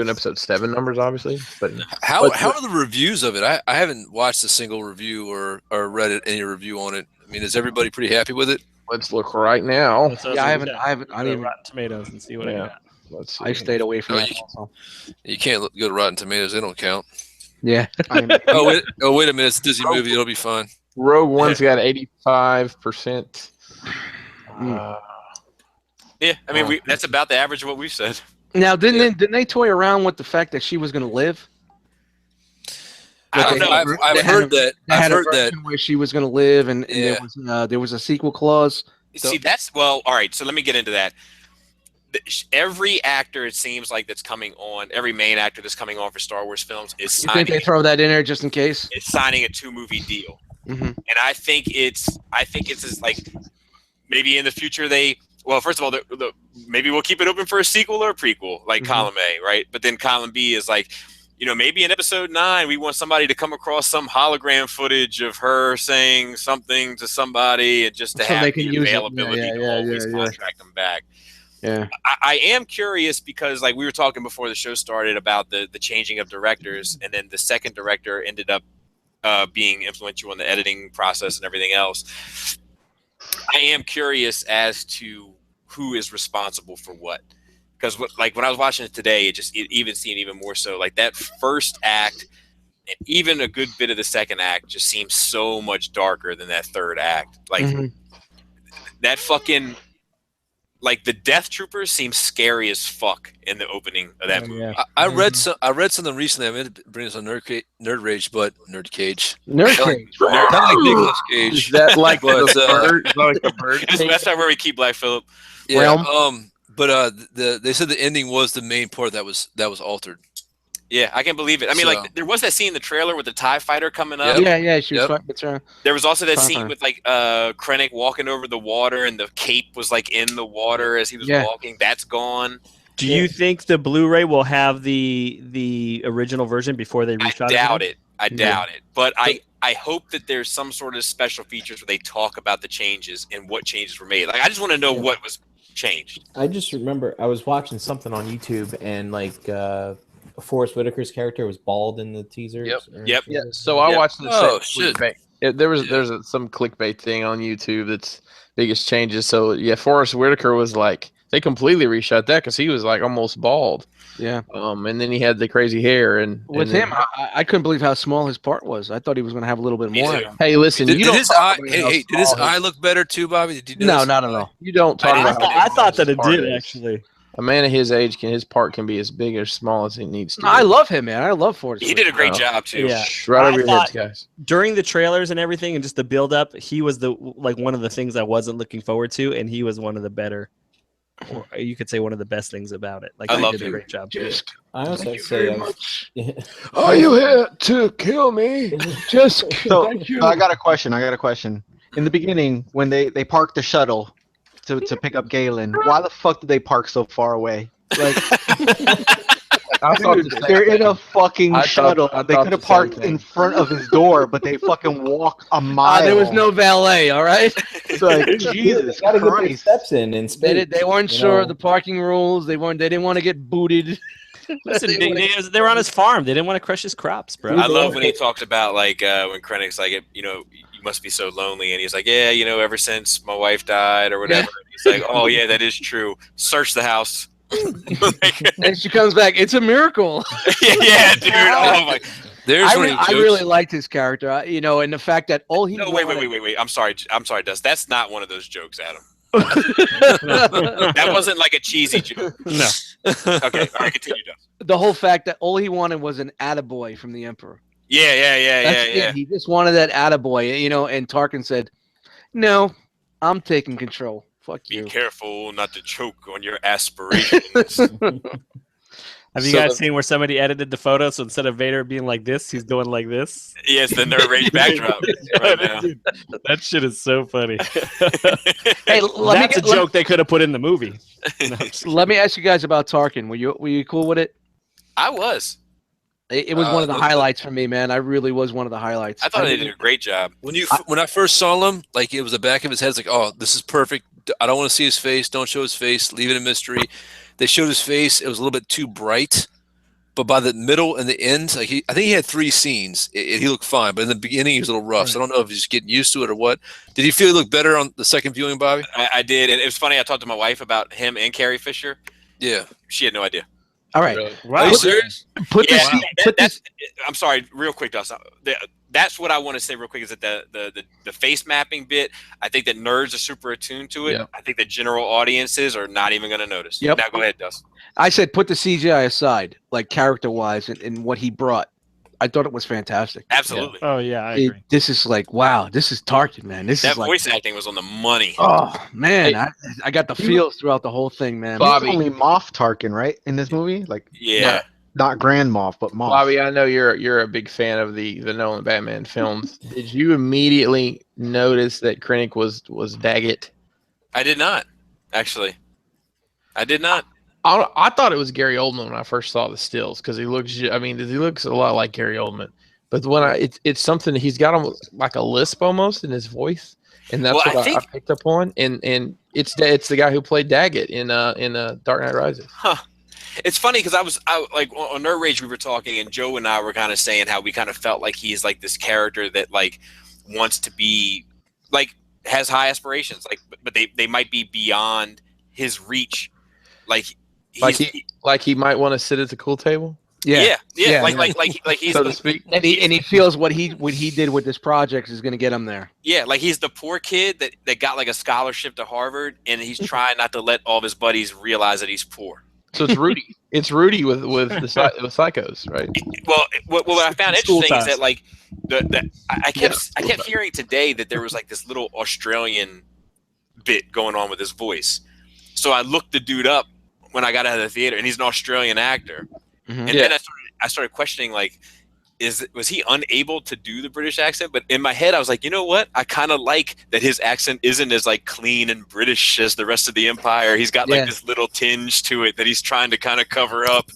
episode 7 numbers, obviously, but How are the reviews of it? I haven't watched a single review or read any review on it. I mean, is everybody pretty happy with it? let's look right now. Yeah, I haven't. I Go didn't to even. Rotten Tomatoes and see what I Yeah. got. Let's see. I stayed away from Oh, that. you- Also. You can't go to Rotten Tomatoes; they don't count. Yeah. Oh wait a minute! It's a Disney movie. It'll be fine. Rogue One's got 85%. yeah. I mean, that's about the average of what we've said. Now, didn't they toy around with the fact that she was going to live? I don't know. I've heard that. They I've had a heard that. version where she was going to live, and Yeah. there was a sequel clause. See, that's all right. So let me get into that. Every actor, it seems like that's coming on, every main actor that's coming on for Star Wars films is You think they throw that in there just in case? signing a 2-movie deal, Mhm. and I think it's just like maybe in the future first of all, maybe we'll keep it open for a sequel or a prequel, like column A, right? But then column B is like, maybe in episode 9 we want somebody to come across some hologram footage of her saying something to somebody, and just to So have they can the use it. availability to always contract them back. Yeah. I am curious because, like, we were talking before the show started about the changing of directors, and then the second director ended up being influential in the editing process and everything else. I am curious as to who is responsible for what, because when I was watching it today, it even seemed even more so. Like that first act, and even a good bit of the second act, just seems so much darker than that third act. Like that fucking. Like the Death Troopers seem scary as fuck in the opening of that movie. Yeah. I read something recently. I mean, it brings on nerd rage, but nerd cage. Nerd cage. Kind of like Nicolas Cage. Is that like But, the bird? Is that like the bird? That's not where we keep Black Phillip. Yeah. Realm? But they said the ending was the main part that was altered. Yeah, I can't believe it. I mean, like, there was that scene in the trailer with the TIE fighter coming up. Yeah, she was fighting. There was also that scene with, like, Krennic walking over the water, and the cape was, like, in the water as he was walking. That's gone. Do you think the Blu-ray will have the original version before they reshot it? I doubt it. But I hope that there's some sort of special features where they talk about the changes and what changes were made. Like, I just want to know what was changed. I just remember I was watching something on YouTube, and, like, Forrest Whitaker's character was bald in the teasers. Yep. Yeah. So I watched the clickbait. There's some clickbait thing on YouTube that's biggest changes. So yeah, Forrest Whitaker was like they completely reshot that because he was like almost bald. Yeah. And then he had the crazy hair and with him, I couldn't believe how small his part was. I thought he was going to have a little bit more. Hey, listen, did his eye look better too, Bobby? Did you no, not at all. You don't talk about. I thought that it did actually. A man of his age his part can be as big or small as he needs to. No, I love him, man. I love Forrest. He did a great job too. Yeah. Right over your heads, guys. During the trailers and everything, and just the build up, he was one of the things I wasn't looking forward to, and he was one of the better. Or you could say one of the best things about it. Like, I did a great job. I also say, are you here to kill me? Just thank you. I got a question. In the beginning, when they parked the shuttle to pick up Galen, why the fuck did they park so far away? Like, dude, they're in a fucking shuttle. They could have parked in front of his door, but they fucking walk a mile. There was no valet. All right. It's like, Jesus gotta get their Christ. steps in space. They weren't sure of the parking rules. They didn't want to get booted. Listen, they were on his farm. They didn't want to crush his crops, bro. I love when he talks about, like, when Krennic's like, you must be so lonely, and he's like, yeah, ever since my wife died or whatever. He's like, oh yeah, that is true. Search the house. And she comes back. It's a miracle. yeah, dude. Oh my. I really liked his character, and the fact that all he. No, wait. I'm sorry, Dust. That's not one of those jokes, Adam. That wasn't like a cheesy joke. No. Okay, all right, continue, Dust. The whole fact that all he wanted was an attaboy from the Emperor. Yeah. He just wanted that attaboy, and Tarkin said, "No, I'm taking control. Fuck you." Be careful not to choke on your aspirations. Have you guys seen where somebody edited the photo? So instead of Vader being like this, he's going like this. Yes, the nerd rage backdrop right now. Dude, that shit is so funny. Hey, that's a joke they could have put in the movie. No, let me ask you guys about Tarkin. Were you cool with it? I was. It was one of the highlights for me, man. I really was one of the highlights. I thought they did a great job. When I first saw him, like, it was the back of his head. It's like, oh, this is perfect. I don't want to see his face. Don't show his face. Leave it a mystery. They showed his face. It was a little bit too bright. But by the middle and the end, I think he had 3 scenes. He looked fine. But in the beginning, he was a little rough. Right. So I don't know if he's getting used to it or what. Did you feel he looked better on the second viewing, Bobby? I did. And it was funny. I talked to my wife about him and Carrie Fisher. Yeah. She had no idea. All right. Really? Wow. Are you serious? I'm sorry, real quick, Dustin. That's what I want to say real quick is that the face mapping bit, I think that nerds are super attuned to it. Yep. I think that general audiences are not even going to notice. Yep. Now go ahead, Dustin. I said put the CGI aside, like character-wise and what he brought. I thought it was fantastic. Absolutely. Oh yeah, I agree. This is like, wow, this is Tarkin, man. This That is like, voice acting was on the money. oh man, Hey, I got the feels throughout the whole thing, man. Bob, He's only Moff Tarkin, right, in this movie? Like, Yeah. not Grand Moff, but Moff. Bobby, I know you're a big fan of the Nolan Batman films. Did you immediately notice that Krennic was Daggett? I did not, actually. I did not. I thought it was Gary Oldman when I first saw the stills because he looks a lot like Gary Oldman. But when it's something he's got like a lisp almost in his voice, and that's Well, what I picked up on. And it's the guy who played Daggett in Dark Knight Rises. Huh. It's funny because I like on Nerd Rage we were talking, and Joe and I were kind of saying how we kind of felt like he's like this character that like wants to be like has high aspirations, like but they might be beyond his reach. Like he might want to sit at the cool table. Yeah. Like he's so to speak. And he feels what he did with this project is going to get him there. Yeah, like he's the poor kid that got like a scholarship to Harvard, and he's trying not to let all of his buddies realize that he's poor. So it's Rudy. It's Rudy with psychos, right? Well, what I found School interesting is ties. that like I kept hearing today that there was like this little Australian bit going on with his voice. So I looked the dude up when I got out of the theater, and he's an Australian actor. Mhm. And then I started questioning like, was he unable to do the British accent? But in my head, I was like, you know what? I kind of like that his accent isn't as like clean and British as the rest of the Empire. He's got like this little tinge to it that he's trying to kind of cover up.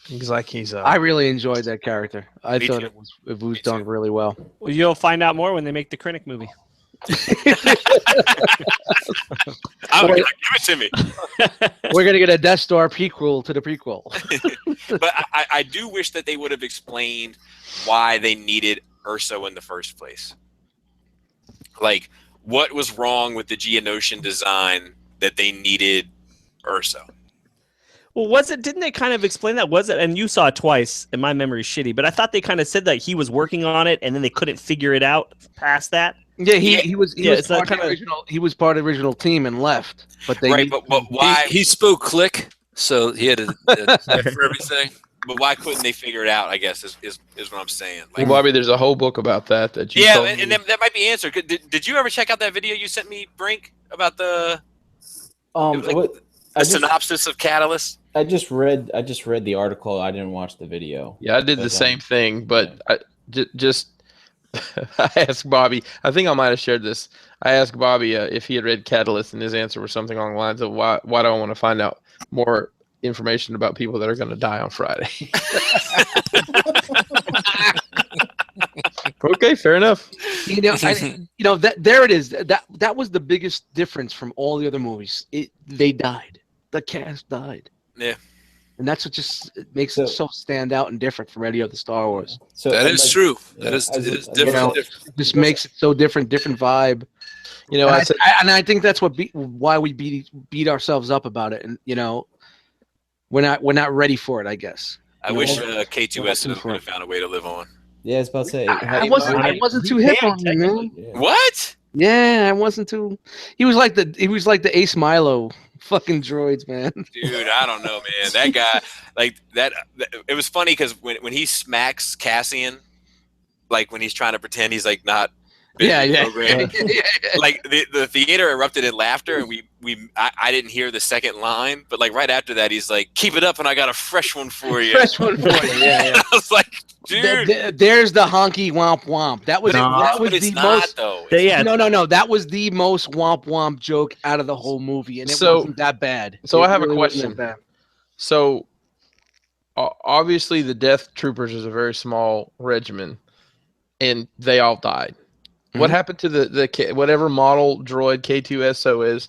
He's like I really enjoyed that character. I Me thought too. it was done really well. Well, you'll find out more when they make the Krennic movie. Give it to me. We're gonna get a Death Star prequel to the prequel. But I do wish that they would have explained why they needed Urso in the first place. Like, what was wrong with the Geonosian design that they needed Urso? Well, didn't they kind of explain that? Was it? And you saw it twice, and my memory's shitty, but I thought they kind of said that he was working on it, and then they couldn't figure it out past that. Yeah, he was it's part that of the original. He was part of the original team and left. But they Right, but why? He spoke click, so he had to for everything. But why couldn't they figure it out? I guess is what I'm saying. Like, Well, Bobby, there's a whole book about that you yeah, told and me. that might be answered. Did you ever check out that video you sent me, Brink, about the synopsis of Catalyst? I just read the article. I didn't watch the video. Yeah, I did the same thing, but I asked Bobby. I think I might have shared this. I asked Bobby if he had read Catalyst, and his answer was something along the lines of, "Why do I want to find out more information about people that are going to die on Friday?" Okay, fair enough. There it is. That was the biggest difference from all the other movies. They died. The cast died. Yeah. And that's what just makes it so stand out and different from any other Star Wars. So That is true. It is different. It just makes it so different vibe. I think that's why we beat ourselves up about it, and we're not ready for it. I guess. I wish K2S would have found a way to live on. Yeah, I was about to say. I wasn't too hip on him, man. What? Yeah, I wasn't too. He was like the Ace Milo fucking droids, man. Dude, I don't know, man. That guy, like that. It was funny because when he smacks Cassian, like when he's trying to pretend he's like not. Yeah. Like the theater erupted in laughter, and I didn't hear the second line, but like right after that, he's like, "Keep it up, and I got a fresh one for you." Fresh one for you. Yeah. I was like, dude, there's the honky womp womp. That was it's the not, most. though. No. That was the most womp womp joke out of the whole movie, and it wasn't that bad. So I have really a question. So obviously, the Death Troopers is a very small regiment, and they all died. What happened to the whatever model droid K2SO is?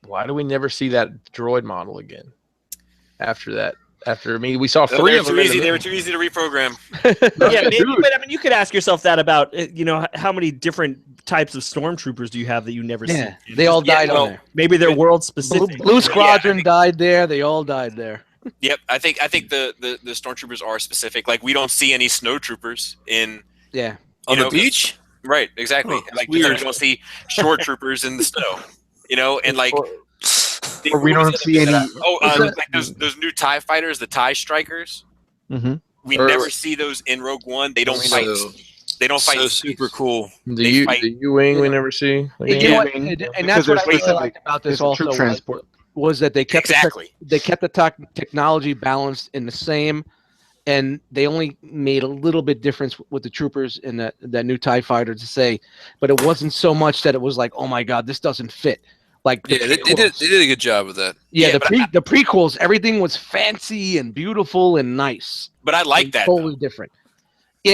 Why do we never see that droid model again? After that, we saw three of them. They were too easy to reprogram. Yeah, maybe, but I mean, you could ask yourself that about how many different types of stormtroopers do you have that you never see? Yeah, they all died on there. Maybe they're world specific. Blue Squadron died there. They all died there. Yep, I think the stormtroopers are specific. Like we don't see any snowtroopers On the beach. Right, exactly. Oh, like weird. you don't see shore troopers in the snow, and like Or we don't see any. like those new TIE fighters, the TIE Strikers. Mm-hmm. we never see those in Rogue One. They don't fight. They don't fight. So super cool. The U-wing we never see. And you know what? And that's what I really liked about this also was that they kept the technology balanced in the same, and they only made a little bit difference with the troopers in that new TIE fighter to say, but it wasn't so much that it was like, oh my god, this doesn't fit. Like they did a good job with that. Yeah, the prequels, everything was fancy and beautiful and nice. But I like that. Totally different.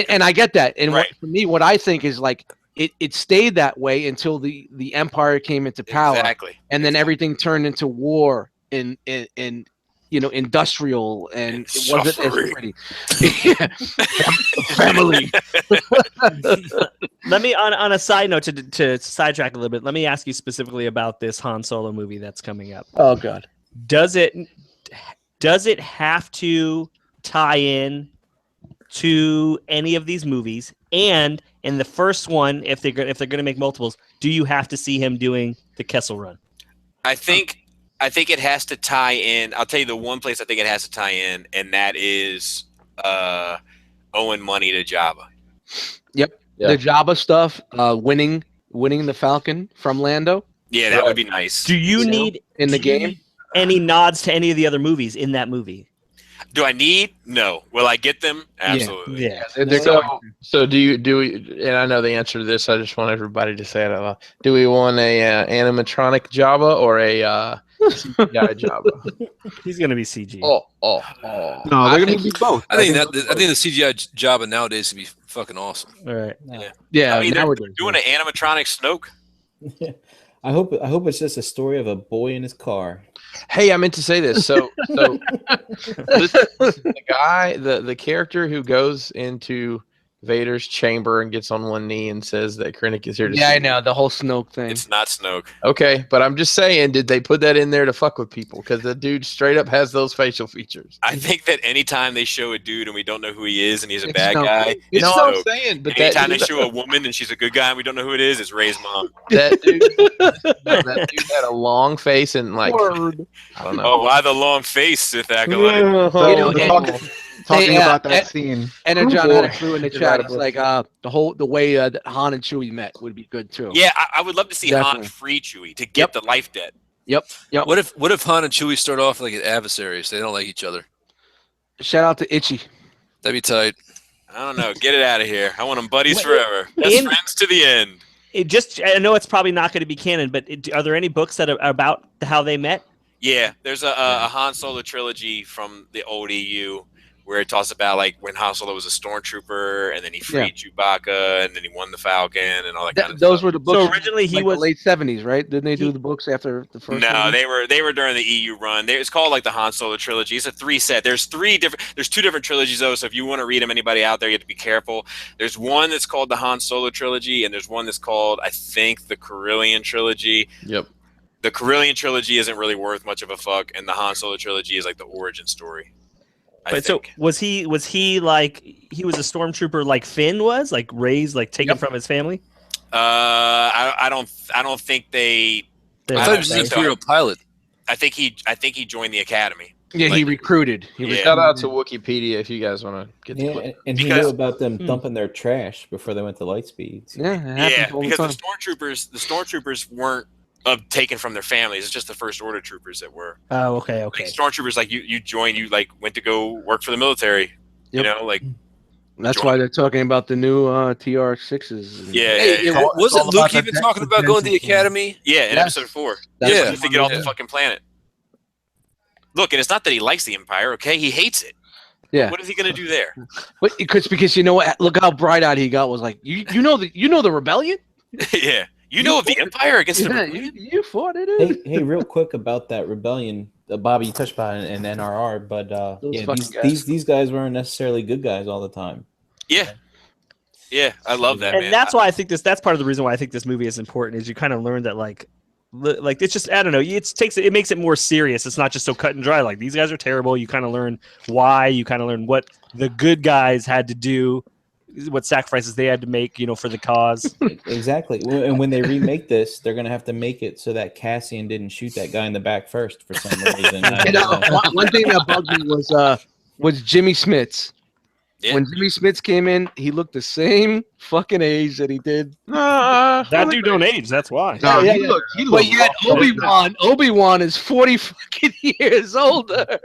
And I get that. And for me, what I think is like it stayed that way until the Empire came into power. Exactly. And then everything turned into war and industrial, and it wasn't as pretty. Family. Let me on a side note to sidetrack a little bit. Let me ask you specifically about this Han Solo movie that's coming up. Oh God. Does it have to tie in to any of these movies? And in the first one, if they're going to make multiples, do you have to see him doing the Kessel Run? I think it has to tie in. I'll tell you the one place I think it has to tie in, and that is owing money to Jabba. Yep. The Jabba stuff, winning the Falcon from Lando. Yeah, that would be nice. Do you need in the game any nods to any of the other movies in that movie? Do I need? No. Will I get them? Absolutely. Yeah. So do we? And I know the answer to this. I just want everybody to say it out loud. Do we want a animatronic Jabba or a CGI Jabba? He's gonna be CG. Oh. No, they're gonna be both. I think the CGI Jabba nowadays would be fucking awesome. All right. Yeah. I mean, they're doing an animatronic Snoke. I hope it's just a story of a boy in his car. Hey, I meant to say this. So the character who goes into Vader's chamber and gets on one knee and says that Krennic is here to see I know the whole Snoke thing. It's not Snoke. Okay, but I'm just saying, did they put that in there to fuck with people? Because the dude straight up has those facial features. I think that anytime they show a dude and we don't know who he is and he's a bad Snoke. guy, You it's know what I'm Snoke. saying? But Anytime they show a woman and she's a good guy and we don't know who it is, it's Rey's mom. that dude had a long face and like I don't know. Oh, why the long face, Sith Acolyte? Talking about that scene. And John had a clue in the chat. It's like the way that Han and Chewie met would be good too. Yeah, I would love to see Definitely. Han free Chewie to get the life debt. Yep. What if Han and Chewie start off like adversaries? They don't like each other. Shout out to Itchy. That'd be tight. I don't know. Get it out of here. I want them buddies forever. Best friends to the end. I know it's probably not going to be canon, but are there any books that are about how they met? Yeah, there's a Han Solo trilogy from the old EU where it talks about like when Han Solo was a stormtrooper and then he freed Chewbacca and then he won the Falcon and all that kind of stuff. Those were the books. So originally he was the late 70s, right? Didn't they do the books after the first? No, they were during the EU run. It's called like the Han Solo trilogy. It's a 3-set. There's two different trilogies though. So if you want to read them, anybody out there, you have to be careful. There's one that's called the Han Solo trilogy, and there's one that's called I think the Carillion trilogy. Yep. The Carillion trilogy isn't really worth much of a fuck, and the Han Solo trilogy is like the origin story. But so was he like he was a stormtrooper like Finn was, like raised, like taken from his family? I don't think they. I thought he was an Imperial pilot. I think he joined the academy. Yeah, he recruited. Shout out to Wikipedia if you guys want to get the clip. And he knew about them dumping their trash before they went to Lightspeed. Yeah, because the stormtroopers weren't taken from their families. It's just the First Order troopers that were. Oh, okay. Like stormtroopers, like you joined, you like went to go work for the military. You know, like. That's why they're talking about the new TR6s. Yeah. Wasn't Luke even talking about going to the academy? Yeah, in episode 4. Yeah, to get off the fucking planet. Look, and it's not that he likes the Empire. Okay, he hates it. Yeah. What is he gonna do there? But because you know what? Look how bright-eyed he got. Was like you know the rebellion. Yeah. You know of the Empire against the rebellion? You fought it. Hey, real quick about that rebellion, Bobby, you touched upon it in NRR, but these guys weren't necessarily good guys all the time. Yeah, I love that. And man. that's why I think that's part of the reason why I think this movie is important. Is you kind of learn that like it's just I don't know. It makes it more serious. It's not just so cut and dry. Like these guys are terrible. You kind of learn why. You kind of learn what the good guys had to do, what sacrifices they had to make, for the cause. Exactly. And when they remake this, they're gonna have to make it so that Cassian didn't shoot that guy in the back first for some reason. One thing that bugged me was Jimmy Smits. Yeah. When Jimmy Smits came in, he looked the same fucking age that he did. That dude don't age. That's why. No, Yeah, he yeah. looked. He But looked yet rough. Obi-Wan is 40 fucking years older.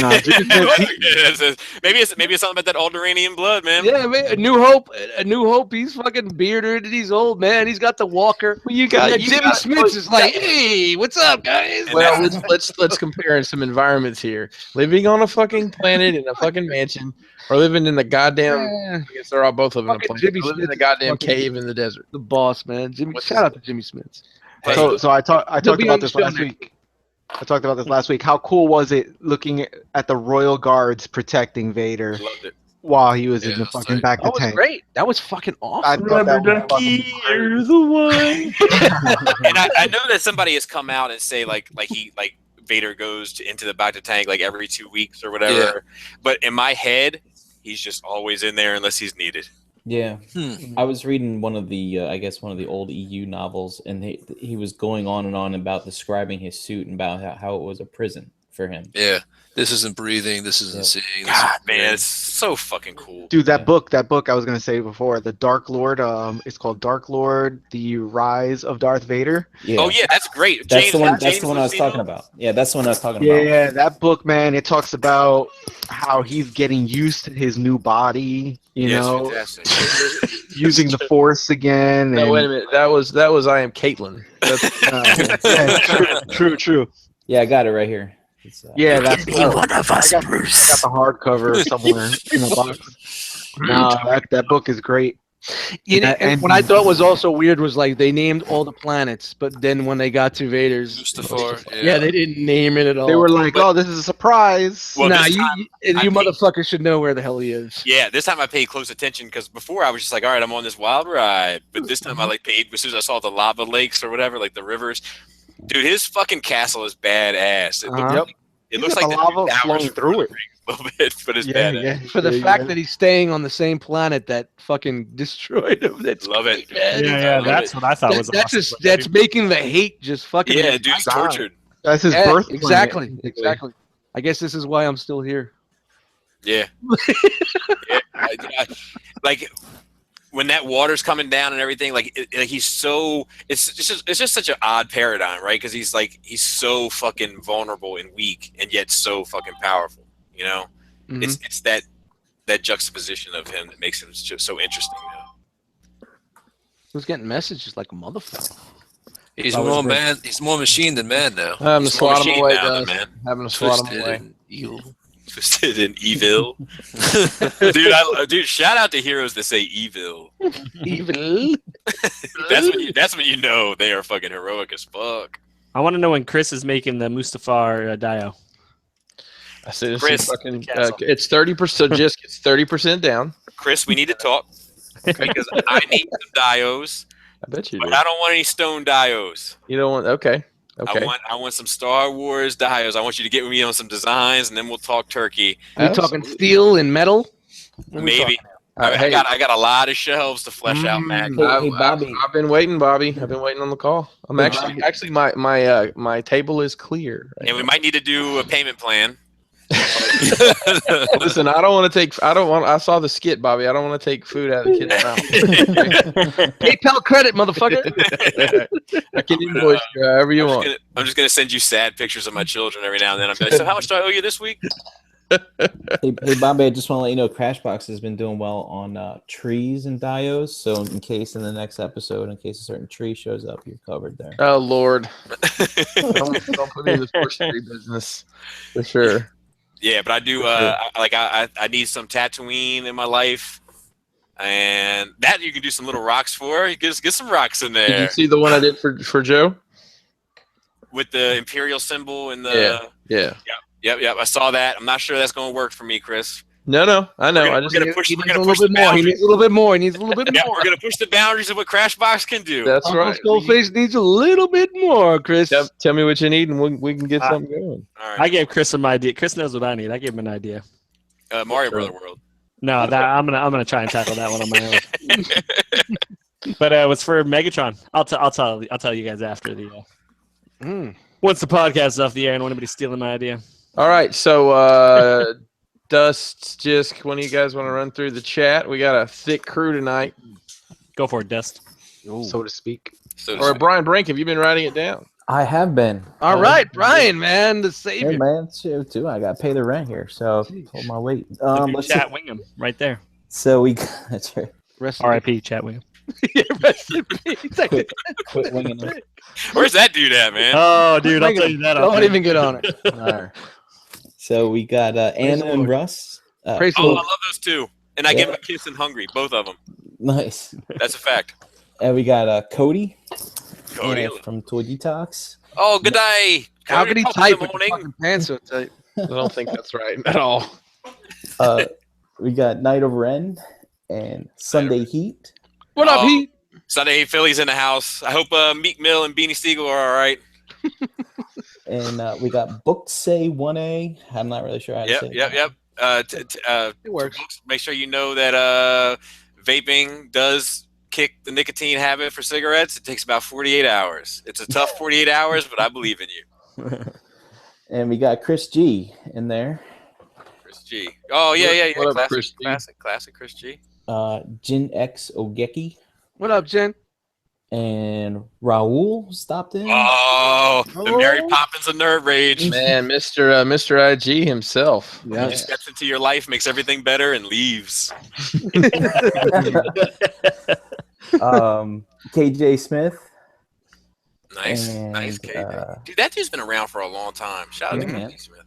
Nah, Jimmy maybe it's something about that Alderaanian blood, man. Yeah, man, a New Hope. He's fucking bearded and he's old, man. He's got the walker. Well, you And got then Jimmy Smits is like, hey, what's up, guys? And Well, let's compare in some environments here. Living on a fucking planet in a fucking mansion, or living in the goddamn. I guess they're all both living on a Fucking planet. Jimmy Living in a Smits goddamn fucking- cave in the desert. The boss, man. Shout out to Jimmy Smits. So I talked He'll be about on this the show last next week. I talked about this last week. How cool was it looking at the royal guards protecting Vader Loved it. while he was in Yeah, the it's fucking tight. back That of was tank? great. That was fucking I awesome. thought that was fucking great. you're the one. And I know that somebody has come out and say like Vader goes into the back to tank like every 2 weeks or whatever. Yeah. But in my head, he's just always in there unless he's needed. Yeah, Hmm. I was reading one of the, I guess one of the old EU novels, and he was going on and on about describing his suit and about how it was a prison for him. Yeah. This isn't breathing. This isn't Yeah. seeing. This God, isn't man, hearing. it's so fucking cool. Dude, Yeah. that book I was gonna say before, the Dark Lord. It's called Dark Lord: The Rise of Darth Vader. Yeah. Oh yeah, that's great. That's the one. That's James the one I was Lucino. talking about. Yeah, that's the one I was talking about. Yeah, that book, man. It talks about how he's getting used to his new body. You Yeah, know, it's fantastic. using the Force again. No, and, wait a minute. That was I Am Caitlin. That's, yeah, true. Yeah, I got it right here. It's, Yeah, that's one of us, I got the hardcover somewhere in a box. No, that book is great. You know, And- what I thought was also weird was like they named all the planets, but then when they got to Vader's, Mustafar. yeah, they didn't name it at all. They were like, But- "Oh, this is a surprise." Well, nah, this you, time you I paid- motherfuckers should know where the hell he is. Yeah, this time I paid close attention because before I was just like, all right, I'm on this wild ride. But this time I like paid as soon as I saw the lava lakes or whatever, like the rivers. Dude, his fucking castle is badass. It looks Uh-huh. like, it He's looks got like the the lava towers flowing from through Lord of it. the Rings a little bit, but it's badass. For the fact that he's staying on the same planet that fucking destroyed him, that's Love it. great, man. Yeah, love that's it. what I thought was That's awesome. just that's making the hate just fucking. Yeah, dude's God. tortured. That's his Yeah, birth. planet, exactly, basically. exactly. I guess this is why I'm still here. Yeah. Yeah. Like when that water's coming down and everything, like he's so it's just such an odd paradigm, right? Because he's so fucking vulnerable and weak, and yet so fucking powerful. You know, Mhm. it's that juxtaposition of him that makes him just so interesting. Who's getting messages like a motherfucker? He's That was more great. man. He's more machine than man now. having to He's more swat him machine away, now than guys. man. Having to swat him Twisted away. and evil. Twisted and evil, dude. Shout out to heroes that say evil. Evil. That's when you know they are fucking heroic as fuck. I want to know when Chris is making the Mustafar Dio. I said it's Chris, fucking. cancel. It's 30%. So just it's 30% down. Chris, we need to talk because I need some dios, I bet you but do. I don't want any stone dios. You don't want. Okay. Okay. I want some Star Wars dios. I want you to get with me on some designs, and then we'll talk turkey. We talking steel and metal? What we Maybe. talking I got a lot of shelves to flesh out, Mac. Hey, Bobby. I've been waiting, Bobby. I've been waiting on the call. I'm actually my table is clear. right And we now. might need to do a payment plan. Listen, I saw the skit, Bobby. I don't want to take food out of the kid's mouth. PayPal credit, motherfucker. I can invoice you however you want. I'm just gonna send you sad pictures of my children every now and then. I'm like, so how much do I owe you this week? Hey, Bobby, I just want to let you know Crashbox has been doing well on trees and dios. So in case in the next episode, in case a certain tree shows up, you're covered there. Oh Lord, don't put me in this forestry business for sure. Yeah, but I do. I need some Tatooine in my life, and that you can do some little rocks for. You get some rocks in Did you there see the one I did for Joe? with the Imperial symbol and the. Yeah. Yep. I saw that. I'm not sure that's going to work for me, Chris. No, I know. We're gonna push. He We're needs a gonna little push the bit more. He boundaries. needs a little bit more. He needs a little bit Yeah, more. we're gonna push the boundaries of what Crashbox can do. That's Uncle right. Skullface needs a little bit more, Chris. Tell me what you need, and we can get something going. All I right. gave Chris some idea. Chris knows what I need. I gave him an idea. Mario Brother World. No, that I'm gonna try and tackle that one on my own. But it was for Megatron. I'll tell you guys after the once the podcast is off the air and nobody stealing my idea. All right, so Dust, Jisk, when you guys want to run through the chat? We got a thick crew tonight. Go for it, Dust. So to speak. So to Or speak. Brian Brink, have you been writing it down? I have been. All right, Brian, man, the savior. Hey man, too. I got to pay the rent here, so hold my weight. Let's see. Chat Wingham, right there. So we got that's right. Rest in R.I.P. Chat Wingham. peace. Rest in peace. Quit winging them. Where's that dude at, man? Oh, dude, I'll tell you that. Don't even get on it. All right. So we got Anna and Russ. Praise the Oh, I Lord. love those two. And I give him a kiss and hungry, both of them. Nice. That's a fact. And we got Cody. Cody. From Toy Detox. Oh, good day. How can he Top of type the if the morning. fucking pants are tight? I don't think that's right at all. We got Night of Ren and Sunday Heat. What up, Heat? Sunday Phillies in the house. I hope Meek Mill and Beanie Siegel are all right. And we got Book Say 1A. I'm not really sure how to say it. Yep. It works. Make sure you know that vaping does kick the nicotine habit for cigarettes. It takes about 48 hours. It's a tough 48 hours, but I believe in you. And we got Chris G in there. Chris G. Oh, yeah. What up, Classic, Chris G? classic Chris G. Jin X Ogeki. What up, Jen? And Raul stopped in. Oh, the Mary Poppins of Nerd Rage. Man, Mr. IG himself. He steps into your life, makes everything better, and leaves. KJ Smith. Nice, And, KJ. Dude, that dude's been around for a long time. Shout out to Yeah, man. KJ Smith.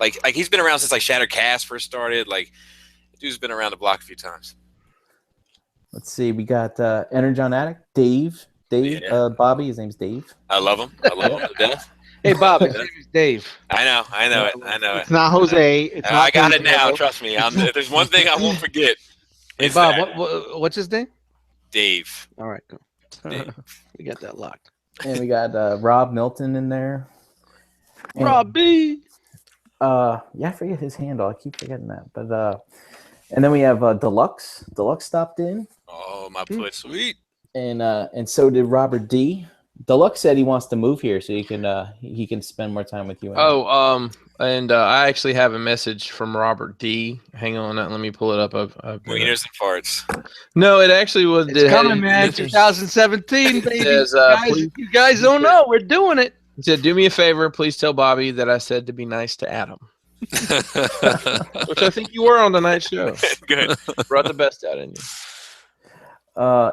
Like he's been around since like Shattered Cast first started. Like, dude's been around the block a few times. Let's see. We got Energon Addict, Dave. Yeah. Bobby. His name's Dave. I love him. I love him to death. Hey, Bob. His name is Dave. I know it. It's not Jose. It's not I got Jose. it now. Trust me. If there's one thing I won't forget. Hey, It's Bob. that. What's his name? Dave. All right, go. Dave. We got that locked. And we got Rob Milton in there. And, Rob B. I forget his handle. I keep forgetting that. But and then we have Deluxe. Deluxe stopped in. Oh, my foot, sweet. And so did Robert D. Deluxe said he wants to move here so he can spend more time with you. And I actually have a message from Robert D. Hang on, let me pull it up. Wieners and farts. No, it actually was. It's coming, man. 2017, baby. Says, you guys don't know. We're doing it. He said, "Do me a favor, please tell Bobby that I said to be nice to Adam." Which I think you were on tonight's show. Good. Brought the best out in you.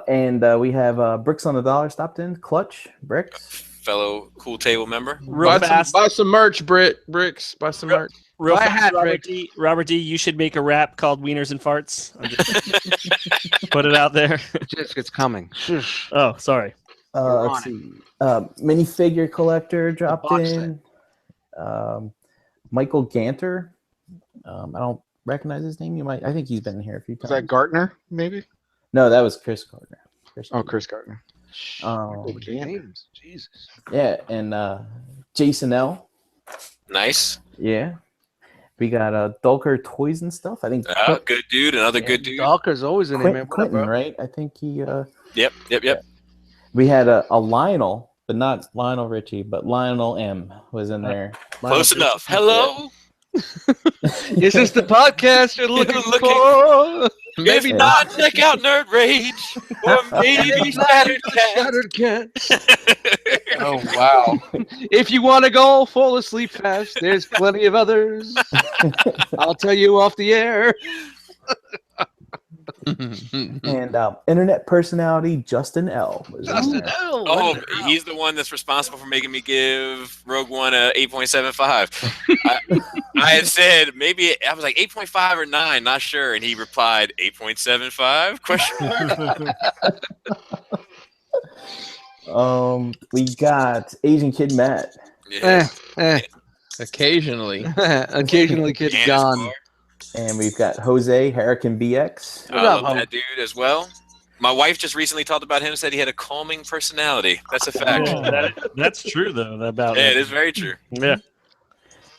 And we have Bricks on the Dollar stopped in. Clutch Bricks. Fellow cool table member. Real fast. Buy some merch, Bricks. Buy some merch. Real Buy a fast, hat, Robert D, you should make a rap called Wieners and Farts. I'm just put it out there. Just it's coming. Shush. Oh, sorry. Let's see. Minifigure collector dropped box in. Michael Ganter. I don't recognize his name. I think he's been in here a few times. Was that Gartner, maybe? No, that was Chris Gardner. Chris Gartner. Names. Jesus. Yeah, and Jason L. Nice. Yeah. We got Dulker Toys and Stuff. I think Good dude. Another good dude. Dawker's always in there, man. Clinton, right? I think he. Yep. We had a Lionel, but not Lionel Richie, but Lionel M was in there. Close enough. Hello. Is this the podcast you're looking for? Maybe Yeah. not. Check out Nerd Rage. Or maybe Shattered Cat. Shattered Cats. Oh wow! If you want to go fall asleep fast, there's plenty of others. I'll tell you off the air. And internet personality Justin L. was in Justin there. L. Oh, he's the one that's responsible for making me give Rogue One a 8.75. I had said maybe I was like 8.5 or 9, not sure, and he replied 8.75 question mark. We got Asian Kid Matt. Yeah. Occasionally. Occasionally, kid's Janice gone. Bar. And we've got Jose Hurricane BX. I love that dude as well. My wife just recently talked about him, said he had a calming personality. That's a fact. That's true, though. About Yeah, him. it is very true. Yeah.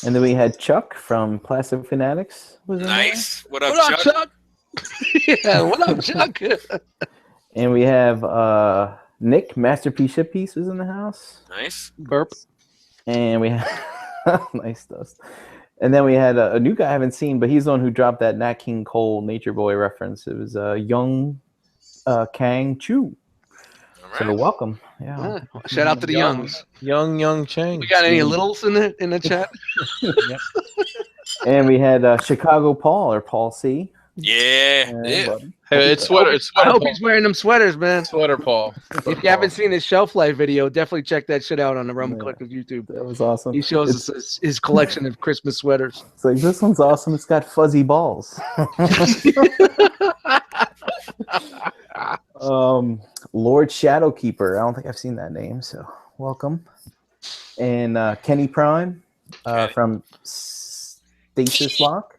And then we had Chuck from Plastic Fanatics. Was in there. Nice. What up, What up, Chuck? Chuck? Yeah, what up, Chuck? And we have Nick, Masterpiece Ship Piece was in the house. Nice. Burp. And we have nice dust. And then we had a new guy I haven't seen, but he's the one who dropped that Nat King Cole Nature Boy reference. It was Young Kang Chu. All right. So welcome. Yeah. Shout out to the youngs. Young Chang. We got any littles in the chat? Yep. And we had Chicago Paul or Paul C. Yeah. Yeah. Buddy. Hey, it's sweater. It's I sweater. hope Paul. he's wearing them sweaters, man. Sweater Paul. If you haven't seen his shelf life video, definitely check that shit out on the Rum Yeah. Collector's YouTube. That was awesome. He shows us his collection of Christmas sweaters. It's like, this one's awesome. It's got fuzzy balls. Lord Shadowkeeper. I don't think I've seen that name, so welcome. And Kenny Prime from Stasis Lock.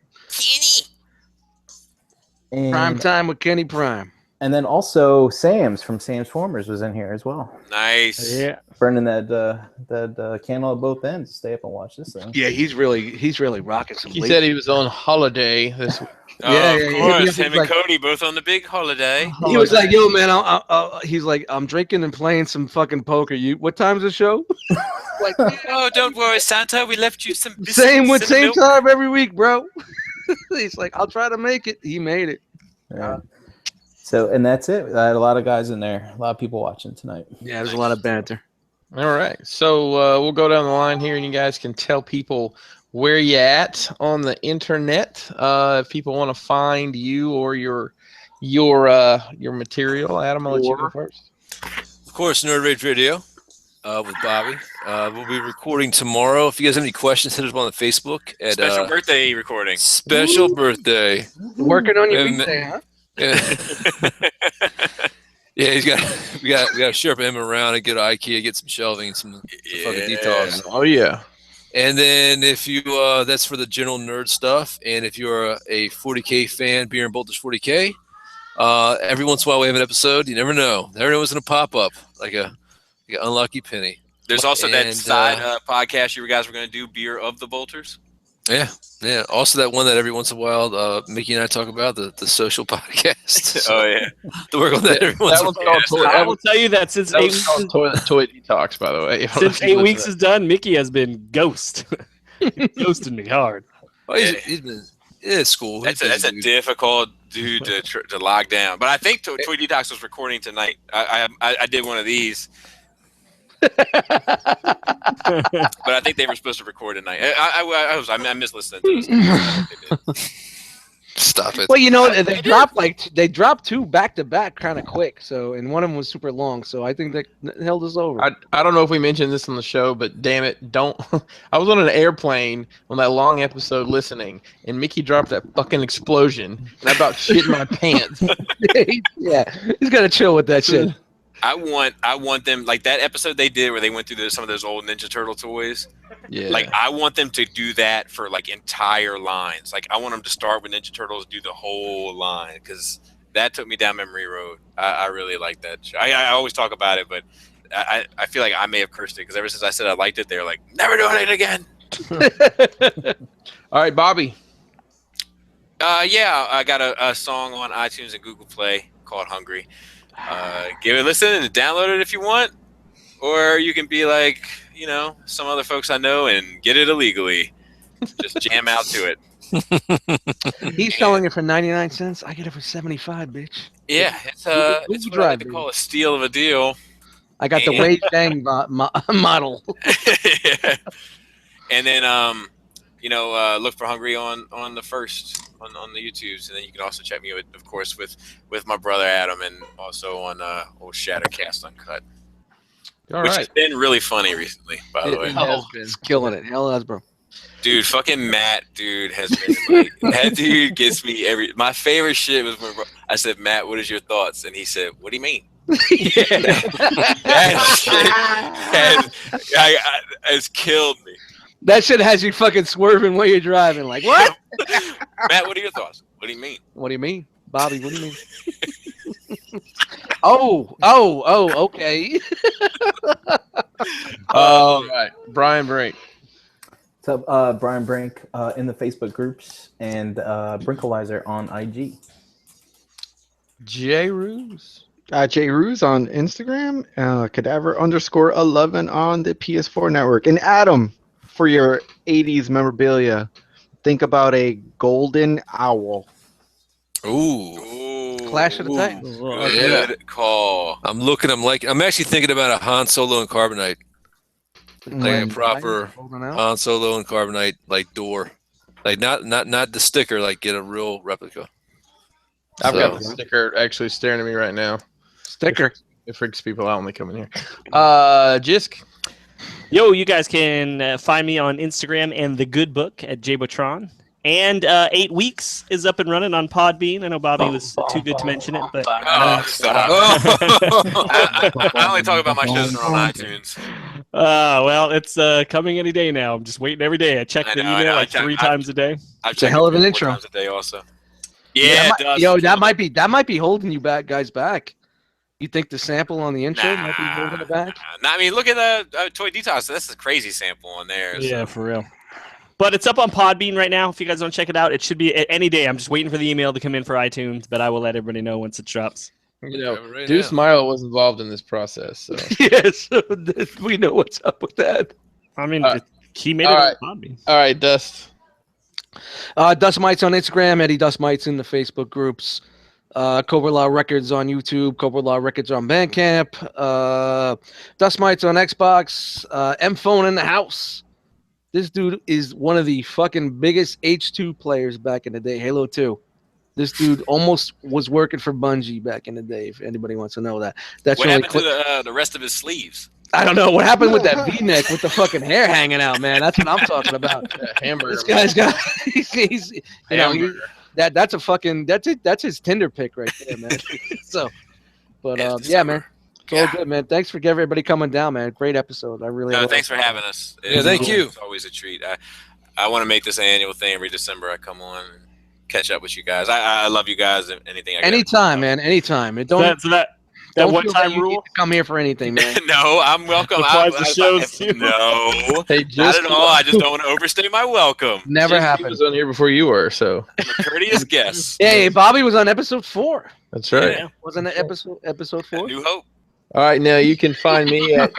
And, Prime time with Kenny Prime. and then also Sam's from Sam's Formers was in here as well. Nice. Yeah, Burning that candle at both ends. Stay up and watch this thing. yeah, he's really rocking some. He late- said he was on holiday this week. Oh, Yeah, of yeah, yeah. course. He Him was and like- Cody both on the big holiday. He was like, "Yo, man, he's like, I'm drinking and playing some fucking poker. What time's the show?" Like, Oh, don't worry, Santa. We left you some biscuits same and milk. time every week, bro. He's like, "I'll try to make it." He made it. Yeah. So, and that's it. I had a lot of guys in there. A lot of people watching tonight. Yeah, there's a lot of banter. All right. So we'll go down the line here, and you guys can tell people where you at on the internet. If people want to find you or your material. Adam, I'll let you go first. Of course, Nerd Rage Radio with Bobby. We'll be recording tomorrow. If you guys have any questions, hit us up on the Facebook at Special birthday recording. Special Birthday. Working on your Um, weekday, huh? Yeah, we got to sharpen him around and get to IKEA, get some shelving and some fucking detox. Oh yeah. And then if you that's for the general nerd stuff. And if you're a 40K fan, Beer and Bolters 40K, every once in a while we have an episode. You never know. Never know what's gonna pop up like an unlucky penny. There's also that And, side podcast you guys were going to do, Beer of the Bolters. Yeah. Also that one that every once in a while Mickey and I talk about, the social podcast. So Oh, yeah. to work on that every once That in a one's while. called toy. I That will tell you that since that 8 was weeks, called toy detox, by the way. since 8 weeks is done, Mickey has been ghost. Ghosted me hard. Oh, he's been it's school. That's He's a busy, dude. difficult dude to lock down. But I think Toy Detox was recording tonight. I did one of these. But I think they were supposed to record tonight. I missed listening to this. Stop it. Well, they dropped two back to back kind of quick. So, and one of them was super long. So I think that held us over. I don't know if we mentioned this on the show, but damn it, don't. I was on an airplane on that long episode listening, and Mickey dropped that fucking explosion, and I about shit my pants. Yeah, he's got to chill with that shit. I want them, like that episode they did where they went through some of those old Ninja Turtle toys. Yeah. Like I want them to do that for like entire lines. Like I want them to start with Ninja Turtles, do the whole line, because that took me down memory road. I really like that show. I always talk about it, but I feel like I may have cursed it because ever since I said I liked it, they're like, never doing it again. All right, Bobby. Yeah, I got a song on iTunes and Google Play called Hungry. Give it a listen and download it if you want, or you can be like, some other folks I know and get it illegally. Just jam out to it. He's selling it for 99 cents. I get it for 75, bitch. Yeah, it's what I like to call a steal of a deal. I got the Wade Bang model. Yeah. And then look for Hungry on the first on the YouTubes, and then you can also check me out, of course, with my brother Adam, and also on old Shattercast Uncut. All Which has right. been really funny recently, by the way. It's killing it. Hell, that's bro. Dude, fucking Matt, dude, has been that dude gets me my favorite shit was when I said, Matt, what is your thoughts? And he said, what do you mean? That shit has killed me. That shit has you fucking swerving while you're driving. Like, what? Matt, what are your thoughts? What do you mean? What do you mean? Bobby, what do you mean? Oh, okay. All right, Brian Brink. What's up, Brian Brink in the Facebook groups and Brinkalizer on IG. J. Ruse. J. Ruse on Instagram, Cadaver_11 on the PS4 network. And Adam, for your 80s memorabilia, think about a golden owl. Ooh. Clash of the Ooh. Titans. Good call. I'm actually thinking about a Han Solo and Carbonite. Like a Mm. proper Golden Owl. Han Solo and Carbonite like door. Like not the sticker, like get a real replica. I've got So- the sticker actually staring at me right now. Sticker. It freaks people out when they come in here. Jisk. Yo, you guys can find me on Instagram and The Good Book at Jbotron. And 8 Weeks is up and running on Podbean. I know Bobby was too good to mention it, but Oh, stop. I only talk about my shows on iTunes. well, it's coming any day now. I'm just waiting every day. I check I the know, email like I check- 3 times a day. I've It's a hell of an checked it 4 intro. times a day also. Yeah, Yeah, that it does. Yo, that might be holding you guys back. You think the sample on the intro might be holding it back? Nah, I mean, look at the Toy Detox. That's a crazy sample on there. so- Yeah, for real. But it's up on Podbean right now. If you guys want to check it out, it should be any day. I'm just waiting for the email to come in for iTunes, but I will let everybody know once it drops. You know, Right Deuce now. Milo was involved in this process. So. Yes, we know what's up with that. I mean, All right. he made it All on right. Podbean. All right, Dust. Dust Mites on Instagram, Eddie Dust Mites in the Facebook groups, Cobra Law Records on YouTube, Cobra Law Records on Bandcamp, Dust Mites on Xbox, M Phone in the house. This dude is one of the fucking biggest H2 players back in the day, Halo 2. This dude almost was working for Bungie back in the day, if anybody wants to know that. That's What really happened to the rest of his sleeves? I don't know what happened with that V-neck with the fucking hair hanging out, man. That's what I'm talking about. Hamburger. This guy's got he's you know that's a fucking that's his Tinder pic right there, man. So, but Yeah, it's yeah, man, it's all Yeah. good, man. Thanks for everybody coming down, man. Great episode. I really. No, love thanks it. for having us. Yeah, thank you. It's always a treat. I want to make this an annual thing. Every December, I come on and catch up with you guys. I love you guys. Anything I can. Anytime, man. Anytime. It don't That don't one feel time that you need rule. to come here for anything, man. No, I'm welcome. Applies to shows, too. No, Hey, not just at all. I just don't want to overstay my welcome. Never He happened. was on here before you were, so I'm a courteous guest. Hey, Bobby was on episode 4. that's right. Yeah. Wasn't it episode 4? New Hope. All right, now you can find me at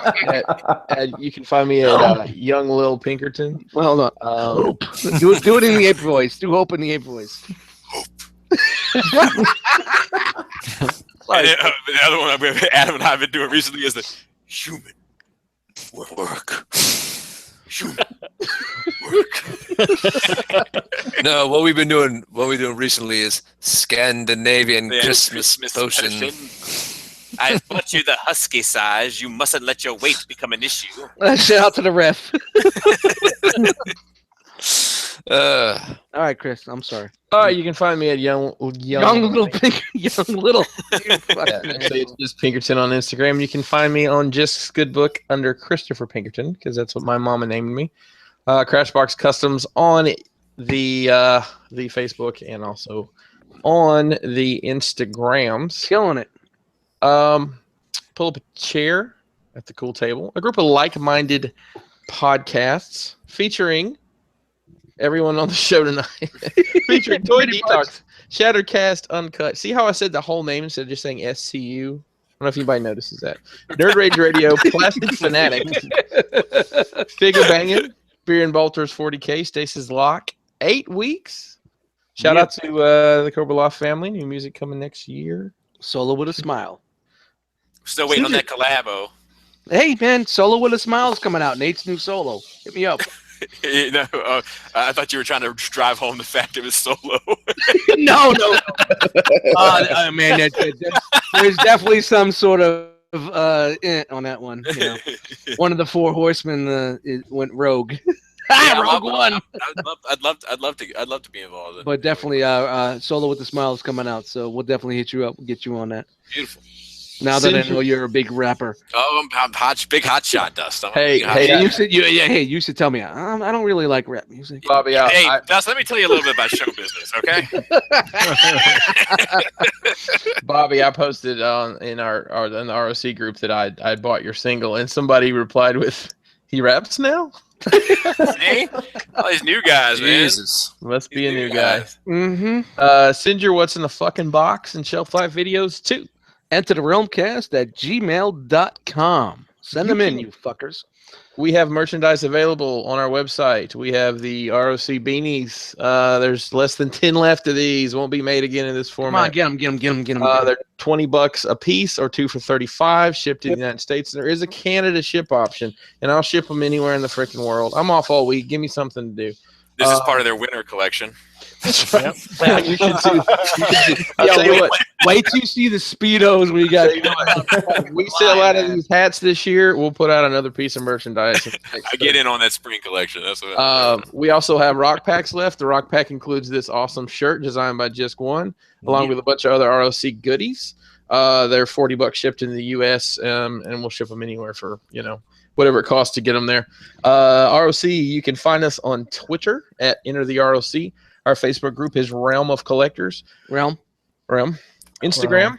Young Lil Pinkerton. Well, hold on. do it in the ape voice. Do Hope in the ape voice. And then, the other one Adam and I have been doing recently is the human work. Human work. No, what we're doing recently is Scandinavian Yeah, Christmas potion. I bought you the husky size. You mustn't let your weight become an issue. Shout out to the ref. Uh, All right, Chris. I'm sorry. All right, you can find me at Young Little Pink. Young Little. Yeah, so it's just Pinkerton on Instagram. You can find me on Jisk's Good Book under Christopher Pinkerton because that's what my mama named me. Crashbox Customs on the Facebook and also on the Instagrams. Killing it. Pull up a chair at the cool table. A group of like-minded podcasts featuring everyone on the show tonight. Featuring Toy Detox, Shattercast Uncut. See how I said the whole name instead of just saying SCU? I don't know if anybody notices that. Nerd Rage Radio, Plastic Fanatic, Figure Banging, Beer and Bolters 40K, Stasis Lock, 8 weeks. Shout out to the Cobra Law family. New music coming next year. Solo with a Smile. Still waiting on that collabo. Hey, man. Solo with a Smile is coming out. Nate's new solo. Hit me up. No, I thought you were trying to drive home the fact it was solo. No. Man, there's definitely some sort of on that one. You know. One of the 4 horsemen went rogue. Rogue One. I'd love to be involved. But definitely, Solo with the Smile is coming out, so we'll definitely hit you up, get you on that. Beautiful. Now that I know you're a big rapper. Oh, I'm big hot shot, Dust. Hey, You should tell me. I don't really like rap music. Bobby, Hey, Dust, let me tell you a little bit about show business, okay? Bobby, I posted in the R.O.C group that I bought your single, and somebody replied with, "He raps now." See? All these new guys, man. Jesus. Must be a These new guy. Mm-hmm. Send your what's in the fucking box and shelf life videos too. Enter the realmcast at gmail.com. Send them in, you fuckers. We have merchandise available on our website. We have the R.O.C. beanies. There's less than 10 left of these. Won't be made again in this Come format. on, get them. They're $20 a piece or 2 for $35. Shipped to the United States. There is a Canada ship option, and I'll ship them anywhere in the freaking world. I'm off all week. Give me something to do. This is part of their winter collection. That's right. Yeah, you should see. I'll Yeah, tell you what. Wait till you see the speedos we got. If we sell out of these hats this year, we'll put out another piece of merchandise. I get in on that spring collection. That's what. We also have rock packs left. The rock pack includes this awesome shirt designed by Just One, along with a bunch of other R.O.C. goodies. They're $40 shipped in the U.S. And we'll ship them anywhere for whatever it costs to get them there. R.O.C. You can find us on Twitter at Enter the R.O.C. Our Facebook group is Realm of Collectors. Realm. Instagram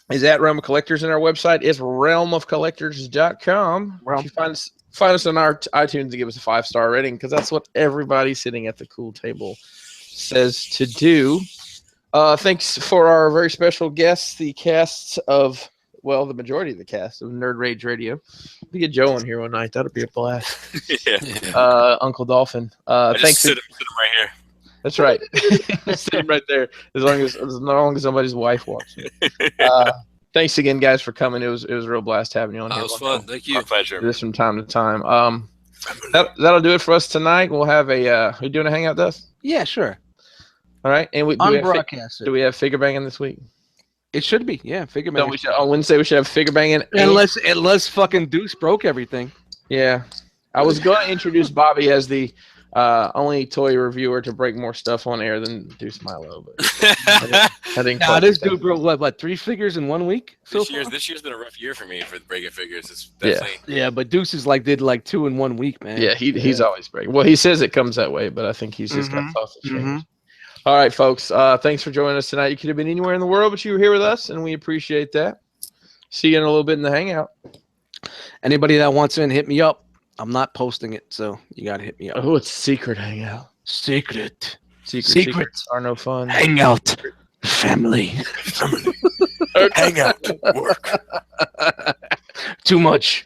is at Realm of Collectors, and our website is realmofcollectors.com. If you find us on our iTunes and give us a 5-star rating, because that's what everybody sitting at the cool table says to do. Thanks for our very special guests, the cast of, the majority of the cast of Nerd Rage Radio. We get Joe on here one night. That'll be a blast. Yeah. Uncle Dolphin. Thanks. Sit him right here. That's right. Sitting right there. As long as somebody's wife walks in. Thanks again, guys, for coming. It was a real blast having you on here. That was fun. Thank you. My pleasure. Do this from time to time. That'll do it for us tonight. We'll have are you doing a hangout, Dust? Yeah, sure. All right. And Unbroadcasted. do we have figure banging this week? It should be. Yeah, figure banging. On Wednesday we should have figure banging. Unless fucking Deuce broke everything. Yeah. I was going to introduce Bobby as the only toy reviewer to break more stuff on air than Deuce Milo, but I think this dude broke what 3 figures in 1 week? This year's been a rough year for me for the breaking figures. It's definitely but Deuce is did 2 in 1 week, man. Yeah, he's always breaking. Well, he says it comes that way, but I think he's just got sausage fingers. All right, folks. Thanks for joining us tonight. You could have been anywhere in the world, but you were here with us, and we appreciate that. See you in a little bit in the hangout. Anybody that wants in, hit me up. I'm not posting it, so you gotta hit me up. Oh, it's secret hangout. Secrets are no fun. Hangout. Family. Hangout. Work. Too much.